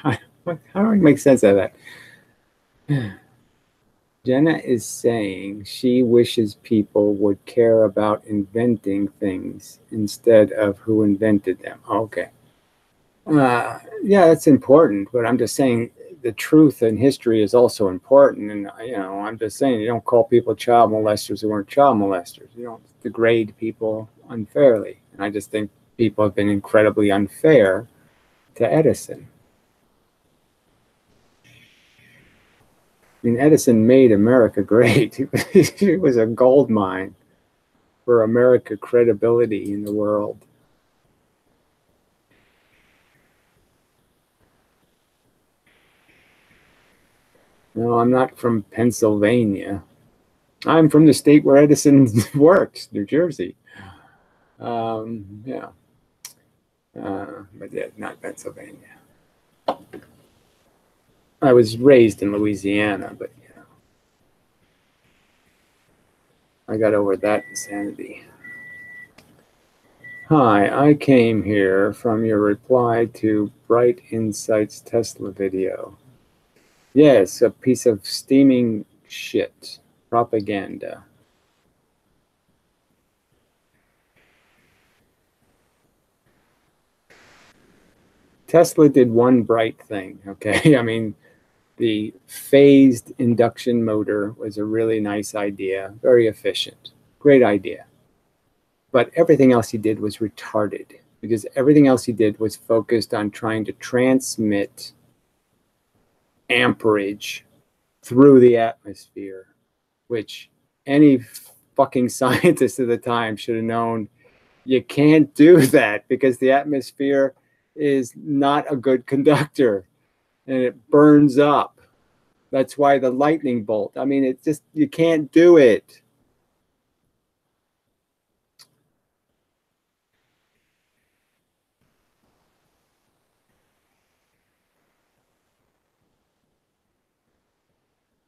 do I make sense of that? Jenna is saying she wishes people would care about inventing things instead of who invented them. Okay. Yeah, that's important, but I'm just saying the truth in history is also important. And, I'm just saying you don't call people child molesters who weren't child molesters. You don't degrade people unfairly. And I just think people have been incredibly unfair to Edison. I mean, Edison made America great. He was a gold mine for America credibility in the world. No, I'm not from Pennsylvania. I'm from the state where Edison worked, New Jersey. Yeah. But yeah, not Pennsylvania. I was raised in Louisiana, but I got over that insanity. Hi, I came here from your reply to Bright Insights Tesla video. Yes, a piece of steaming shit. Propaganda. Tesla did one bright thing, okay? I mean, the phased induction motor was a really nice idea, very efficient, great idea. But everything else he did was retarded, because everything else he did was focused on trying to transmit amperage through the atmosphere, which any fucking scientist at the time should have known you can't do that, because the atmosphere is not a good conductor and it burns up. That's why the lightning bolt. I mean, it's just, you can't do it.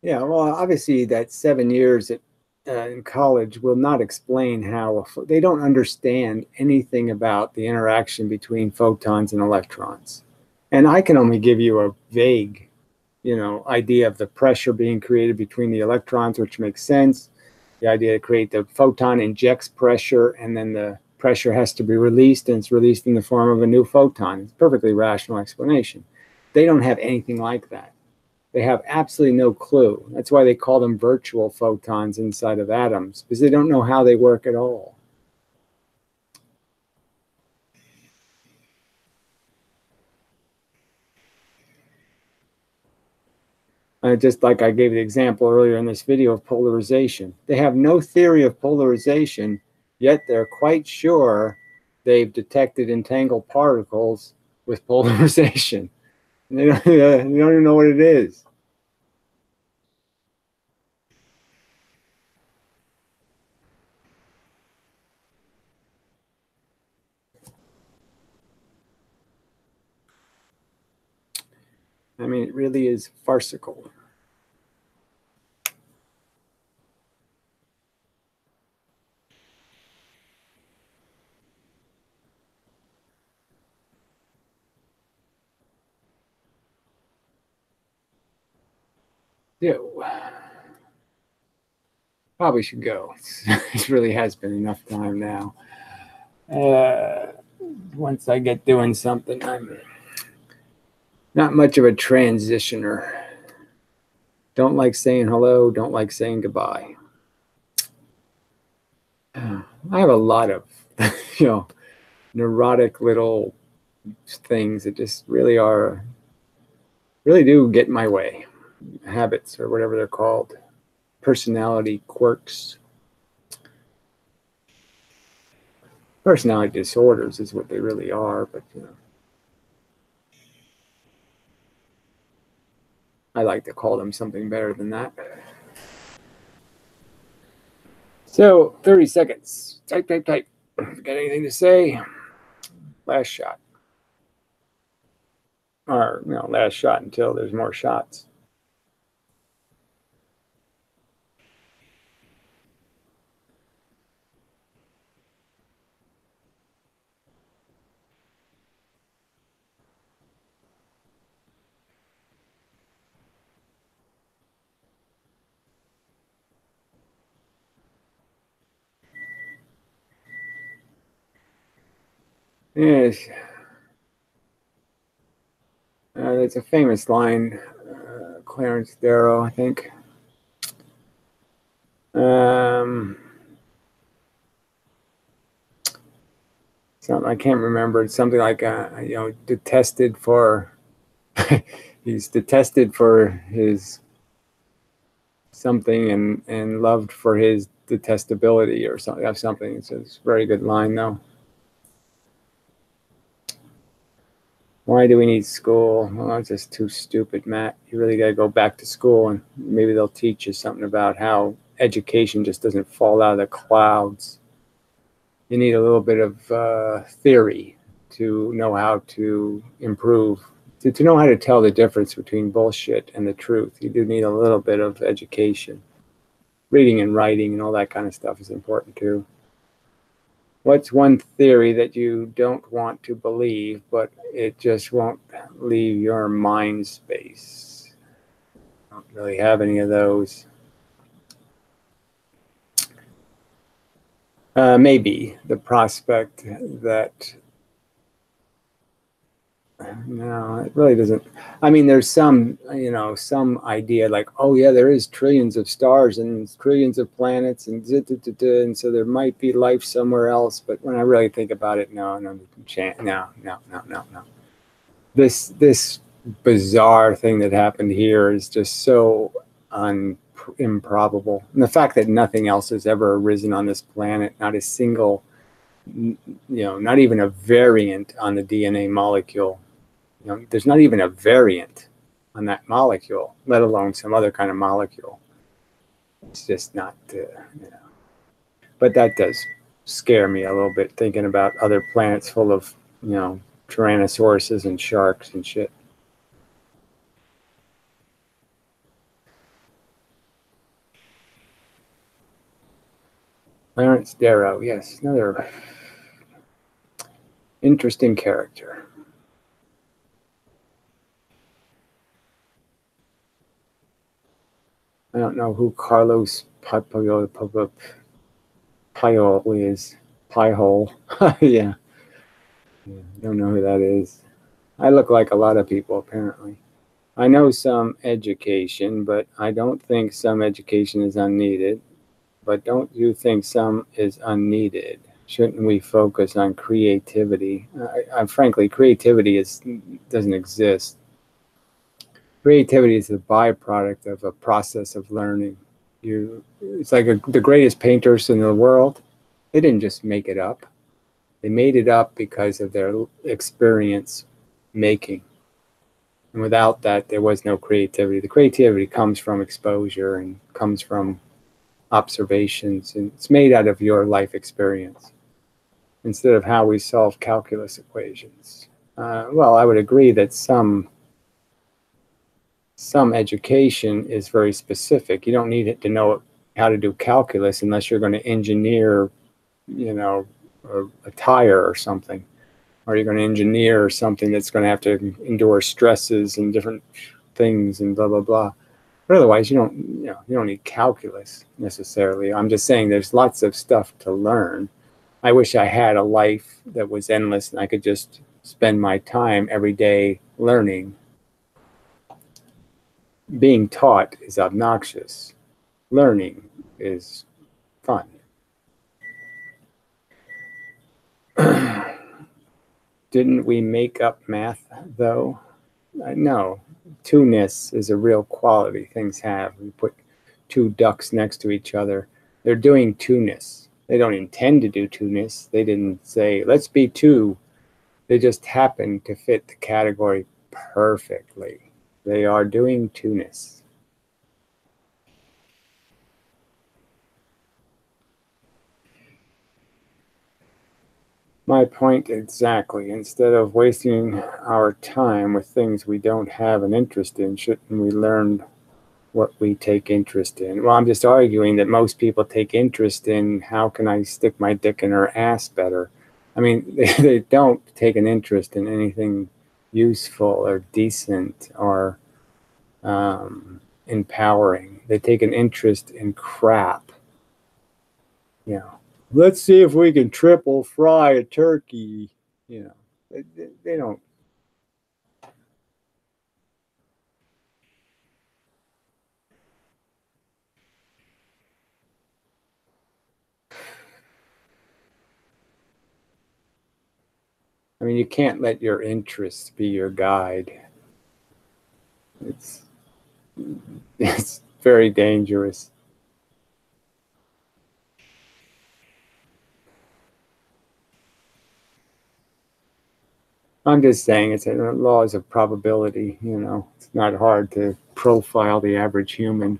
Yeah, well, obviously that 7 years in college will not explain how they don't understand anything about the interaction between photons and electrons. And I can only give you a vague, idea of the pressure being created between the electrons, which makes sense. The idea to create the photon injects pressure, and then the pressure has to be released, and it's released in the form of a new photon. It's a perfectly rational explanation. They don't have anything like that. They have absolutely no clue. That's why they call them virtual photons inside of atoms, because they don't know how they work at all. Just like I gave the example earlier in this video of polarization. They have no theory of polarization, yet they're quite sure they've detected entangled particles with polarization. They don't even know what it is. I mean, it really is farcical. Yeah, probably should go. It really has been enough time now. Once I get doing something, I'm not much of a transitioner. Don't like saying hello, don't like saying goodbye. I have a lot of, neurotic little things that just really do get in my way. Habits, or whatever they're called. Personality quirks. Personality disorders is what they really are, but I like to call them something better than that. So, 30 seconds. Type. Got anything to say? Last shot. Or, last shot until there's more shots. Yes. There's a famous line, Clarence Darrow, I think. I can't remember. It's something like, detested for, he's detested for his something and loved for his detestability or something. It's a very good line, though. Why do we need school? Well, it's just too stupid, Matt. You really got to go back to school, and maybe they'll teach you something about how education just doesn't fall out of the clouds. You need a little bit of theory to know how to improve, to know how to tell the difference between bullshit and the truth. You do need a little bit of education. Reading and writing and all that kind of stuff is important too. What's one theory that you don't want to believe, but it just won't leave your mind space? I don't really have any of those. Maybe the prospect that, no, it really doesn't. I mean, there's some idea like, oh yeah, there is trillions of stars and trillions of planets and so there might be life somewhere else. But when I really think about it, no. This bizarre thing that happened here is just so improbable. And the fact that nothing else has ever arisen on this planet, not a single, not even a variant on the DNA molecule. There's not even a variant on that molecule, let alone some other kind of molecule. It's just not, But that does scare me a little bit, thinking about other planets full of, tyrannosauruses and sharks and shit. Clarence Darrow, yes, another interesting character. I don't know who Carlos Payol is. Piehole. Yeah. Don't know who that is. I look like a lot of people, apparently. I know some education, but I don't think some education is unneeded. But don't you think some is unneeded? Shouldn't we focus on creativity? Frankly, creativity doesn't exist. Creativity is the byproduct of a process of learning. It's like the greatest painters in the world. They didn't just make it up. They made it up because of their experience making. And without that, there was no creativity. The creativity comes from exposure and comes from observations, and it's made out of your life experience instead of how we solve calculus equations. Well, I would agree that some education is very specific. You don't need it to know how to do calculus unless you're going to engineer, a tire or something, or you're going to engineer something that's going to have to endure stresses and different things and blah blah blah. But otherwise, you don't need calculus necessarily. I'm just saying there's lots of stuff to learn. I wish I had a life that was endless and I could just spend my time every day learning. Being taught is obnoxious. Learning is fun. Didn't we make up math, though? No. Two-ness is a real quality things have. We put two ducks next to each other. They're doing two-ness. They don't intend to do two-ness. They didn't say, let's be two. They just happen to fit the category perfectly. They are doing two-ness. My point exactly. Instead of wasting our time with things we don't have an interest in, shouldn't we learn what we take interest in? Well, I'm just arguing that most people take interest in how can I stick my dick in her ass better. I mean, they don't take an interest in anything useful or decent or empowering. They take an interest in crap. Let's see if we can triple fry a turkey. They don't. I mean, you can't let your interests be your guide. It's very dangerous. I'm just saying it's laws of probability. It's not hard to profile the average human.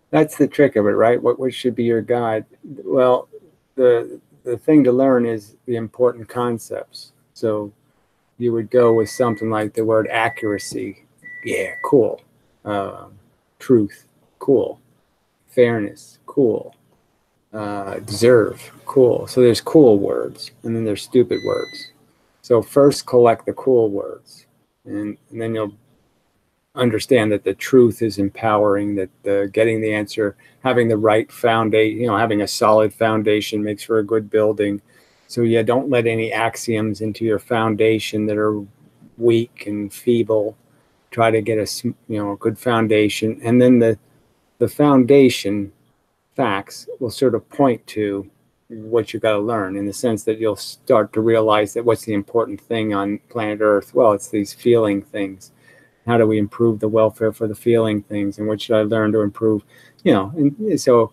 That's the trick of it, right? What should be your guide? Well, the thing to learn is the important concepts. So you would go with something like the word accuracy. Yeah, cool. Truth, cool. Fairness, cool. Deserve, cool. So there's cool words, and then there's stupid words. So first collect the cool words, and then you'll understand that the truth is empowering, that getting the answer, having the right foundation, having a solid foundation makes for a good building. So yeah, don't let any axioms into your foundation that are weak and feeble. Try to get a good foundation, and then the foundation facts will sort of point to what you got to learn, in the sense that you'll start to realize that what's the important thing on planet Earth? Well, it's these feeling things. How do we improve the welfare for the feeling things, and what should I learn to improve? So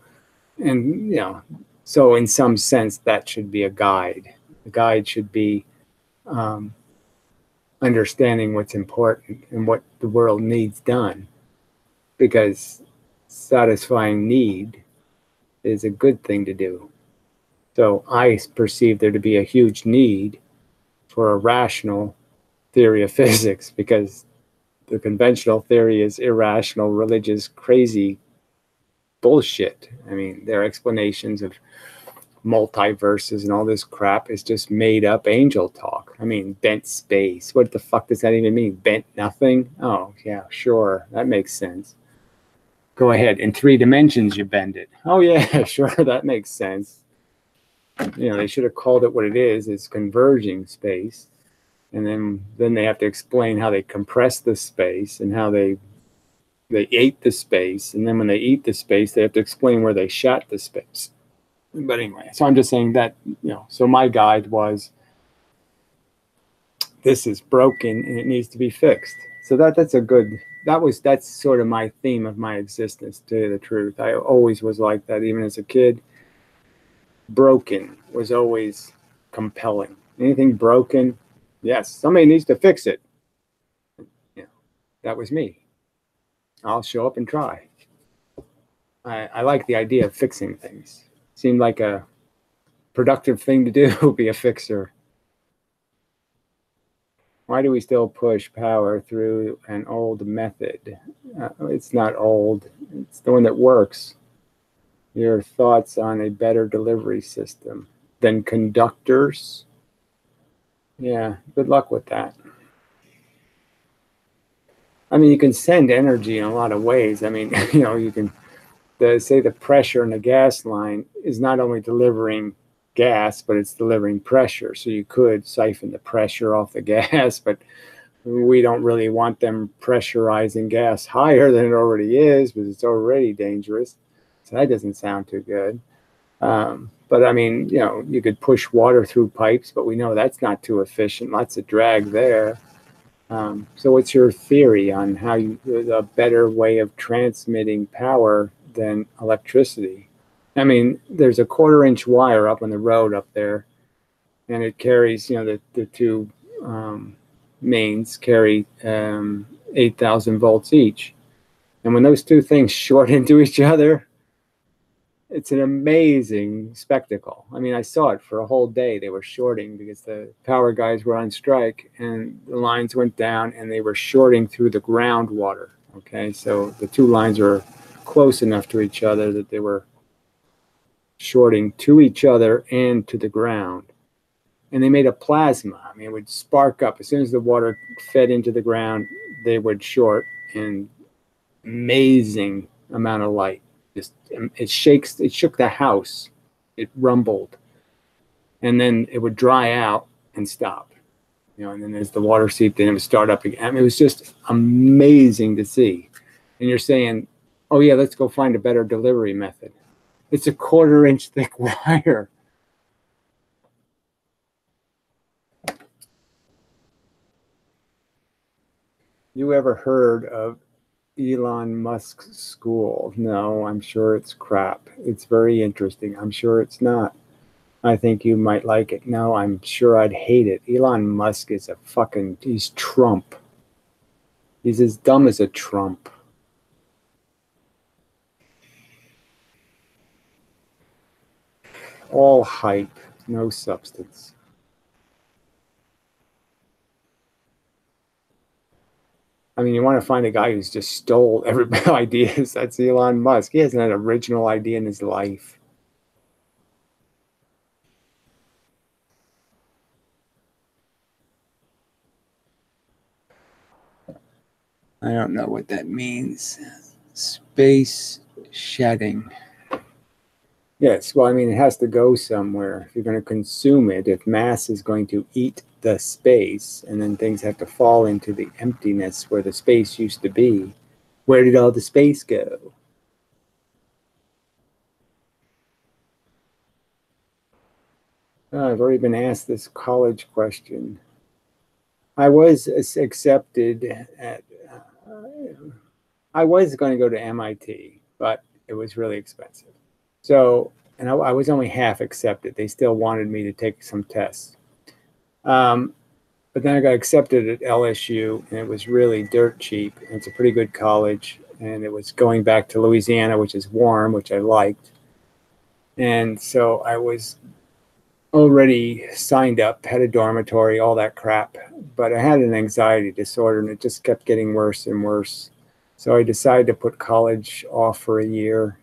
in some sense that should be a guide. The guide should be understanding what's important and what the world needs done, because satisfying need is a good thing to do. So I perceive there to be a huge need for a rational theory of physics, because the conventional theory is irrational, religious, crazy bullshit. I mean, their explanations of multiverses and all this crap is just made up angel talk. I mean, bent space. What the fuck does that even mean? Bent nothing? Oh, yeah, sure. That makes sense. Go ahead. In 3 dimensions, you bend it. Oh, yeah, sure. That makes sense. They should have called it what it is. It's converging space. And then they have to explain how they compress the space and how they ate the space. And then when they eat the space, they have to explain where they shot the space. But anyway, so I'm just saying that, so my guide was, this is broken and it needs to be fixed. So that's sort of my theme of my existence, to tell you the truth. I always was like that, even as a kid. Broken was always compelling. Anything broken, yes, somebody needs to fix it. That was me. I'll show up and try. I like the idea of fixing things. Seemed like a productive thing to do, be a fixer. Why do we still push power through an old method? It's not old. It's the one that works. Your thoughts on a better delivery system than conductors? Yeah, good luck with that. I mean, you can send energy in a lot of ways. I mean, you can say the pressure in the gas line is not only delivering gas, but it's delivering pressure. So you could siphon the pressure off the gas, but we don't really want them pressurizing gas higher than it already is, because it's already dangerous. So that doesn't sound too good. But I mean, you could push water through pipes, but we know that's not too efficient. Lots of drag there. So what's your theory on how a better way of transmitting power than electricity? I mean, there's a 1/4-inch wire up on the road up there, and it carries, the two mains carry 8,000 volts each. And when those two things short into each other, it's an amazing spectacle. I mean, I saw it for a whole day. They were shorting because the power guys were on strike, and the lines went down and they were shorting through the groundwater. Okay, so the two lines are close enough to each other that they were shorting to each other and to the ground. And they made a plasma. I mean, it would spark up. As soon as the water fed into the ground, they would short, and amazing amount of light. It shook the house. It rumbled. And then it would dry out and stop. And then as the water seeped in, it would start up again. I mean, it was just amazing to see. And you're saying, oh yeah, let's go find a better delivery method. It's a 1/4-inch thick wire. You ever heard of Elon Musk's school? No, I'm sure it's crap. It's very interesting. I'm sure it's not. I think you might like it. No, I'm sure I'd hate it. Elon Musk is he's Trump. He's as dumb as a Trump. All hype, no substance. I mean, you want to find a guy who's just stole everybody's ideas. That's Elon Musk. He hasn't had an original idea in his life. I don't know what that means. Space shedding. Yes, well, I mean, it has to go somewhere. If you're going to consume it, if mass is going to eat the space, and then things have to fall into the emptiness where the space used to be, where did all the space go? I've already been asked this college question. I was accepted at, I was going to go to MIT, but it was really expensive. So, and I was only half accepted. They still wanted me to take some tests. But then I got accepted at LSU, and it was really dirt cheap. It's a pretty good college, and it was going back to Louisiana, which is warm, which I liked. And so I was already signed up, had a dormitory, all that crap. But I had an anxiety disorder, and it just kept getting worse and worse. So I decided to put college off for a year,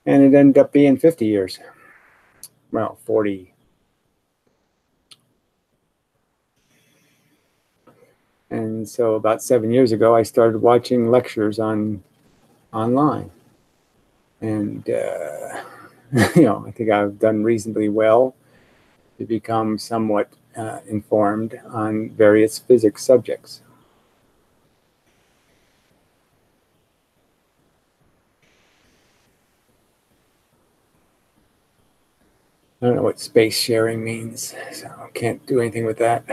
and it ended up being 50 years. Well, 40. And so about 7 years ago, I started watching lectures online. And, I think I've done reasonably well to become somewhat informed on various physics subjects. I don't know what space sharing means, so I can't do anything with that.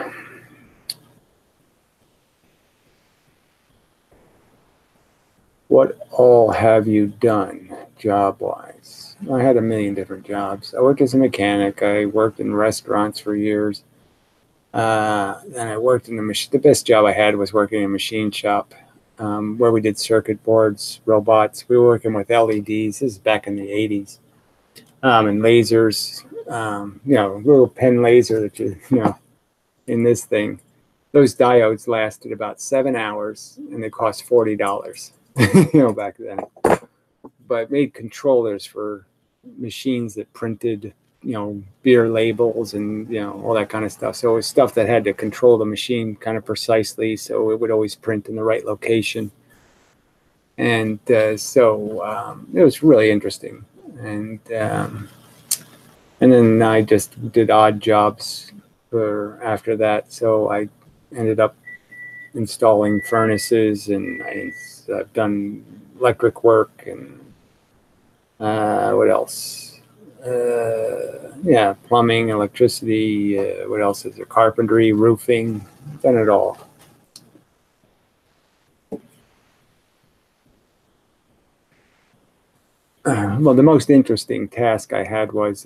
What all have you done job-wise? I had a million different jobs. I worked as a mechanic. I worked in restaurants for years. Then I worked in the best job I had was working in a machine shop, where we did circuit boards, robots. We were working with LEDs. This is back in the 80s. And lasers, little pen laser that in this thing. Those diodes lasted about 7 hours, and they cost $40, back then. But made controllers for machines that printed, beer labels and, all that kind of stuff. So it was stuff that had to control the machine kind of precisely, so it would always print in the right location. And so it was really interesting. And then I just did odd jobs after that. So I ended up installing furnaces, and I've done electric work, and what else? Plumbing, electricity. What else is there? Carpentry, roofing. Done it all. Well, the most interesting task I had was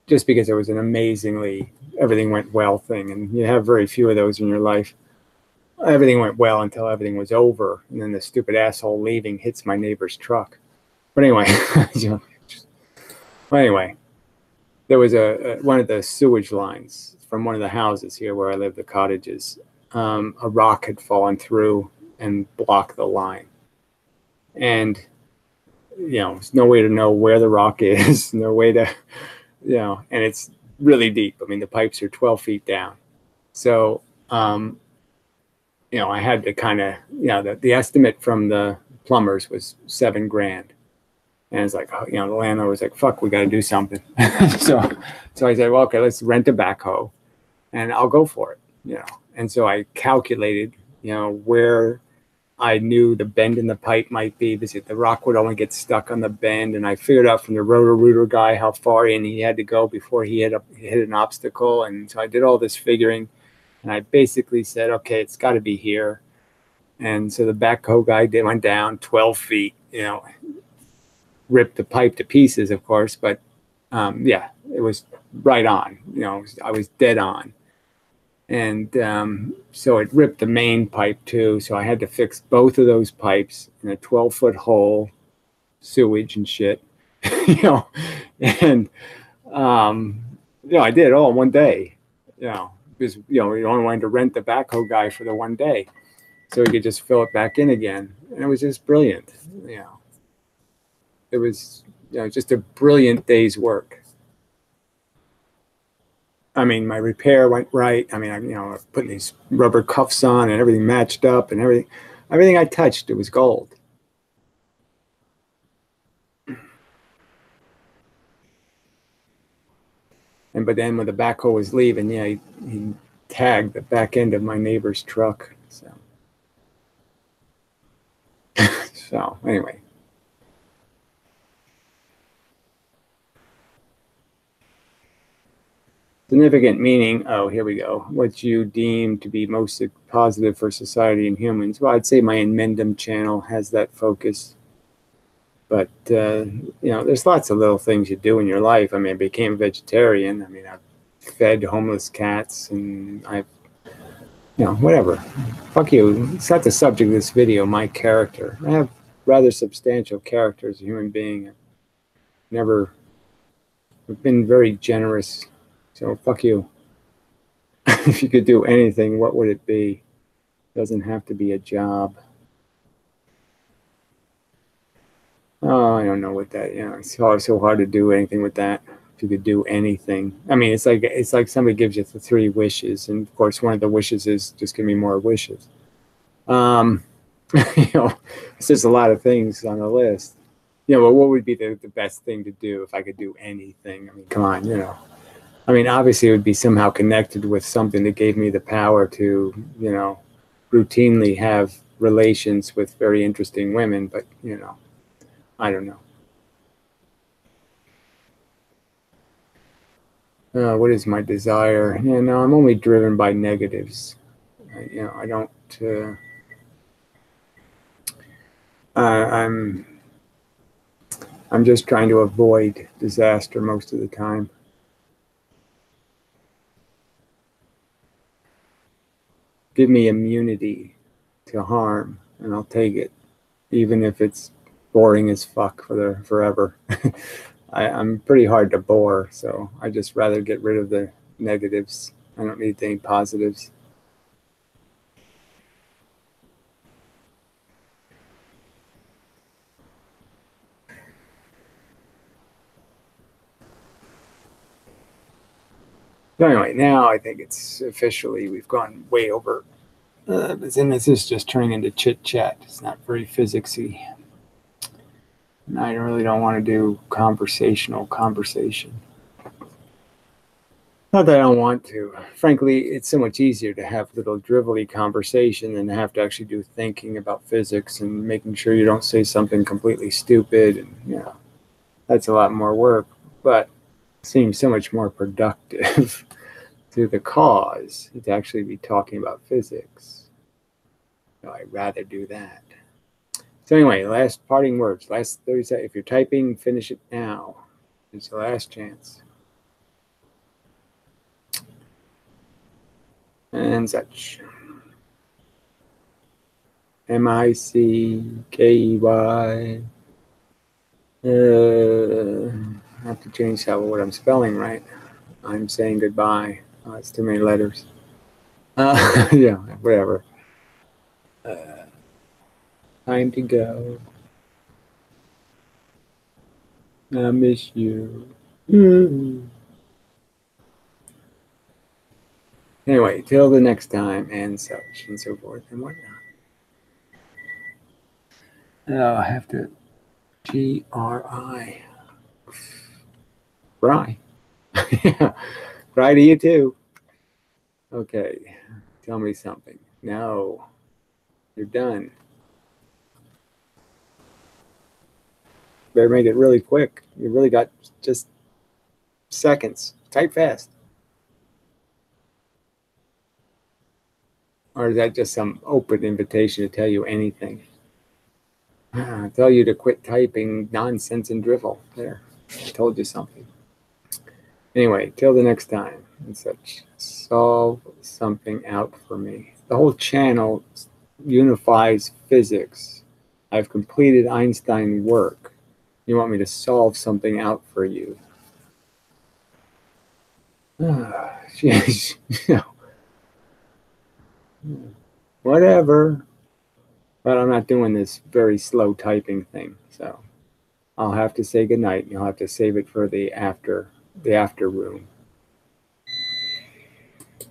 just because it was an amazingly everything went well thing, and you have very few of those in your life. Everything went well until everything was over, and then the stupid asshole leaving hits my neighbor's truck. But anyway, there was one of the sewage lines from one of the houses here where I live, the cottages. A rock had fallen through and blocked the line, and there's no way to know where the rock is, no way to, and it's really deep. I mean, the pipes are 12 feet down. So, I had to kind of, the estimate from the plumbers was $7,000. And it's like, the landlord was like, fuck, we got to do something. so I said, well, okay, let's rent a backhoe and I'll go for it, And so I calculated, where I knew the bend in the pipe might be. The rock would only get stuck on the bend, and I figured out from the rotor-rooter guy how far in he had to go before he hit an obstacle. And so I did all this figuring, and I basically said, okay, it's got to be here. And so the backhoe guy went down 12 feet, ripped the pipe to pieces, of course, but it was right on. I was dead on. And so it ripped the main pipe too. So I had to fix both of those pipes in a 12-foot hole, sewage and shit, And I did it all in one day, because we only wanted to rent the backhoe guy for the one day, so he could just fill it back in again, and it was just brilliant. It was just a brilliant day's work. I mean, my repair went right. I mean, I was putting these rubber cuffs on, and everything matched up, and everything I touched, it was gold. But then when the backhoe was leaving, he tagged the back end of my neighbor's truck. So anyway. Significant meaning. Oh, here we go. What you deem to be most positive for society and humans. Well, I'd say my Inmendum channel has that focus. But, there's lots of little things you do in your life. I mean, I became a vegetarian. I mean, I've fed homeless cats, and I've, whatever. Fuck you. It's not the subject of this video, my character. I have rather substantial character as a human being. I've been very generous. So fuck you. If you could do anything, what would it be? Doesn't have to be a job. Oh, I don't know what that. It's so hard to do anything with that. If you could do anything, I mean, it's like somebody gives you the 3 wishes, and of course, one of the wishes is just give me more wishes. It's just a lot of things on the list. But what would be the best thing to do if I could do anything? I mean, come on, I mean, obviously, it would be somehow connected with something that gave me the power to, routinely have relations with very interesting women. But, I don't know. What is my desire? Yeah, no, I'm only driven by negatives. I don't. I'm just trying to avoid disaster most of the time. Give me immunity to harm, and I'll take it, even if it's boring as fuck forever. I'm pretty hard to bore, so I just rather get rid of the negatives. I don't need any positives. So anyway, now I think it's officially, we've gone way over. But then this is just turning into chit chat. It's not very physicsy. And I really don't want to do conversational conversation. Not that I don't want to. Frankly, it's so much easier to have little drivelly conversation than to have to actually do thinking about physics and making sure you don't say something completely stupid. And that's a lot more work, but it seems so much more productive to the cause to actually be talking about physics. So I'd rather do that. So anyway, last parting words. Last 30 seconds. If you're typing, finish it now. It's the last chance. And such. Mickey. I have to change what I'm spelling right. I'm saying goodbye. It's too many letters. Yeah, whatever. Time to go. I miss you. Anyway, till the next time, and such and so forth and whatnot. Oh, I have to. GRI. Bry. Yeah. Bry to you too. Okay. Tell me something. No. You're done. Better make it really quick. You really got just seconds. Type fast. Or is that just some open invitation to tell you anything? Tell you to quit typing nonsense and drivel. There. I told you something. Anyway, till the next time and such, solve something out for me. The whole channel unifies physics. I've completed Einstein work. You want me to solve something out for you. Whatever. But I'm not doing this very slow typing thing, so I'll have to say goodnight. You'll have to save it for the after room.